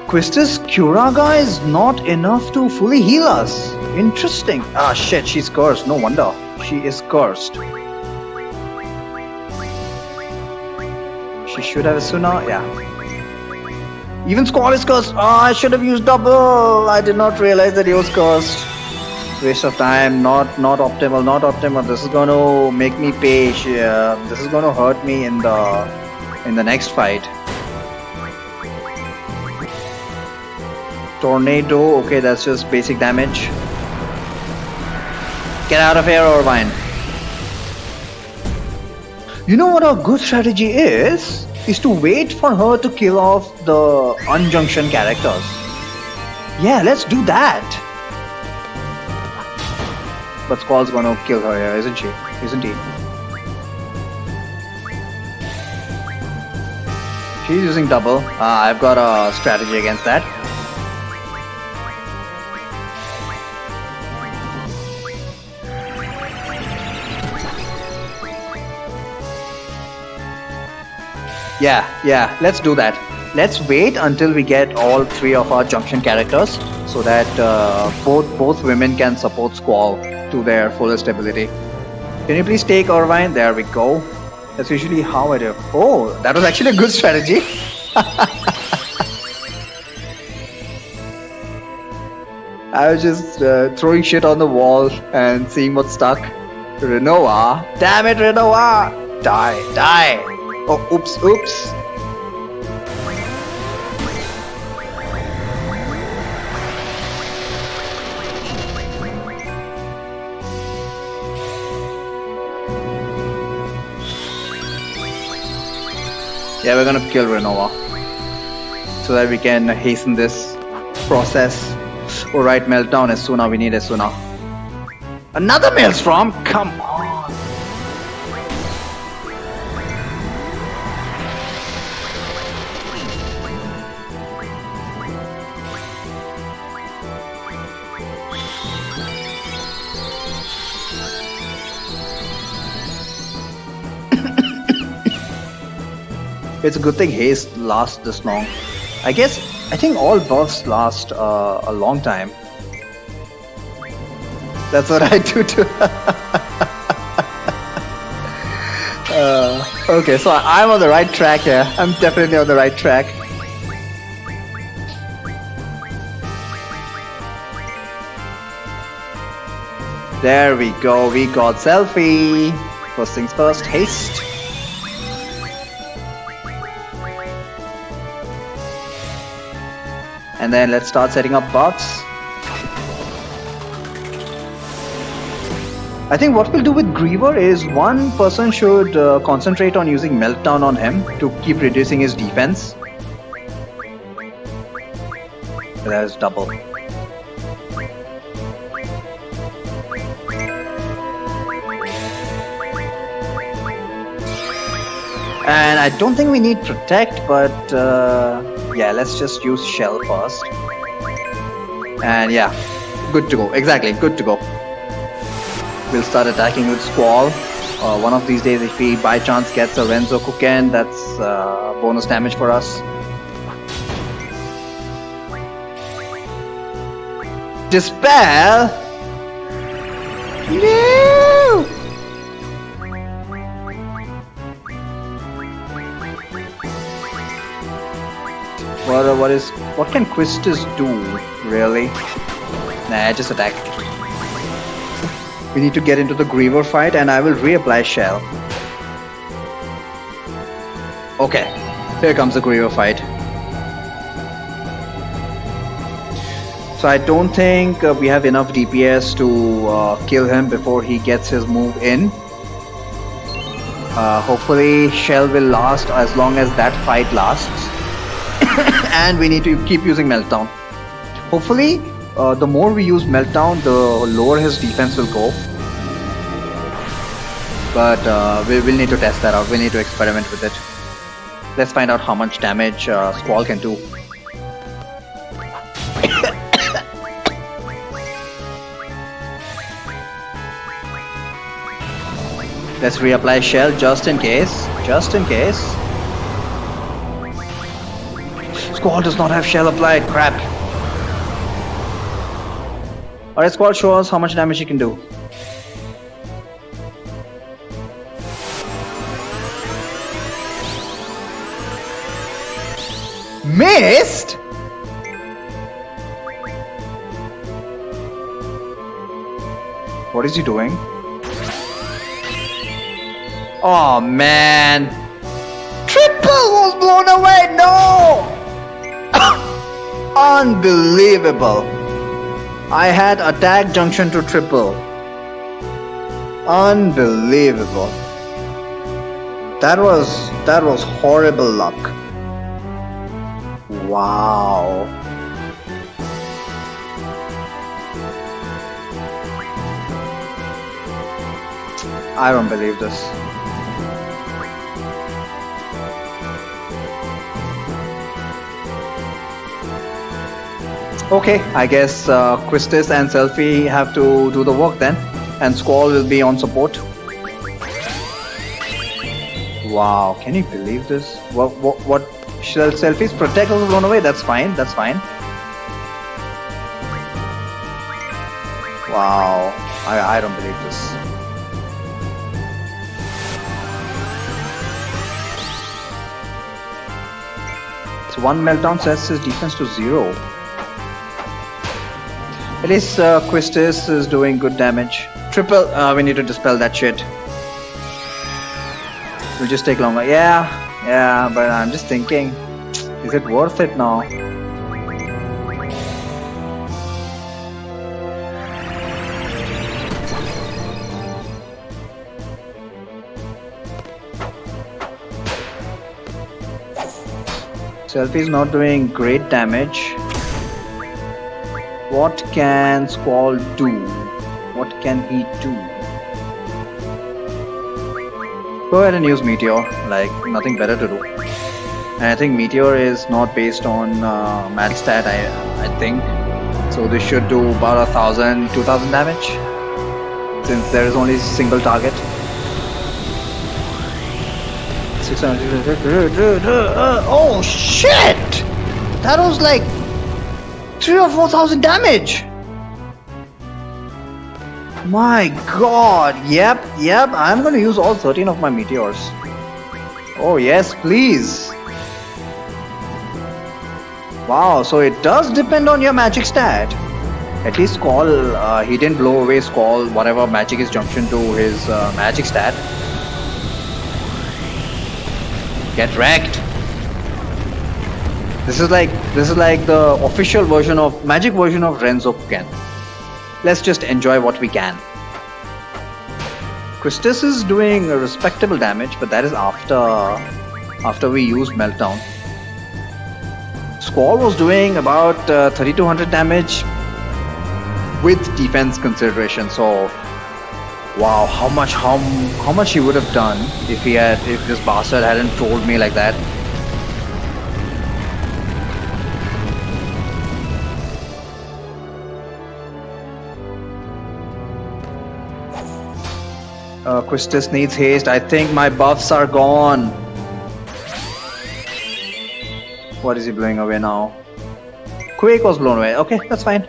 [SPEAKER 1] Quistis Kyoraga is not enough to fully heal us. Interesting. Ah shit, she's cursed. No wonder. She is cursed. She should have a Suna. Yeah. Even Squall is cursed. Ah, I should have used double. I did not realize that he was cursed. Waste of time. Not optimal. Not optimal. This is going to make me pay. This is going to hurt me in the next fight. Tornado. Okay, that's just basic damage. Get out of here, Irvine. You know what our good strategy is? Is to wait for her to kill off the unjunction characters. Yeah, let's do that. But Squall's gonna kill her here, isn't she? Isn't he? She's using double. I've got a strategy against that. Yeah, let's do that. Let's wait until we get all three of our junction characters so that both women can support Squall to their fullest ability. Can you please take Irvine? There we go. That's usually how I do. Oh, that was actually a good strategy. I was just throwing shit on the wall and seeing what stuck. Renoa. Damn it, Renoa. Die. Oh, oops. Yeah, we're gonna kill Renoa so that we can hasten this process. Alright, Meltdown, Esuna, we need Esuna. Another Maelstrom? Come on! It's a good thing haste lasts this long. I think all buffs last a long time. That's what I do too. Okay, so I'm on the right track here. I'm definitely on the right track. There we go, we got selfie. First things first, haste. And then let's start setting up buffs. I think what we'll do with Griever is one person should concentrate on using Meltdown on him to keep reducing his defense. That is double. And I don't think we need Protect, but yeah, let's just use Shell first. And yeah, good to go. Exactly, good to go. We'll start attacking with Squall. One of these days, if he by chance gets a Renzo Kuken, that's bonus damage for us. Dispel? No! What can Quistis do, really? Nah, just attack. We need to get into the Griever fight and I will reapply Shell. Okay, here comes the Griever fight. So I don't think we have enough DPS to kill him before he gets his move in. Hopefully Shell will last as long as that fight lasts. And we need to keep using Meltdown. Hopefully, the more we use Meltdown, the lower his defense will go. But we'll need to test that out. We need to experiment with it. Let's find out how much damage Squall can do. Let's reapply Shell just in case. Just in case. Squall does not have Shell applied. Crap. Alright, Squall, show us how much damage he can do. Missed? What is he doing? Oh man. Triple was blown away. No. Unbelievable. I had attack junction to triple. Unbelievable. That was horrible luck. Wow. I don't believe this. Okay, I guess Quistis and Selfie have to do the work then, and Squall will be on support. Wow, can you believe this? What? Shall Selfie's protect was blown away? That's fine. That's fine. Wow, I don't believe this. So one meltdown sets his defense to 0. At least Quistis is doing good damage. Triple, we need to dispel that shit. It'll just take longer. Yeah, but I'm just thinking, is it worth it now? Selfie's not doing great damage. What can Squall do? What can he do? Go ahead and use Meteor, like nothing better to do. And I think Meteor is not based on match stat, I think. So this should do about 1,000, 2,000 damage. Since there is only a single target. 600. Oh shit! That was like 3,000 or 4,000 damage! My god! Yep, I'm gonna use all 13 of my meteors. Oh yes, please! Wow, so it does depend on your magic stat. At least Squall, he didn't blow away Squall, whatever magic is junction to his magic stat. Get wrecked! This is like the official version of magic version of Renzo Ken. Let's just enjoy what we can. Quistis is doing a respectable damage, but that is after we used Meltdown. Squall was doing about 3,200 damage with defense consideration. So, wow, how much he would have done if this bastard hadn't trolled me like that. Quistis needs haste. I think my buffs are gone. What is he blowing away now? Quake was blown away. Okay, that's fine.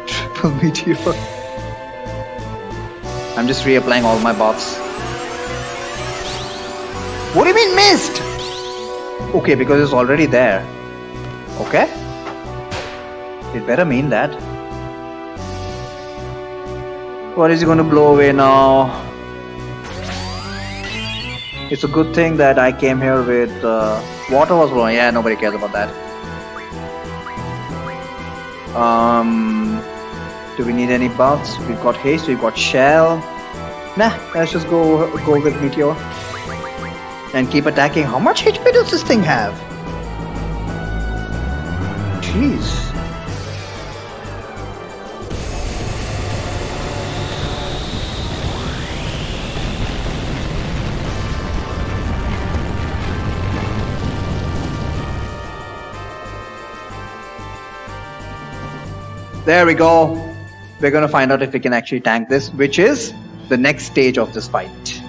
[SPEAKER 1] Triple meteor. I'm just reapplying all my buffs. What do you mean missed? Okay, because it's already there. Okay? It better mean that. What is he gonna blow away now? It's a good thing that I came here with water was blowing. Yeah, nobody cares about that. Do we need any buffs? We've got haste, we've got shell. Nah, let's just go with meteor. And keep attacking. How much HP does this thing have? Jeez. There we go. We're gonna find out if we can actually tank this, which is the next stage of this fight.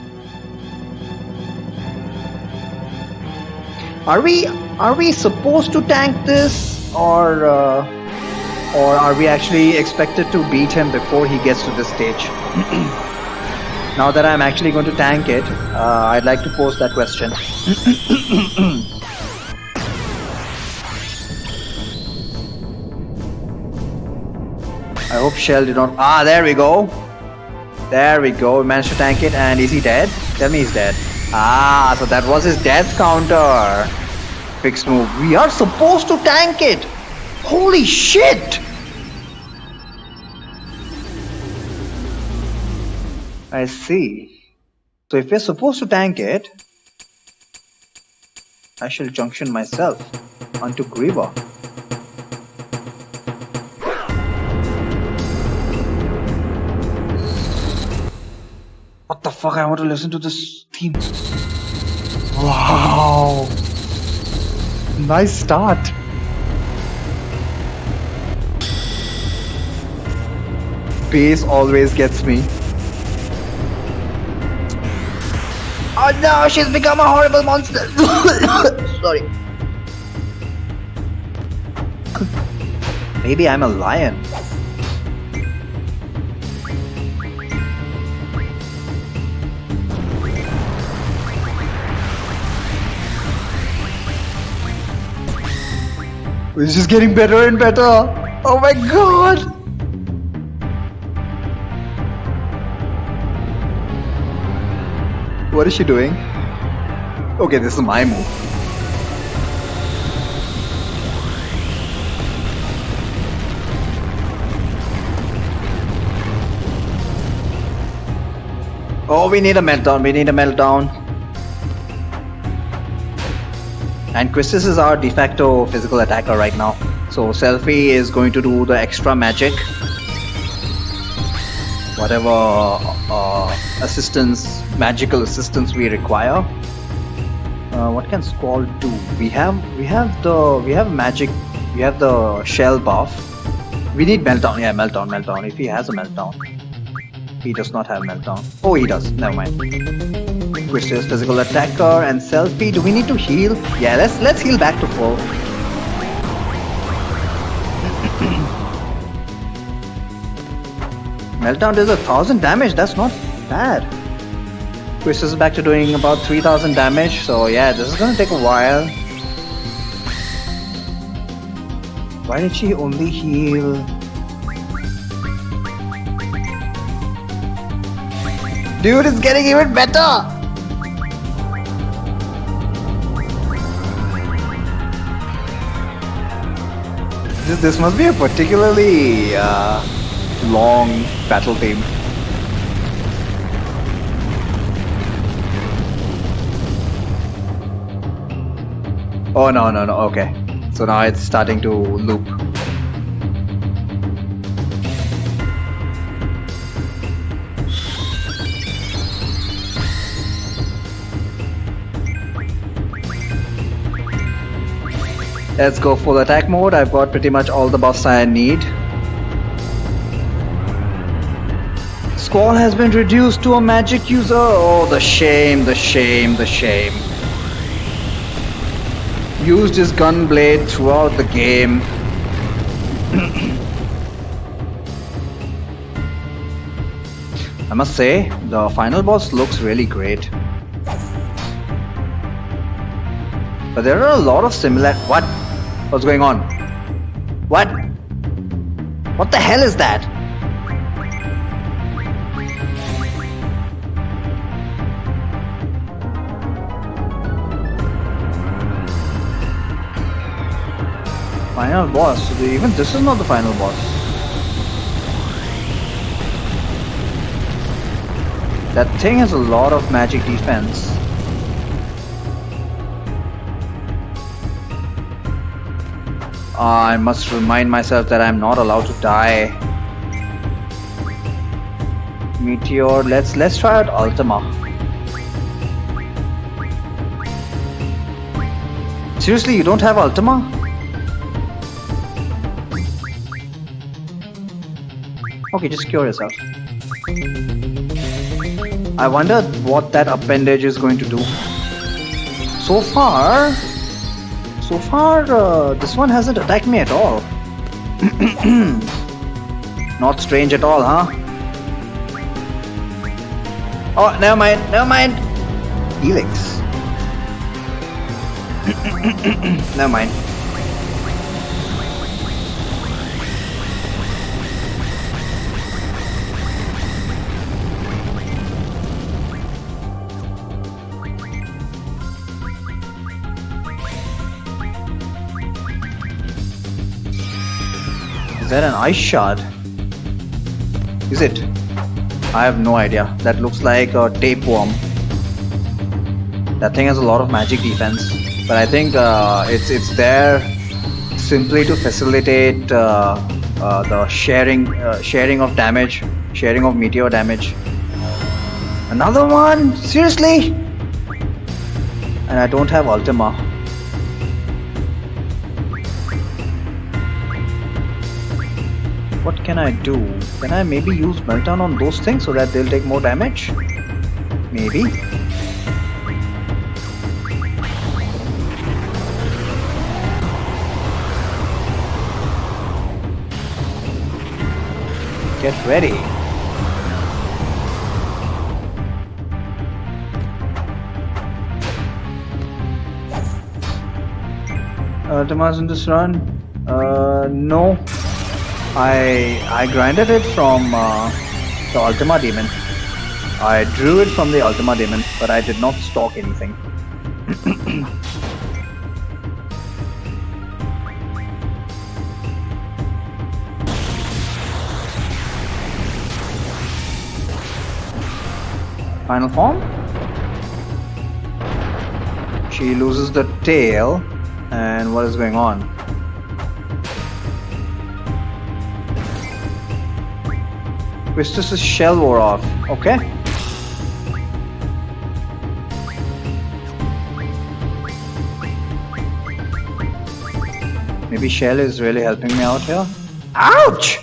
[SPEAKER 1] Are we supposed to tank this, or are we actually expected to beat him before he gets to this stage? Now that I'm actually going to tank it, I'd like to pose that question. I hope Shell did not. Ah, there we go. There we go. We managed to tank it, and is he dead? Tell me he's dead. Ah, so that was his death counter. Fixed move. We are supposed to tank it. Holy shit! I see. So if we're supposed to tank it, I shall junction myself onto Griva. fuck, I want to listen to this theme. Wow. Nice start. Bass always gets me. Oh no, she's become a horrible monster. Sorry. Maybe I'm a lion. It's just getting better and better. Oh my god. What is she doing? Okay, this is my move. Oh, we need a meltdown. We need a meltdown. And Christus is our de facto physical attacker right now. So Selfie is going to do the extra magic. Whatever assistance, magical assistance we require. What can Squall do? We have magic. We have the shell buff. We need meltdown. Yeah, meltdown. If he has a meltdown, he does not have meltdown. Oh, he does. Never mind. Christus physical attacker and Selfie. Do we need to heal? Yeah, let's heal back to full. Meltdown does 1,000 damage. That's not bad. Christus is back to doing about 3,000 damage. So yeah, this is gonna take a while. Why did she only heal? Dude, it's getting even better! This must be a particularly long battle theme. Oh no, okay. So now it's starting to loop. Let's go full attack mode. I've got pretty much all the buffs I need. Squall has been reduced to a magic user. Oh, the shame. Used his gun blade throughout the game. I must say, the final boss looks really great. But there are a lot of similar... What? What's going on? What? What the hell is that? Final boss. Even this is not the final boss. That thing has a lot of magic defense. I must remind myself that I'm not allowed to die. Meteor. Let's try out Ultima. Seriously, you don't have Ultima? Okay, just cure yourself. I wonder what that appendage is going to do. So far, this one hasn't attacked me at all. Not strange at all, huh? Oh, never mind. Helix. Never mind. Is that an ice shard? Is it? I have no idea. That looks like a tapeworm. That thing has a lot of magic defense, but I think it's there simply to facilitate the sharing of damage, sharing of meteor damage. Another one? Seriously? And I don't have Ultima. What can I do? Can I maybe use Meltdown on those things so that they'll take more damage? Maybe. Get ready. Ultima's in this run? No. I grinded it from the Ultima Demon. I drew it from the Ultima Demon, but I did not stock anything. Final form? She loses the tail, and what is going on? Quistis' shell wore off. Okay. Maybe shell is really helping me out here. Ouch!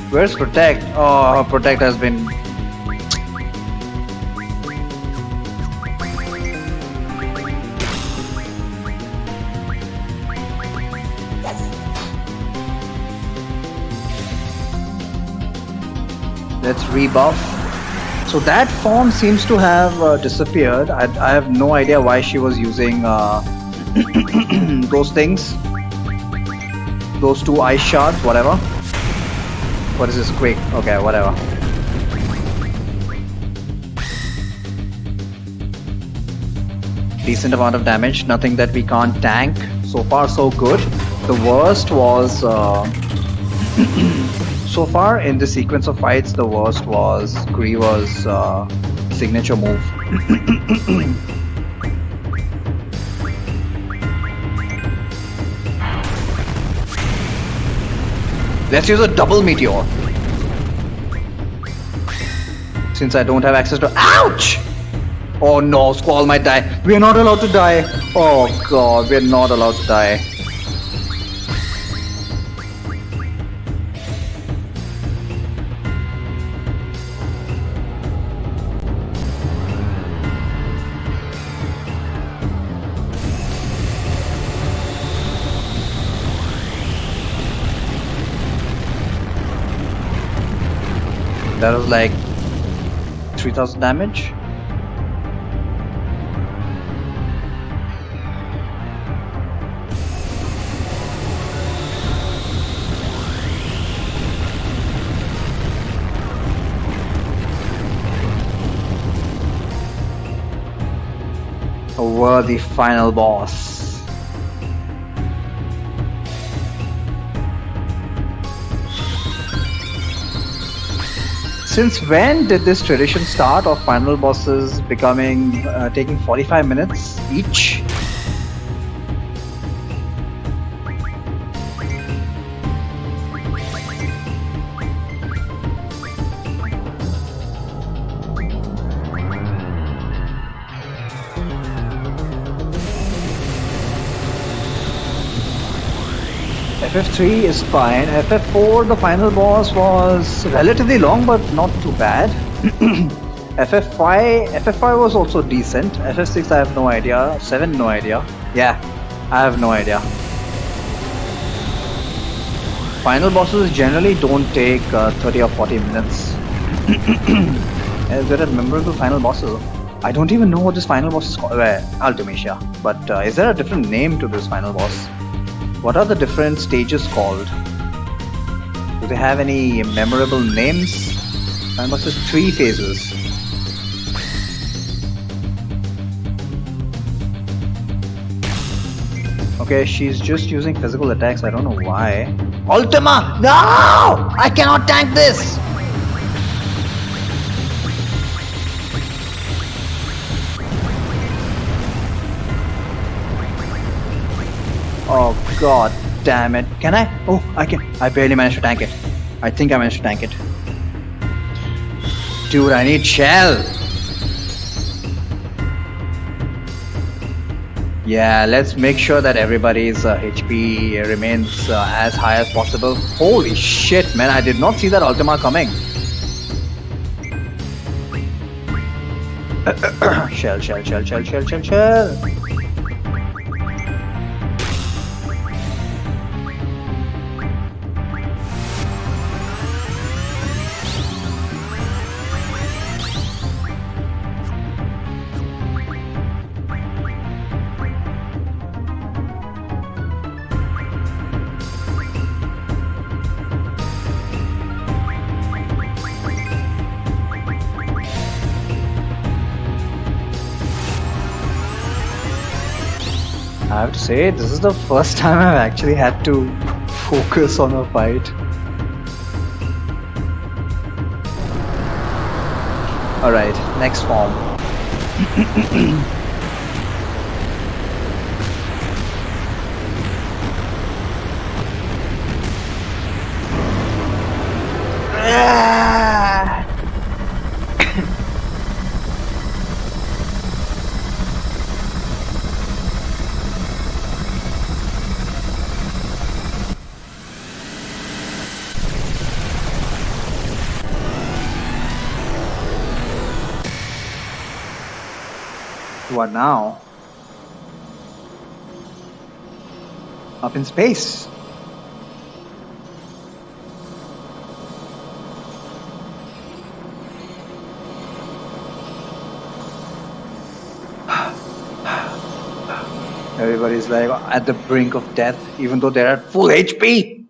[SPEAKER 1] Where's Protect? Oh, Protect has been... Let's rebuff. So that form seems to have disappeared. I have no idea why she was using those things. Those two ice shards, whatever. What is this? Quick. Okay, whatever. Decent amount of damage. Nothing that we can't tank. So far, so good. The worst was... so far in the sequence of fights, the worst was Grieva's signature move. Let's use a double meteor. Since I don't have access to... Ouch! Oh no, Squall might die. We are not allowed to die. Oh god, we are not allowed to die. That was like 3000 damage. A worthy final boss. Since when did this tradition start of final bosses becoming taking 45 minutes each? FF3 is fine. FF4, the final boss, was relatively long but not too bad. FF5 was also decent. FF6 I have no idea. 7 no idea. Yeah, I have no idea. Final bosses generally don't take 30 or 40 minutes. Is there a memorable final boss? I don't even know what this final boss is called. Ultimacia. But is there a different name to this final boss? What are the different stages called? Do they have any memorable names? Final boss is 3 phases. Okay, she's just using physical attacks. I don't know why. Ultima! No! I cannot tank this! Oh god damn it. Can I? Oh, I can. I barely managed to tank it. I think I managed to tank it. Dude, I need shell. Yeah, let's make sure that everybody's HP remains as high as possible. Holy shit, man. I did not see that Ultima coming. Shell, shell, shell, shell, shell, shell, shell. I have to say, this is the first time I've actually had to focus on a fight. Alright, next form. What now? Up in space. Everybody's like at the brink of death, even though they're at full HP.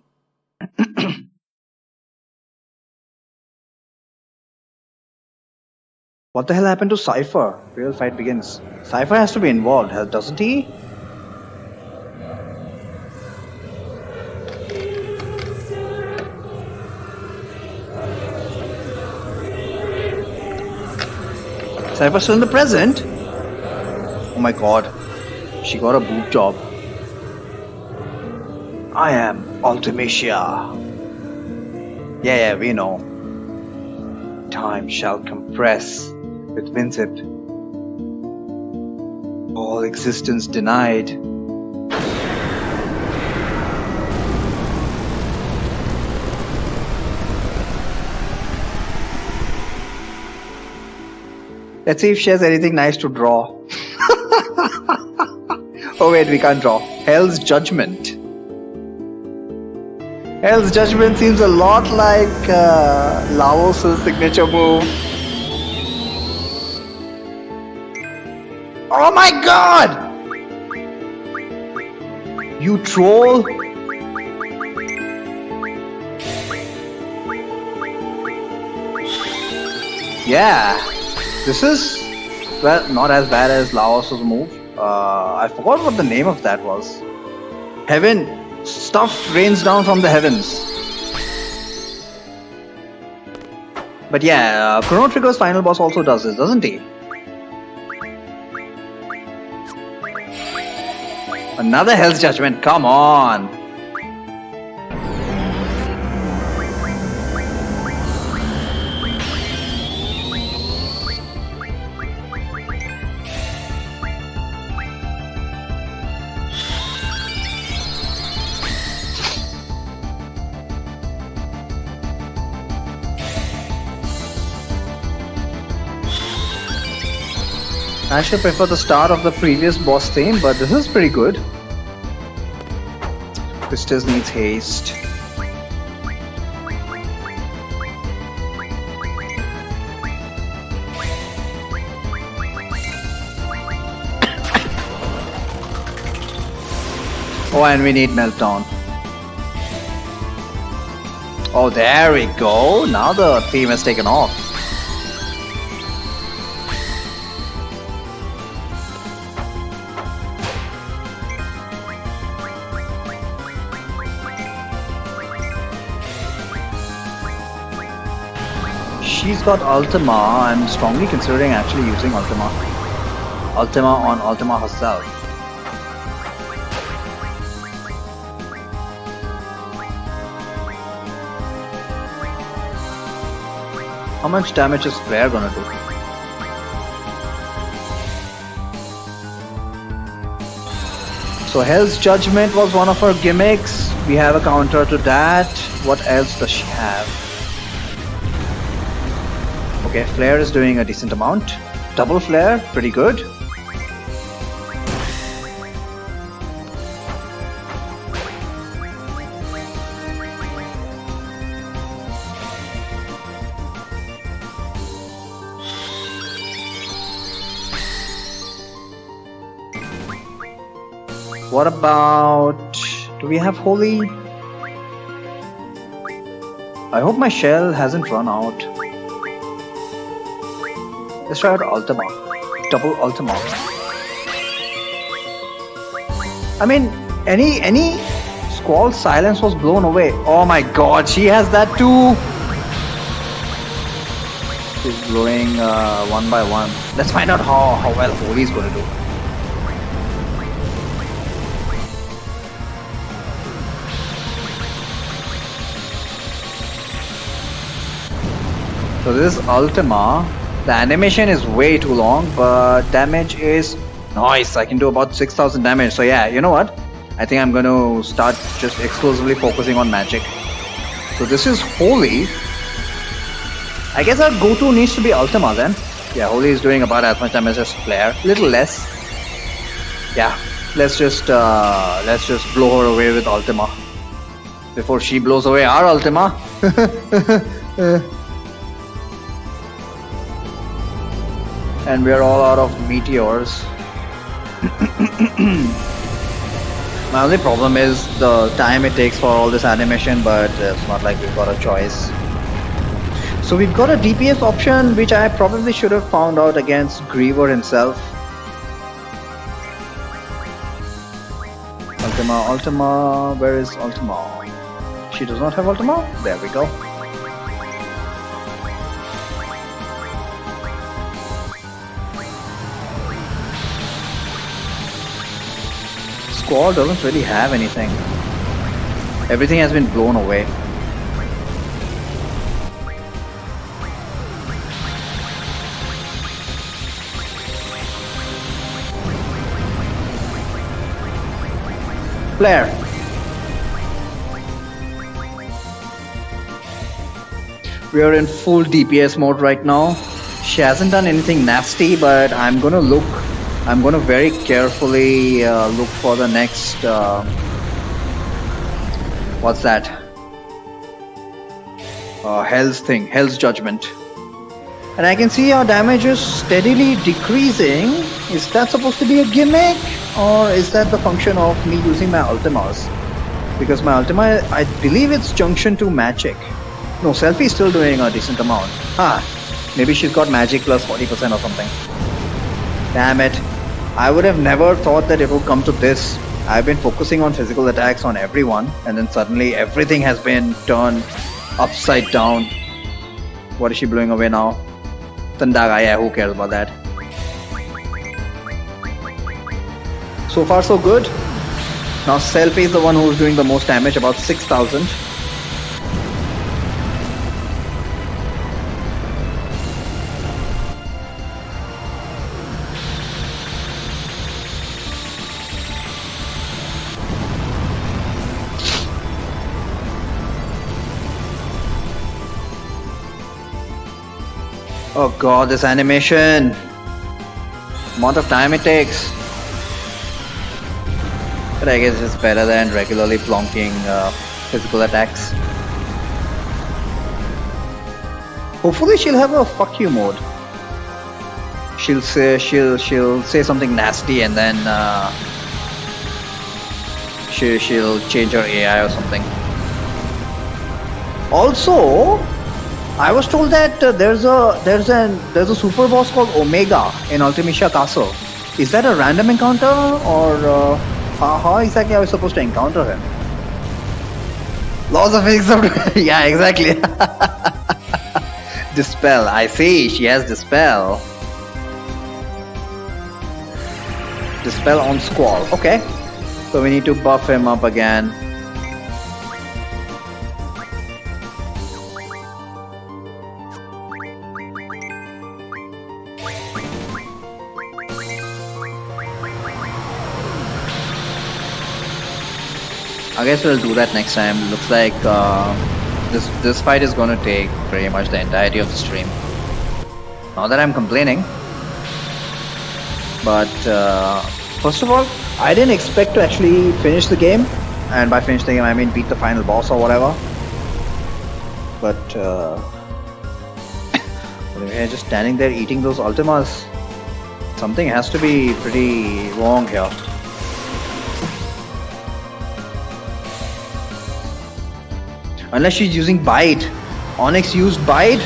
[SPEAKER 1] What the hell happened to Cypher? Real fight begins. Cypher has to be involved, doesn't he? Cypher's still in the present? Oh my god. She got a boob job. I am Ultimacia. Yeah, we know. Time shall compress with Vincent. All existence denied. Let's see if she has anything nice to draw. Oh wait, we can't draw. Hell's Judgment. Hell's Judgment seems a lot like Laos' signature move. Oh my god! You troll! Yeah, this is, well, not as bad as Laos' move. I forgot what the name of that was. Heaven, stuff rains down from the heavens. But yeah, Chrono Trigger's final boss also does this, doesn't he? Another Hell's Judgment, come on! I actually prefer the start of the previous boss theme, but this is pretty good. Pistis needs haste. Oh, and we need Meltdown. Oh, there we go. Now the theme has taken off. She's got Ultima. I'm strongly considering actually using Ultima. Ultima on Ultima herself. How much damage is Flare gonna do? So Hell's Judgment was one of her gimmicks. We have a counter to that. What else does she have? Okay, Flare is doing a decent amount. Double Flare, pretty good. What about... do we have Holy? I hope my shell hasn't run out. Let's try out Ultima. Double Ultima. I mean, any Squall silence was blown away. Oh my god, she has that too! She's blowing one by one. Let's find out how well Holy's gonna do. So this is Ultima. The animation is way too long, but damage is nice. I can do about 6,000 damage. So yeah, you know what? I think I'm going to start just exclusively focusing on magic. So this is Holy. I guess our go-to needs to be Ultima then. Yeah, Holy is doing about as much damage as Flare. Little less. Yeah, let's just blow her away with Ultima before she blows away our Ultima. And we are all out of meteors. My only problem is the time it takes for all this animation, but it's not like we've got a choice. So we've got a DPS option, which I probably should have found out against Griever himself. Ultima, where is Ultima? She does not have Ultima? There we go. Squall doesn't really have anything. Everything has been blown away. Flare. We are in full DPS mode right now. She hasn't done anything nasty, but I'm gonna very carefully look for the next what's that? Hell's Judgment. And I can see our damage is steadily decreasing. Is that supposed to be a gimmick? Or is that the function of me using my Ultimas? Because my Ultima, I believe it's junction to magic. No, Selfie is still doing a decent amount. Maybe she's got magic plus 40% or something. Damn it. I would have never thought that it would come to this. I've been focusing on physical attacks on everyone, and then suddenly everything has been turned upside down. What is she blowing away now? Tandaga, yeah, who cares about that? So far so good. Now Selfie is the one who's doing the most damage, about 6,000. Oh god, this animation! Amount of time it takes. But I guess it's better than regularly plonking physical attacks. Hopefully she'll have a fuck you mode. She'll say something nasty and then she'll change her AI or something. Also, I was told that there's a super boss called Omega in Ultimecia Castle. Is that a random encounter, or how exactly are we supposed to encounter him? Laws of physics. Yeah, exactly. Dispel. I see. She has Dispel. Dispel on Squall. Okay. So we need to buff him up again. I guess we'll do that next time. Looks like this fight is going to take pretty much the entirety of the stream. Not that I'm complaining, but first of all, I didn't expect to actually finish the game, and by finish the game I mean beat the final boss or whatever. But we're just standing there eating those ultimas. Something has to be pretty wrong here. Unless she's using bite. Onyx used bite,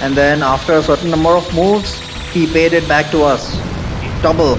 [SPEAKER 1] and then after a certain number of moves, he paid it back to us. Double.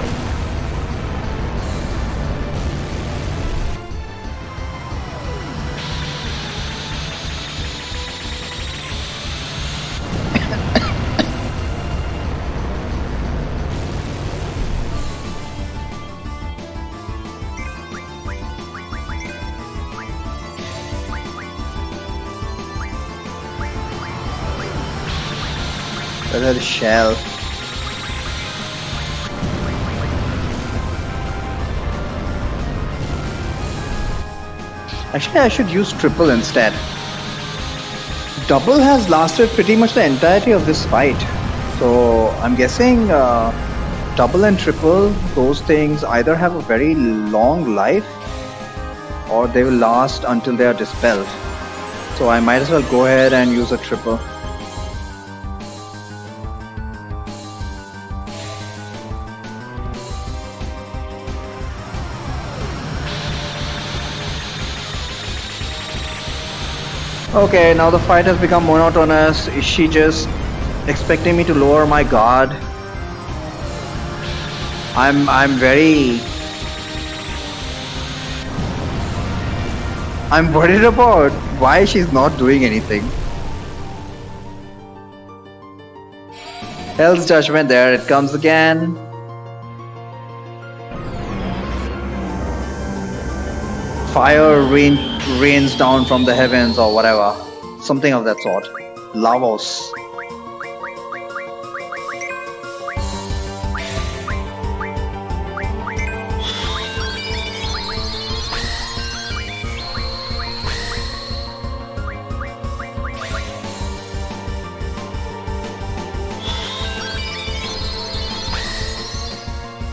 [SPEAKER 1] The shell. Actually, I should use triple instead. Double has lasted pretty much the entirety of this fight, so I'm guessing double and triple, those things either have a very long life or they will last until they are dispelled. So I might as well go ahead and use a triple. Okay, now the fight has become monotonous. Is she just expecting me to lower my guard? I'm worried about why she's not doing anything. Hell's Judgment, there it comes again. Fire rains down from the heavens or whatever. Something of that sort. Lavos.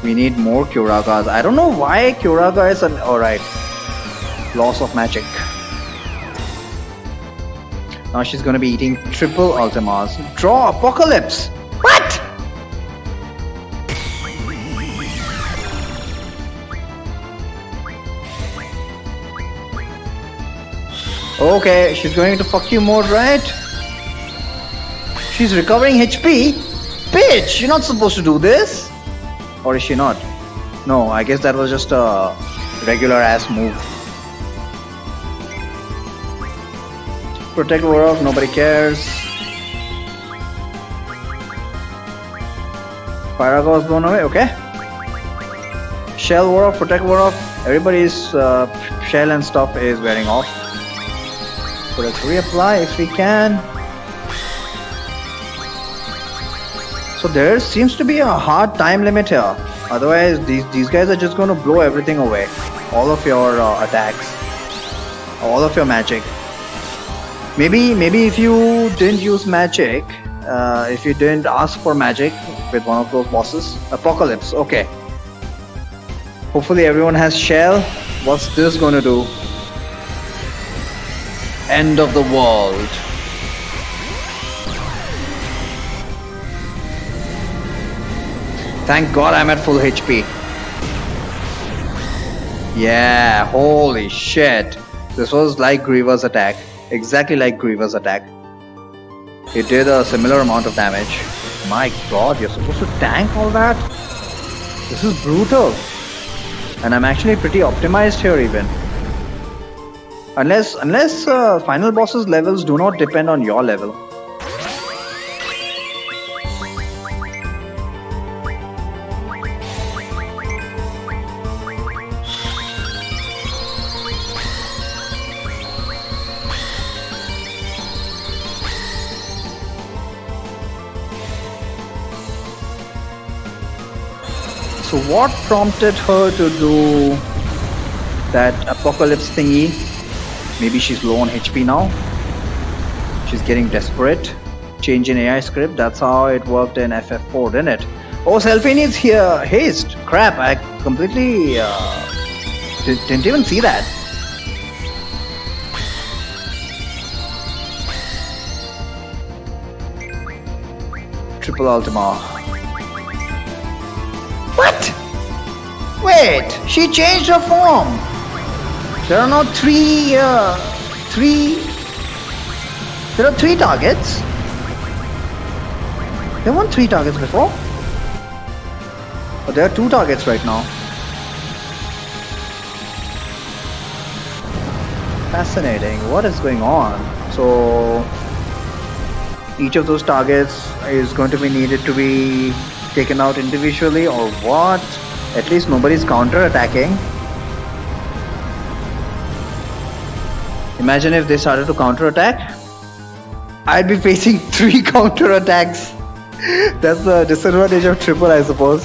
[SPEAKER 1] We need more Kyuragas. I don't know why Kyuraga is an... Alright. Loss of magic. Now she's gonna be eating triple ultimas. Draw Apocalypse! What? Okay, she's going to fuck you more, right? She's recovering HP? Bitch, you're not supposed to do this. Or is she not? No, I guess that was just a regular ass move. Protect Warlock, nobody cares. Pyraga was blown away, okay. Shell Warlock, protect Warlock. Everybody's shell and stuff is wearing off. So let's reapply if we can. So there seems to be a hard time limit here. Otherwise, these guys are just going to blow everything away. All of your attacks. All of your magic. Maybe if you didn't use magic, if you didn't ask for magic with one of those bosses. Apocalypse, okay. Hopefully everyone has shell. What's this going to do? End of the world. Thank God I'm at full HP. Yeah, holy shit. This was like Griever's attack. Exactly like Griever's attack. It did a similar amount of damage. My God, you're supposed to tank all that? This is brutal. And I'm actually pretty optimized here even. Unless final boss's levels do not depend on your level. So what prompted her to do that apocalypse thingy? Maybe she's low on HP now. She's getting desperate. Change in AI script. That's how it worked in FF4, didn't it? Oh, Selfie needs here haste. Crap, I completely didn't even see that. Triple Ultima. What? Wait, she changed her form. There are now there are 3 targets. There weren't 3 targets before. But there are 2 targets right now. Fascinating. What is going on? So each of those targets is going to be needed to be taken out individually, or what? At least nobody's counter-attacking. Imagine if they started to counter-attack. I'd be facing 3 counter-attacks. That's the disadvantage of triple, I suppose.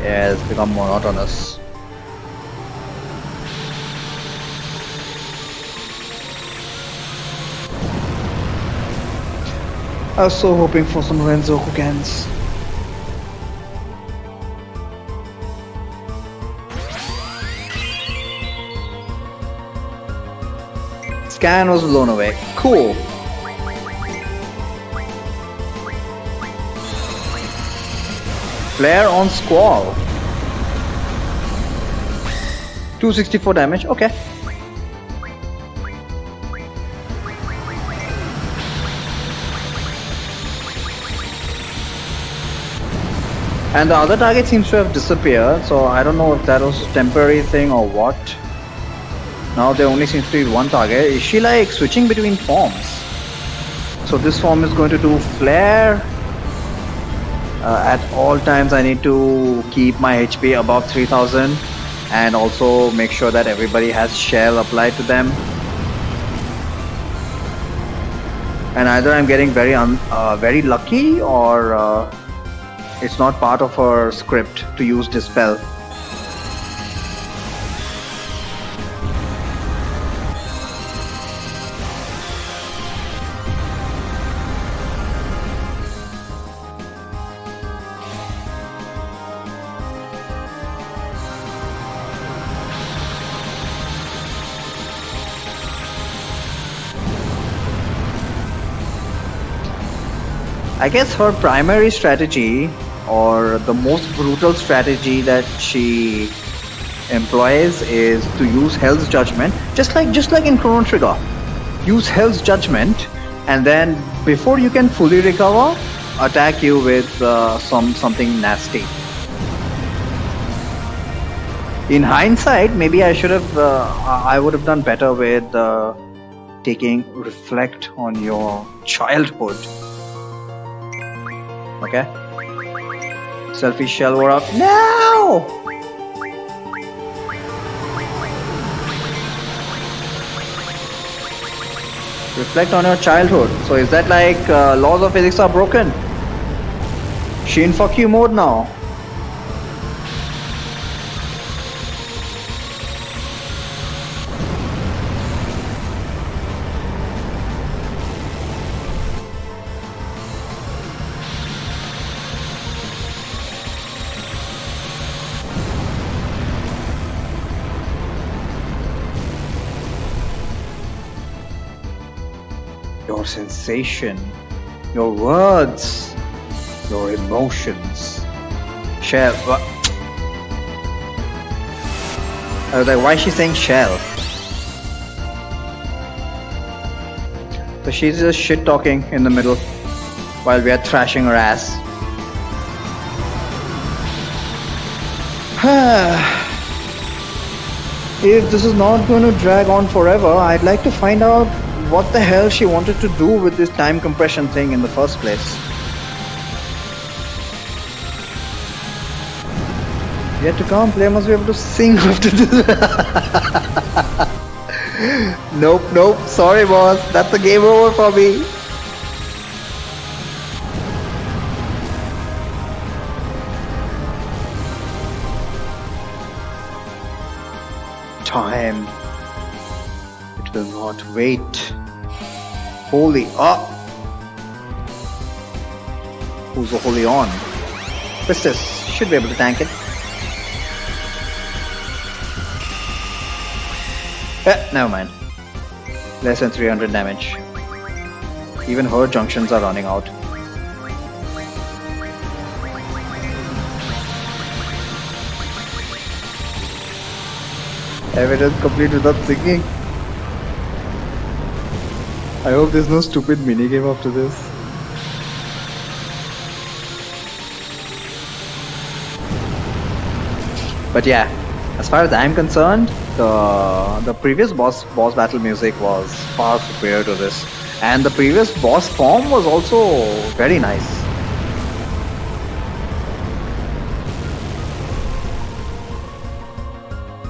[SPEAKER 1] Yeah, it's become monotonous. I was so hoping for some Renzoku cans. Scan was blown away. Cool. Flare on Squall. 264 damage, okay. And the other target seems to have disappeared, so I don't know if that was a temporary thing or what. Now there only seems to be 1 target. Is she like switching between forms? So this form is going to do flare. At all times I need to keep my HP above 3000 and also make sure that everybody has shell applied to them. And either I'm getting very lucky, or it's not part of her script to use Dispel. I guess her primary strategy, or the most brutal strategy that she employs, is to use Hell's Judgment, just like in Chrono Trigger. Use Hell's Judgment, and then before you can fully recover, attack you with something nasty. In hindsight, maybe I should have, I would have done better with taking Reflect on your childhood. Okay. Selfie shell were up. No! Reflect on your childhood. So is that like laws of physics are broken? She in fuck you mode now. Your sensation, your words, your emotions. Shell. What? I was like, why is she saying shell? So she's just shit talking in the middle while we are thrashing her ass. If this is not going to drag on forever, I'd like to find out what the hell she wanted to do with this time compression thing in the first place. Yet to come, player must be able to sing after this. Nope, sorry boss, that's a game over for me. Time. It will not wait. Holy up. Who's the holy on? Priestess should be able to tank it. Never mind. Less than 300 damage. Even her junctions are running out. Evidence complete without thinking. I hope there's no stupid minigame after this. But yeah, as far as I'm concerned, the previous boss battle music was far superior to this, and the previous boss form was also very nice.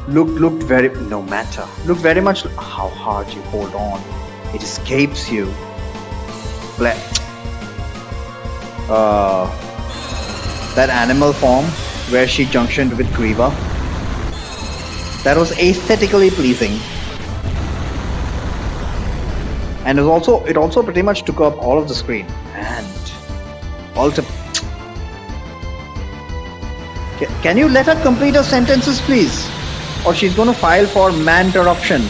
[SPEAKER 1] Looked very, no matter. Look very much how hard you hold on. It escapes you. That animal form where she junctioned with Grieva. That was aesthetically pleasing. And it also pretty much took up all of the screen. And can you let her complete her sentences, please? Or she's going to file for man-interruption.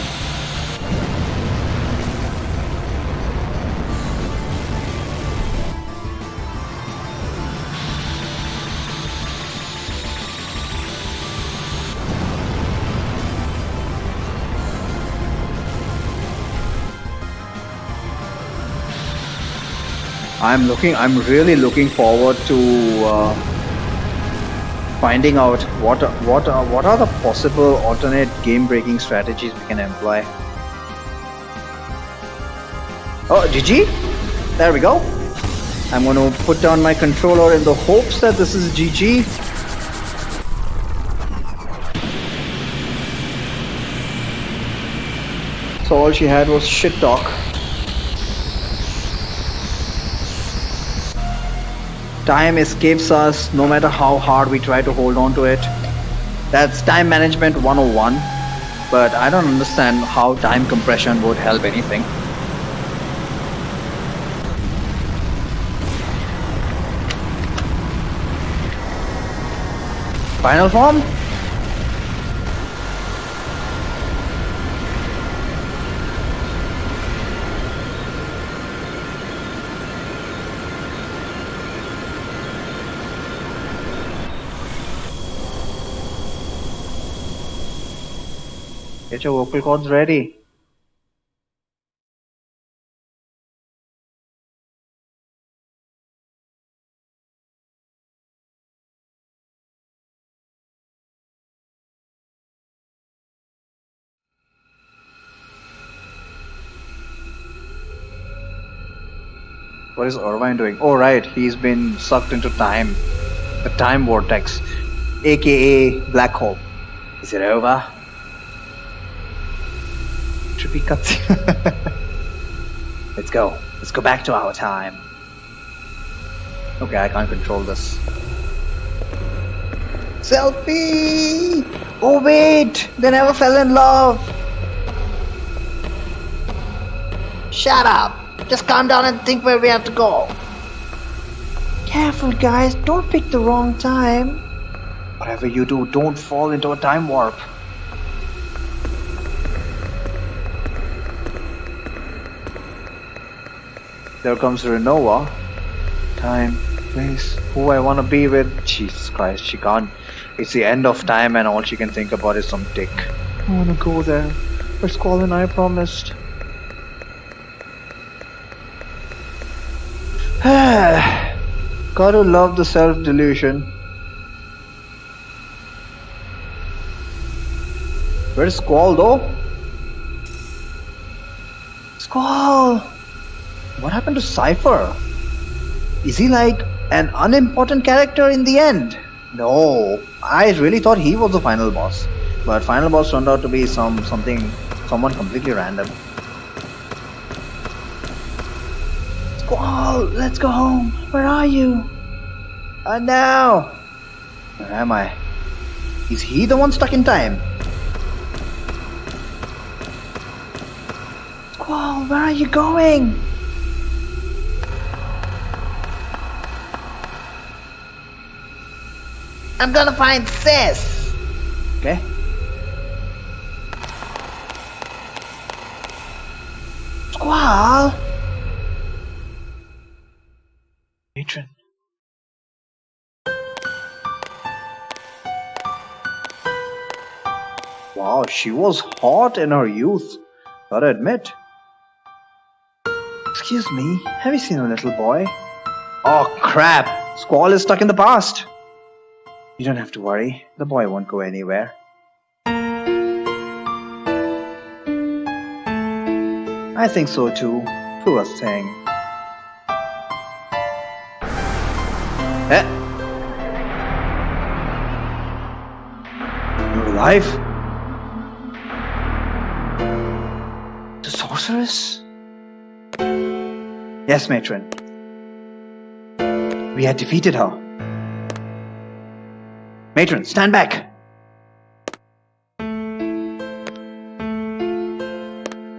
[SPEAKER 1] I'm really looking forward to finding out what are the possible alternate game-breaking strategies we can employ. Oh, GG? There we go. I'm going to put down my controller in the hopes that this is GG. So all she had was shit talk. Time escapes us no matter how hard we try to hold on to it. That's time management 101, but I don't understand how time compression would help anything. Final form? Get your vocal cords ready. What is Irvine doing? Oh right, he's been sucked into time. The time vortex, aka black hole. Is it over? Trippy cutscene. Let's go. Let's go back to our time. Okay, I can't control this. Selfie! Oh wait! They never fell in love! Shut up! Just calm down and think where we have to go. Careful guys, don't pick the wrong time. Whatever you do, don't fall into a time warp. There comes Renova. Time, place, who I wanna be with. Jesus Christ, she can't. It's the end of time and all she can think about is some dick. I wanna go there. Where Squall and I promised. Gotta love the self-delusion. Where's Squall though? Squall! What happened to Cypher? Is he like an unimportant character in the end? No, I really thought he was the final boss. But final boss turned out to be someone completely random. Squall, let's go home. Where are you? No. Where am I? Is he the one stuck in time? Squall, where are you going? I'm gonna find Sis. Okay. Squall. Matron. Wow, she was hot in her youth. Gotta admit. Excuse me, have you seen a little boy? Oh crap! Squall is stuck in the past. You don't have to worry. The boy won't go anywhere. I think so too. Poor thing. You're alive? The sorceress? Yes, matron. We had defeated her. Matron, stand back!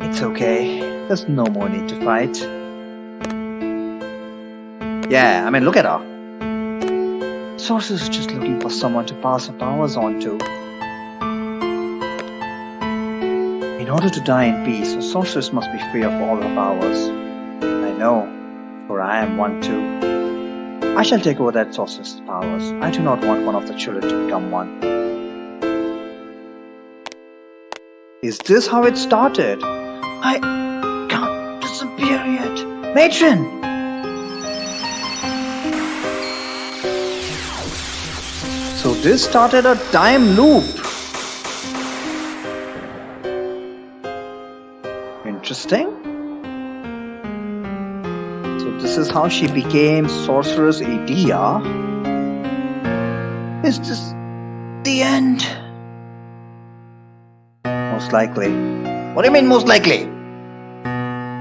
[SPEAKER 1] It's okay. There's no more need to fight. Yeah, I mean, look at her. Sorceress is just looking for someone to pass her powers on to. In order to die in peace, a sorceress must be free of all her powers. I know, for I am one too. I shall take over that sorceress' powers. I do not want one of the children to become one. Is this how it started? I can't disappear yet. Matron! So this started a time loop. Interesting. This is how she became Sorceress Edea. Is this the end? Most likely. What do you mean most likely?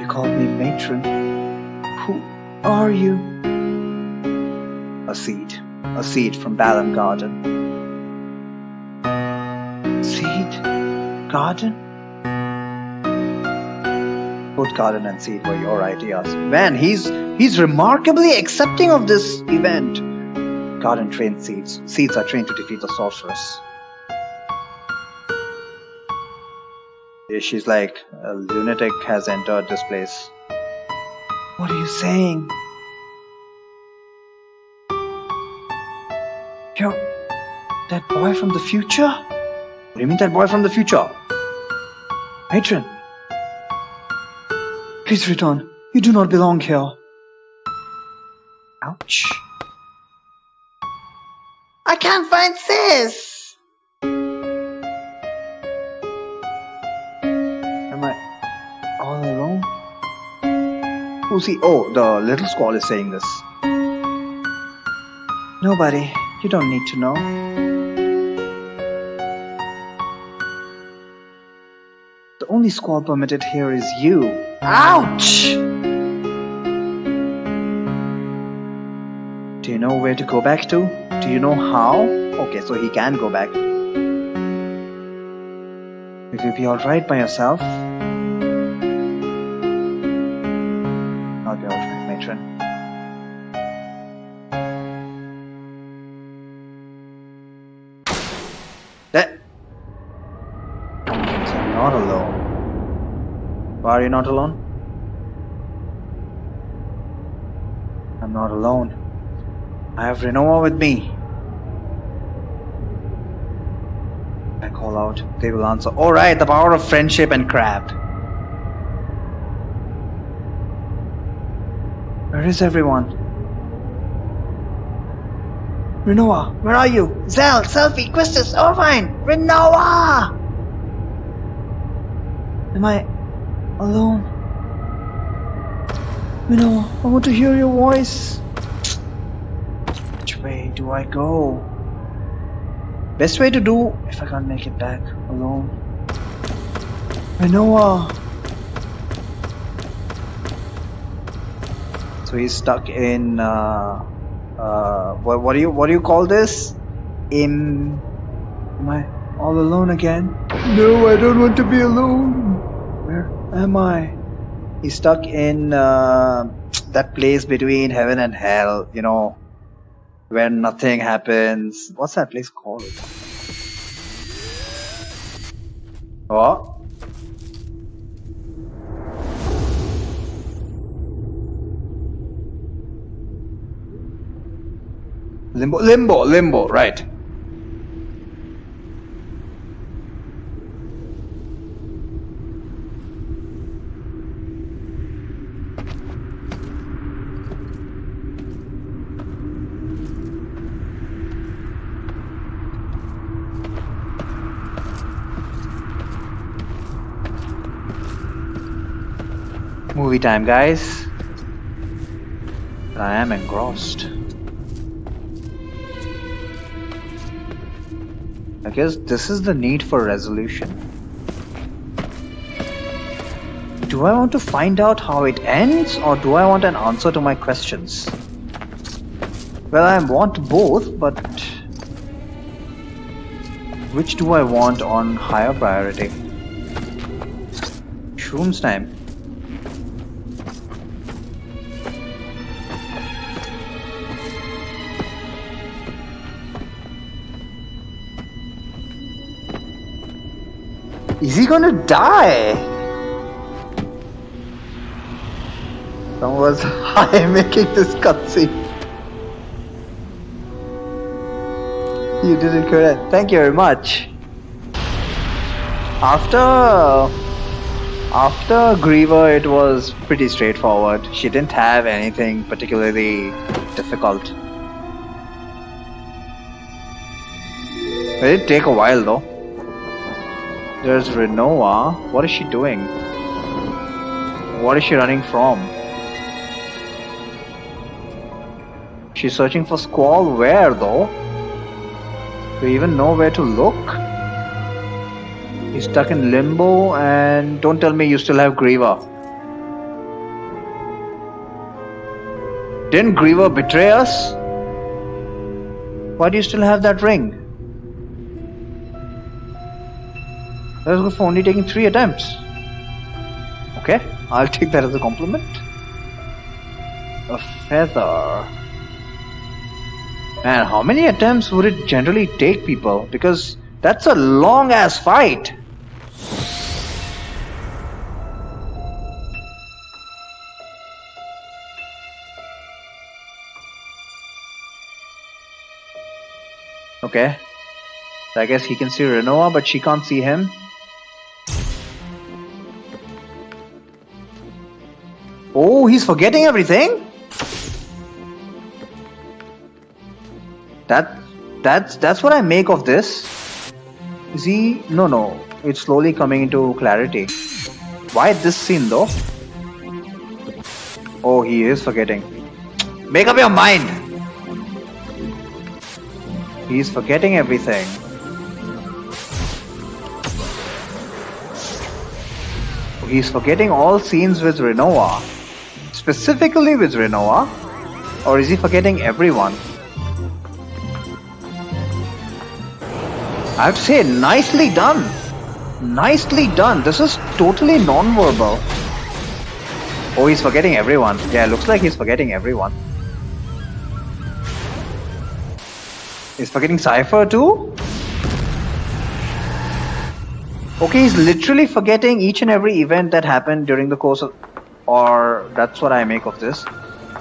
[SPEAKER 1] You called me matron. Who are you? A seed. A seed from Balam Garden. Seed? Garden? Both garden and seed were your ideas. Man, he's remarkably accepting of this event. Garden trained seeds. Seeds are trained to defeat the sorceress. Yeah, she's like, a lunatic has entered this place. What are you saying? You're that boy from the future? What do you mean that boy from the future? Matron. Please return. You do not belong here. Ouch. I can't find Sis. Am I all alone? Who's he? Oh, the little squall is saying this. Nobody. You don't need to know. The only squall permitted here is you. Ouch! Do you know where to go back to? Do you know how? Okay, so he can go back. Will you be alright by yourself? I'll be alright, matron. So I'm not alone. Why are you not alone? I'm not alone. I have Renoa with me. I call out, they will answer. Alright, the power of friendship and crab. Where is everyone? Renoa, where are you? Zell, Selfie, Quistis, Irvine, Renoa! Am I alone? Minoa, I want to hear your voice. Which way do I go? Best way to do if I can't make it back alone. Minoa. So he's stuck in what do you call this? Am I all alone again? No, I don't want to be alone. Where am I? He's stuck in that place between heaven and hell, you know, where nothing happens. What's that place called? What? Limbo, right. Movie time, guys. I am engrossed. I guess this is the need for resolution. Do I want to find out how it ends, or do I want an answer to my questions? Well, I want both, but which do I want on higher priority? Shrooms time. Is he gonna die? Someone was high making this cutscene. You did it correct. Thank you very much. After Griever, it was pretty straightforward. She didn't have anything particularly difficult. It did take a while though. There's Renoa. What is she doing? What is she running from? She's searching for Squall. Where though? Do you even know where to look? He's stuck in limbo, and don't tell me you still have Griever. Didn't Griever betray us? Why do you still have that ring? That was good for only taking 3 attempts. Okay, I'll take that as a compliment. A feather. Man, how many attempts would it generally take, people? Because that's a long ass fight. Okay. So I guess he can see Renoa, but she can't see him. Oh, he's forgetting everything? That's what I make of this. Is he? No. It's slowly coming into clarity. Why this scene though? Oh, he is forgetting. Make up your mind! He's forgetting everything. He's forgetting all scenes with Renoa. Specifically with Renoa? Or is he forgetting everyone? I have to say, nicely done. Nicely done. This is totally non-verbal. Oh, he's forgetting everyone. Yeah, looks like he's forgetting everyone. He's forgetting Cypher too? Okay, he's literally forgetting each and every event that happened during the course of... Or that's what I make of this.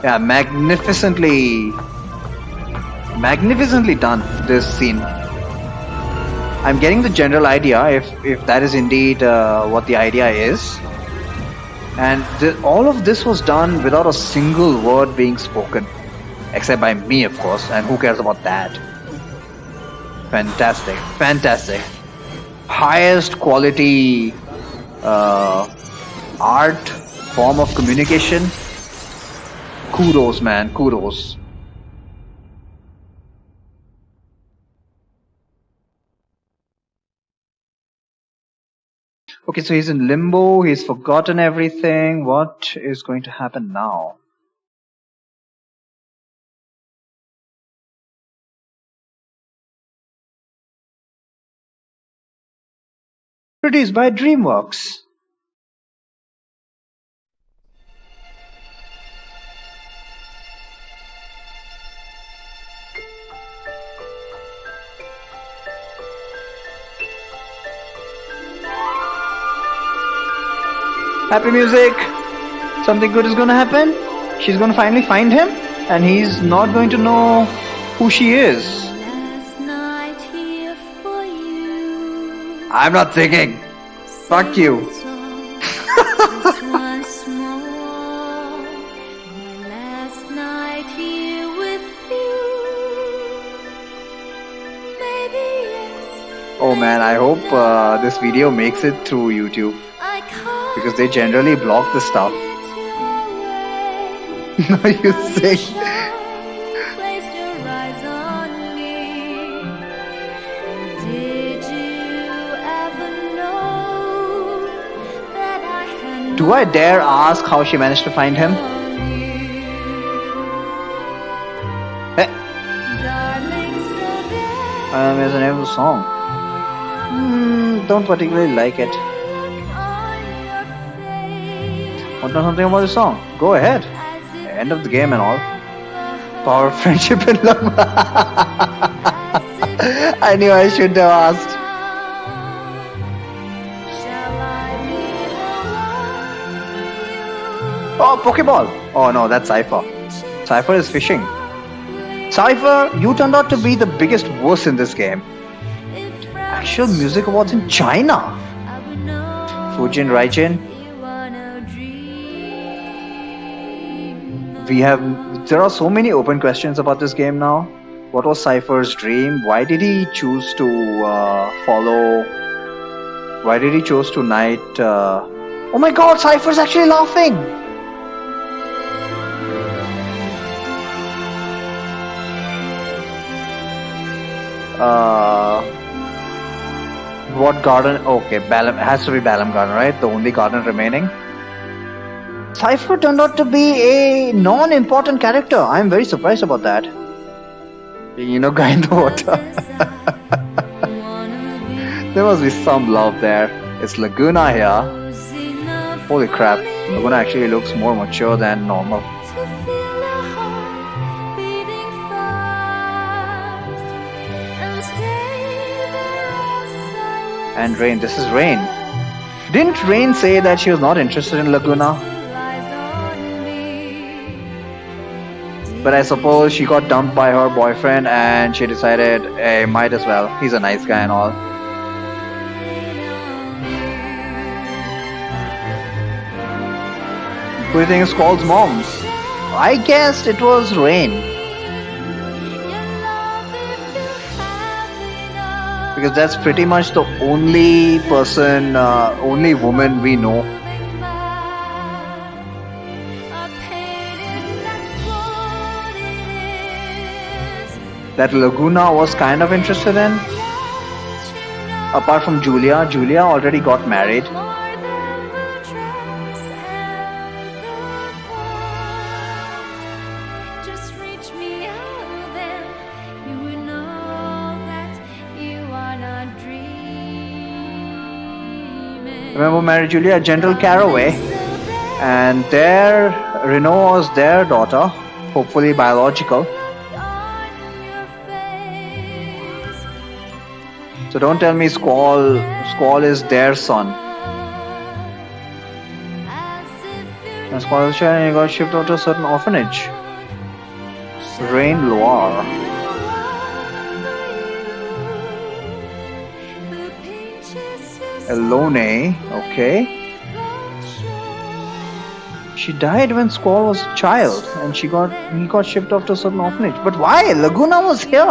[SPEAKER 1] Yeah, magnificently done, this scene. I'm getting the general idea, if that is indeed what the idea is. And all of this was done without a single word being spoken. Except by me, of course, and who cares about that? Fantastic. Highest quality art form of communication. Kudos, man, kudos. Okay, so he's in limbo, he's forgotten everything. What is going to happen now? Produced by DreamWorks. Happy music! Something good is gonna happen. She's gonna finally find him, and he's not going to know who she is. I'm not singing. Fuck you. Oh man, I hope this video makes it through YouTube, because they generally block the stuff. No, you sing. Do I dare ask how she managed to find him? Hey. Is the name of the song? Don't particularly like it. Want to know something about the song? Go ahead. End of the game and all. Power of friendship and love. I knew I should have asked. Oh, Pokeball! Oh no, that's Cypher. Cypher is fishing. Cypher, you turned out to be the biggest wuss in this game. Actual music awards in China. Fujin Raijin. There are so many open questions about this game now. What was Cypher's dream? Why did he choose to Why did he choose to knight? Oh my God, Cypher's actually laughing. What garden? Okay, Balam. It has to be Balam Garden, right? The only garden remaining. Cypher turned out to be a non-important character. I'm very surprised about that. You know, guy in the water. There must be some love there. It's Laguna here. Holy crap. Laguna actually looks more mature than normal. And Rain. This is Rain. Didn't Rain say that she was not interested in Laguna? But I suppose she got dumped by her boyfriend and she decided, hey, might as well. He's a nice guy and all. Who do you think is Squall's mom? I guessed it was Rain. Because that's pretty much the only person, only woman we know. That Laguna was kind of interested in. Apart from Julia. Julia already got married. Remember Mary Julia, General Caraway, and Renault was their daughter, hopefully biological. So don't tell me Squall is their son. And Squall is and he got shipped out to a certain orphanage. Rain Loire. Elone, okay. She died when Squall was a child and he got shipped off to a certain orphanage. But why? Laguna was here.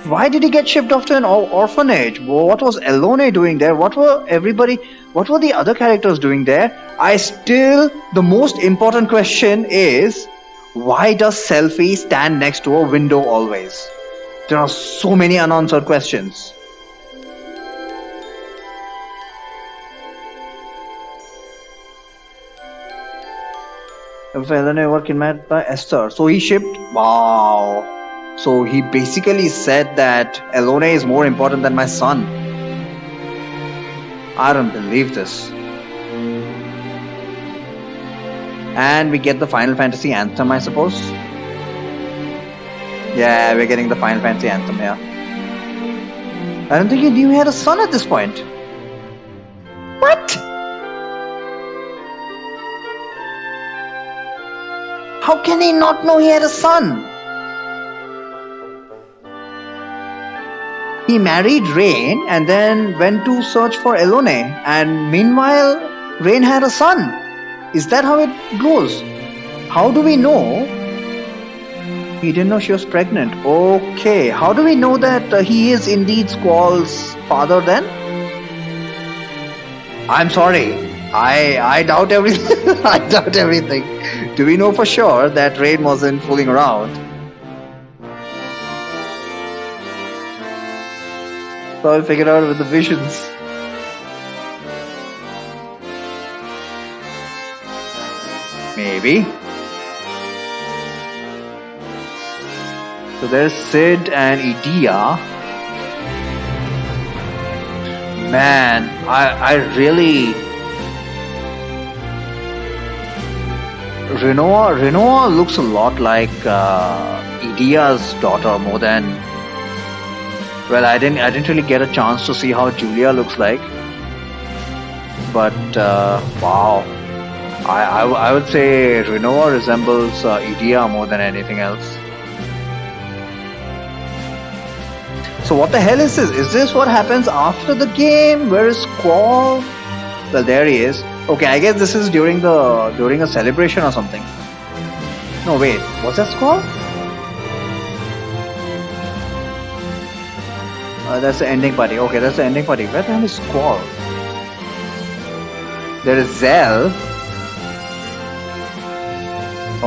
[SPEAKER 1] Why did he get shipped off to an orphanage? What was Elone doing there? What were the other characters doing there? The most important question is, why does Selfie stand next to a window always? There are so many unanswered questions. Elone were kidnapped by Esther. So he shipped. Wow. So he basically said that Elone is more important than my son. I don't believe this. And we get the Final Fantasy anthem, I suppose. Yeah, we're getting the Final Fantasy anthem here. I don't think he knew he had a son at this point. What? How can he not know he had a son? He married Rain and then went to search for Elone, and meanwhile Rain had a son. Is that how it goes? How do we know? He didn't know she was pregnant. Okay, how do we know that he is indeed Squall's father then? I'm sorry, I doubt everything. I doubt everything. Do we know for sure that Rain wasn't fooling around? So I'll figure out with the visions. Maybe. So there's Sid and Edea. Man, I really... Rinoa looks a lot like Edea's daughter more than... Well, I didn't really get a chance to see how Julia looks like. But, wow. I would say Rinoa resembles Edea more than anything else. So what the hell is this? Is this what happens after the game? Where is Squall? Well, there he is. Okay, I guess this is during a celebration or something. No, wait. Was that Squall? That's the ending party. Okay, that's the ending party. Where the hell is Squall? There is Zell.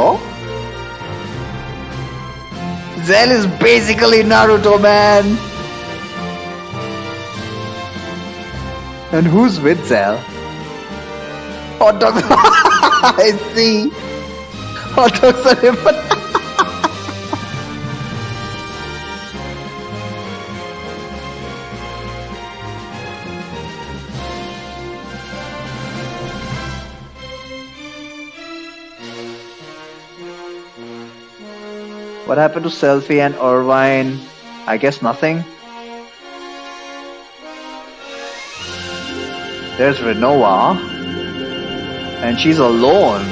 [SPEAKER 1] Oh? Zell is basically Naruto, man. And who's with Zell? Hot dogs. I see. Hot dogs are different. What happened to Selfie and Irvine? I guess nothing. There's Rinoa. And she's alone.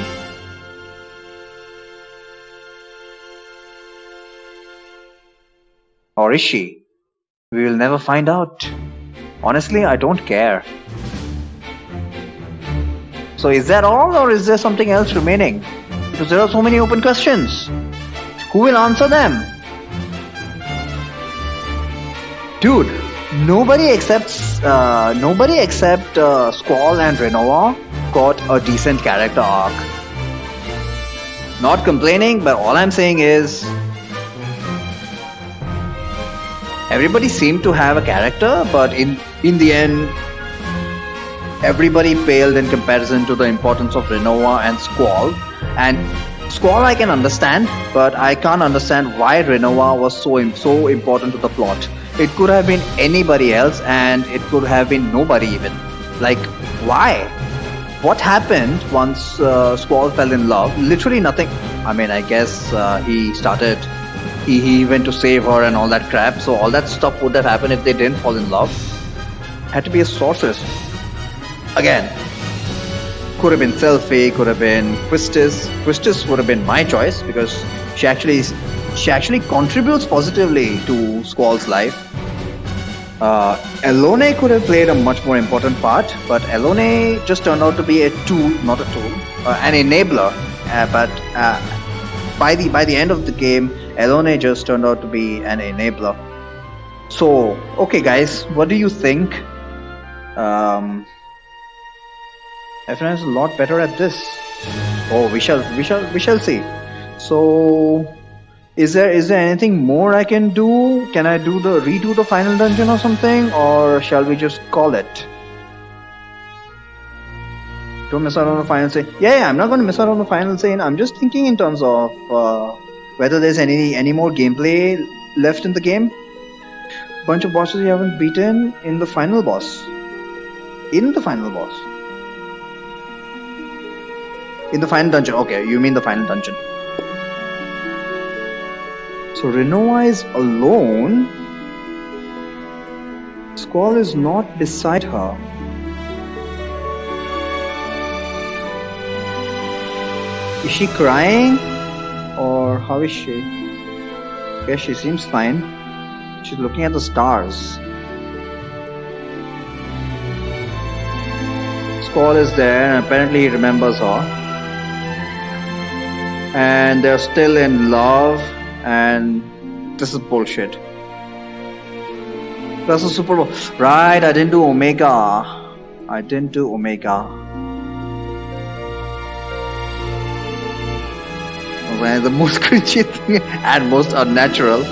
[SPEAKER 1] Or is she? We will never find out. Honestly, I don't care. So is that all, or is there something else remaining? Because there are so many open questions. Who will answer them? Dude, nobody except Squall and Rinoa got a decent character arc. Not complaining, but all I'm saying is everybody seemed to have a character, but in the end, everybody paled in comparison to the importance of Rinoa and Squall. And Squall I can understand, but I can't understand why Rinoa was so important to the plot. It could have been anybody else, and it could have been nobody even. Like, why? What happened once Squall fell in love? Literally nothing. I mean, I guess he went to save her and all that crap, so all that stuff would have happened if they didn't fall in love. Had to be a sorceress. Again, could have been Selfie, could have been Quistis. Quistis would have been my choice because she actually contributes positively to Squall's life. Elone could have played a much more important part, but Elone just turned out to be a tool, not a tool, an enabler. But by the end of the game, Elone just turned out to be an enabler. So, okay, guys, what do you think? FNF is a lot better at this. Oh, we shall see. So, is there anything more I can do? Can I redo the final dungeon or something, or shall we just call it? Don't miss out on the final scene. Yeah, I'm not going to miss out on the final scene. I'm just thinking in terms of whether there's any more gameplay left in the game. Bunch of bosses you haven't beaten in the final boss. In the final boss. In the final dungeon. Okay, you mean the final dungeon. So Renoa is alone. Squall is not beside her. Is she crying? Or how is she? Okay, she seems fine. She's looking at the stars. Squall is there and apparently he remembers her. And they're still in love, and this is bullshit. That's a Super Bowl. Right, I didn't do Omega. The most cringy thing and most unnatural.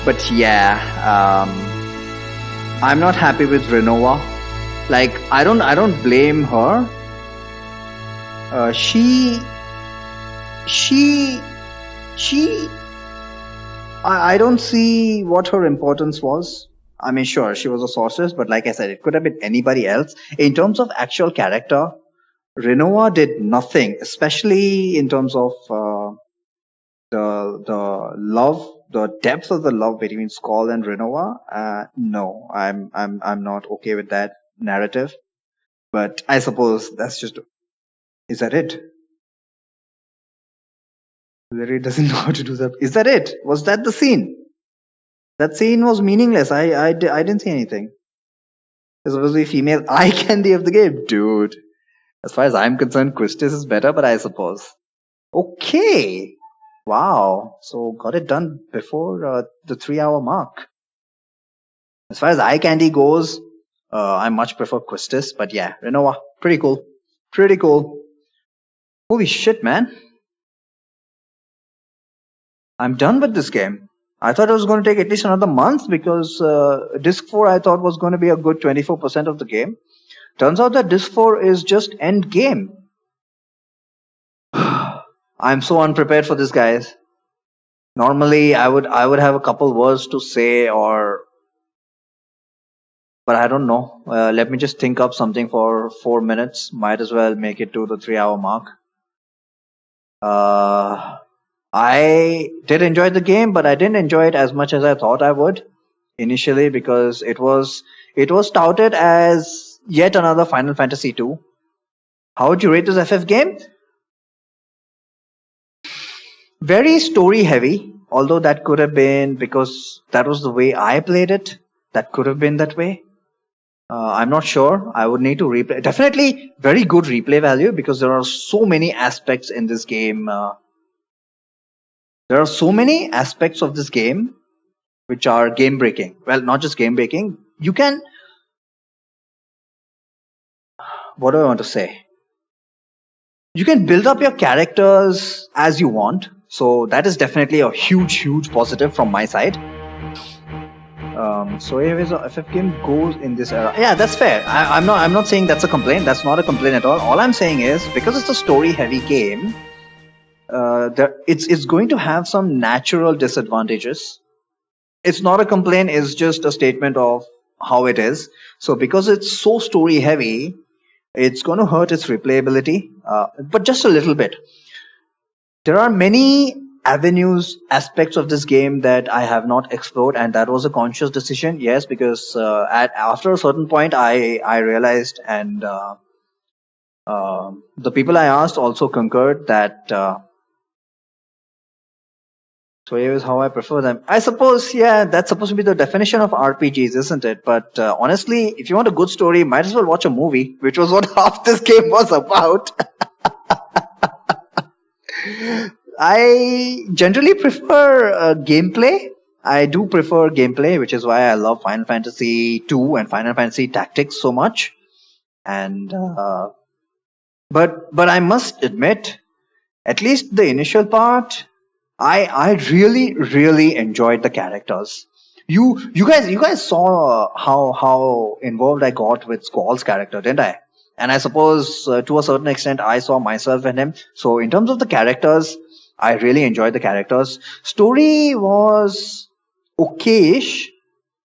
[SPEAKER 1] But yeah, I'm not happy with Renoa. Like, I don't blame her. I don't see what her importance was. I mean, sure, she was a sorceress, but like I said, it could have been anybody else. In terms of actual character, Renoa did nothing, especially in terms of the love, the depth of the love between Skull and Renoa. No, I'm not okay with that narrative. But I suppose that's just. Is that it? Larry doesn't know how to do that. Is that it? Was that the scene? That scene was meaningless. I didn't see anything. It's supposed to be female eye candy of the game, dude. As far as I'm concerned, Christis is better, but I suppose. Okay. Wow. So got it done before the 3-hour mark. As far as eye candy goes, I much prefer Christis, but yeah, Renoa, pretty cool. Pretty cool. Holy shit, man. I'm done with this game. I thought it was going to take at least another month because Disc 4 I thought was going to be a good 24% of the game. Turns out that Disc 4 is just end game. I'm so unprepared for this, guys. Normally, I would have a couple words to say, but I don't know. Let me just think up something for 4 minutes. Might as well make it to the 3-hour mark. I did enjoy the game, but I didn't enjoy it as much as I thought I would initially because it was touted as yet another Final Fantasy 2. How would you rate this FF game? Very story heavy, although that could have been because that was the way I played it. That could have been that way. I'm not sure. I would need to replay. Definitely very good replay value because there are so many aspects in this game. There are so many aspects of this game which are game breaking. Well, not just game breaking. You can. What do I want to say? You can build up your characters as you want. So that is definitely a huge positive from my side. So anyways, the FF game goes in this era. Yeah, that's fair. I'm not saying that's a complaint. That's not a complaint at all. All I'm saying is because it's a story-heavy game, it's going to have some natural disadvantages. It's not a complaint. It's just a statement of how it is. So because it's so story-heavy, it's going to hurt its replayability, but just a little bit. There are many avenues, aspects of this game that I have not explored, and that was a conscious decision. Yes, because after a certain point, I realized, and the people I asked also concurred that. So here's how I prefer them. I suppose, yeah, that's supposed to be the definition of RPGs, isn't it? But honestly, if you want a good story, might as well watch a movie, which was what half this game was about. I generally prefer gameplay. I do prefer gameplay, which is why I love Final Fantasy 2 and Final Fantasy Tactics so much. And but I must admit, at least the initial part, I really enjoyed the characters. You guys saw how involved I got with Squall's character, didn't I? And I suppose to a certain extent I saw myself in him. So in terms of the characters, I really enjoyed the characters. Story was okayish.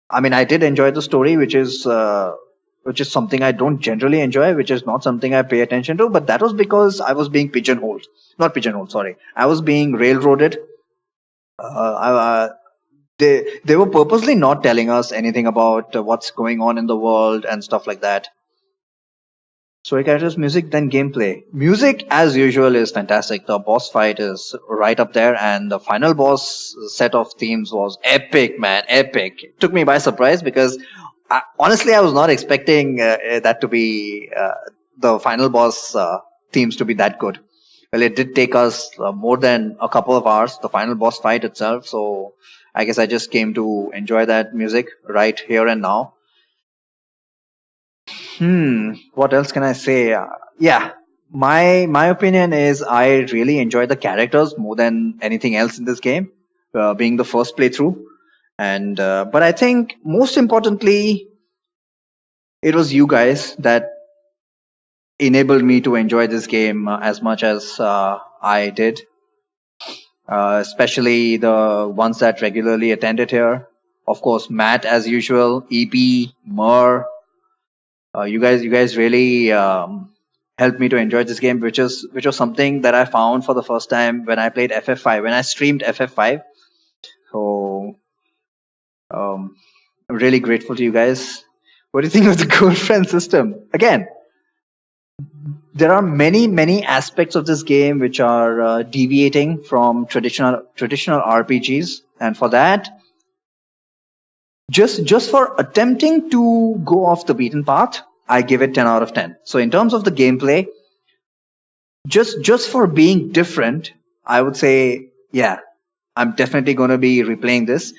[SPEAKER 1] I mean, I did enjoy the story, which is something I don't generally enjoy, which is not something I pay attention to. But that was because I was being pigeonholed, not pigeonholed. Sorry, I was being railroaded. They were purposely not telling us anything about what's going on in the world and stuff like that. Story characters, music, then gameplay. Music, as usual, is fantastic. The boss fight is right up there, and the final boss set of themes was epic, man, epic. It took me by surprise because honestly, I was not expecting that to be the final boss themes to be that good. Well, it did take us more than a couple of hours, the final boss fight itself. So I guess I just came to enjoy that music right here and now. What else can I say? Yeah, my opinion is I really enjoy the characters more than anything else in this game, being the first playthrough. And but I think most importantly, it was you guys that enabled me to enjoy this game as much as I did. Especially the ones that regularly attended here. Of course, Matt as usual, EP, Mer, you guys really helped me to enjoy this game, which was something that I found for the first time when I played FF5, when I streamed FF5. So I'm really grateful to you guys. What do you think of the girlfriend system? Again, there are many aspects of this game which are deviating from traditional RPGs, and for that, just for attempting to go off the beaten path, I give it 10 out of 10. So in terms of the gameplay, just for being different, I would say, yeah, I'm definitely going to be replaying this.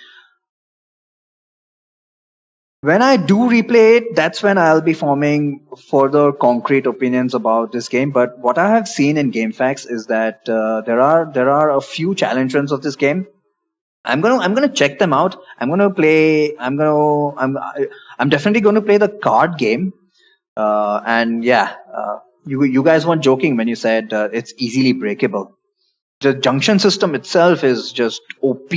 [SPEAKER 1] When I do replay it, that's when I'll be forming further concrete opinions about this game. But what I have seen in GameFAQs is that there are a few challenge runs of this game. I'm gonna check them out. I'm definitely gonna play the card game. And yeah, you guys weren't joking when you said it's easily breakable. The junction system itself is just OP.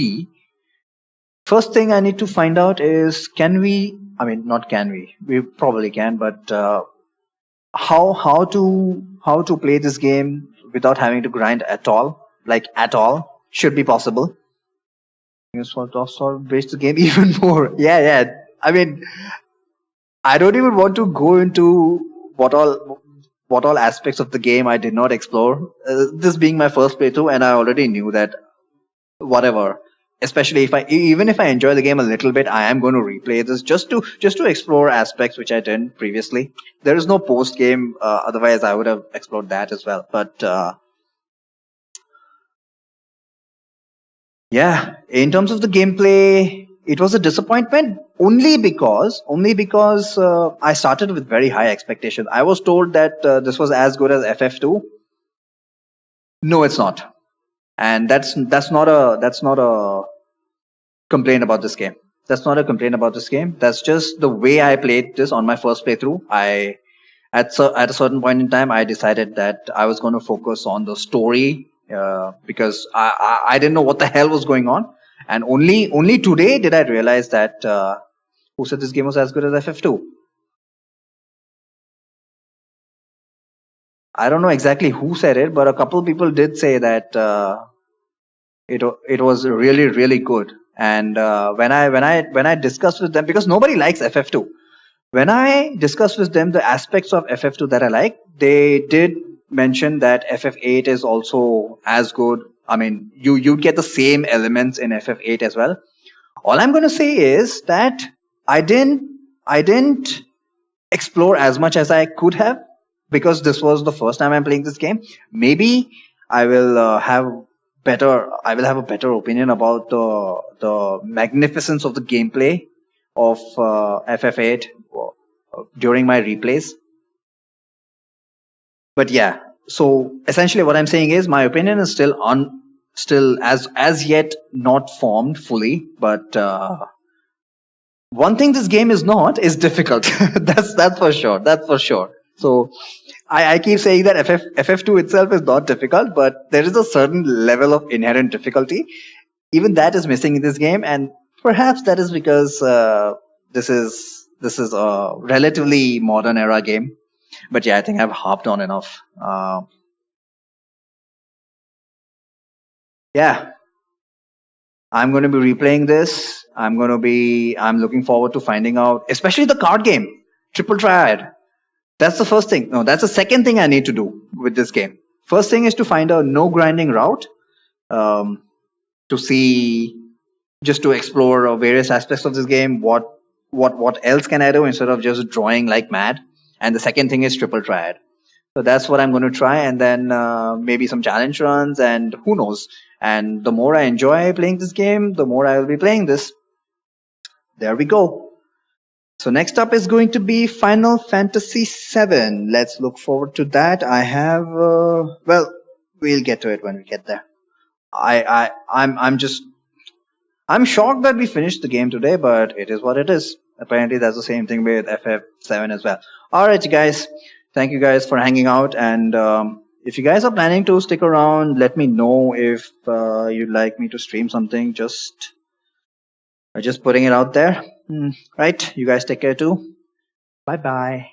[SPEAKER 1] First thing I need to find out is, can we? I mean, not can we? We probably can, but how to play this game without having to grind at all? Like at all, should be possible. You sort of base the game even more. Yeah, yeah. I mean, I don't even want to go into what all aspects of the game I did not explore. This being my first playthrough, and I already knew that whatever. Especially if even if I enjoy the game a little bit, I am going to replay this just to explore aspects which I didn't previously. There is no post game, otherwise I would have explored that as well. But yeah, in terms of the gameplay, it was a disappointment only because I started with very high expectations. I was told that this was as good as FF2. No, it's not, and that's not a complaint about this game. That's not a complaint about this game. That's just the way I played this on my first playthrough. At a certain point in time, I decided that I was going to focus on the story because I didn't know what the hell was going on, and only today did I realize that who said this game was as good as FF2. I don't know exactly who said it, but a couple of people did say that it was really good. And when I discussed with them, because nobody likes FF2, when I discussed with them the aspects of FF2 that I like, they did mention that FF8 is also as good. I mean, you'd get the same elements in FF8 as well. All I'm going to say is that I didn't explore as much as I could have, because this was the first time I'm playing this game. Maybe I will have I will have a better opinion about the magnificence of the gameplay of FF8 during my replays. But yeah, so essentially what I'm saying is my opinion is still as yet not formed fully, but one thing this game is not is difficult. That's for sure. That's for sure. So I keep saying that FF2 itself is not difficult, but there is a certain level of inherent difficulty. Even that is missing in this game, and perhaps that is because this is a relatively modern era game. But yeah, I think I've harped on enough. Yeah, I'm going to be replaying this. I'm looking forward to finding out, especially the card game, Triple Triad. That's the first thing. No, that's the second thing I need to do with this game. First thing is to find a no grinding route, um, to see, just to explore various aspects of this game. What else can I do instead of just drawing like mad? And the second thing is Triple Triad. So that's what I'm going to try, and then maybe some challenge runs, and who knows. And the more I enjoy playing this game, the more I will be playing this. There we go. So next up is going to be Final Fantasy VII. Let's look forward to that. I have well, we'll get to it when we get there. I'm shocked that we finished the game today, but it is what it is. Apparently, that's the same thing with FF7 as well. All right, you guys. Thank you guys for hanging out. And if you guys are planning to stick around, let me know if you'd like me to stream something. Just putting it out there. Right. You guys take care too. Bye bye.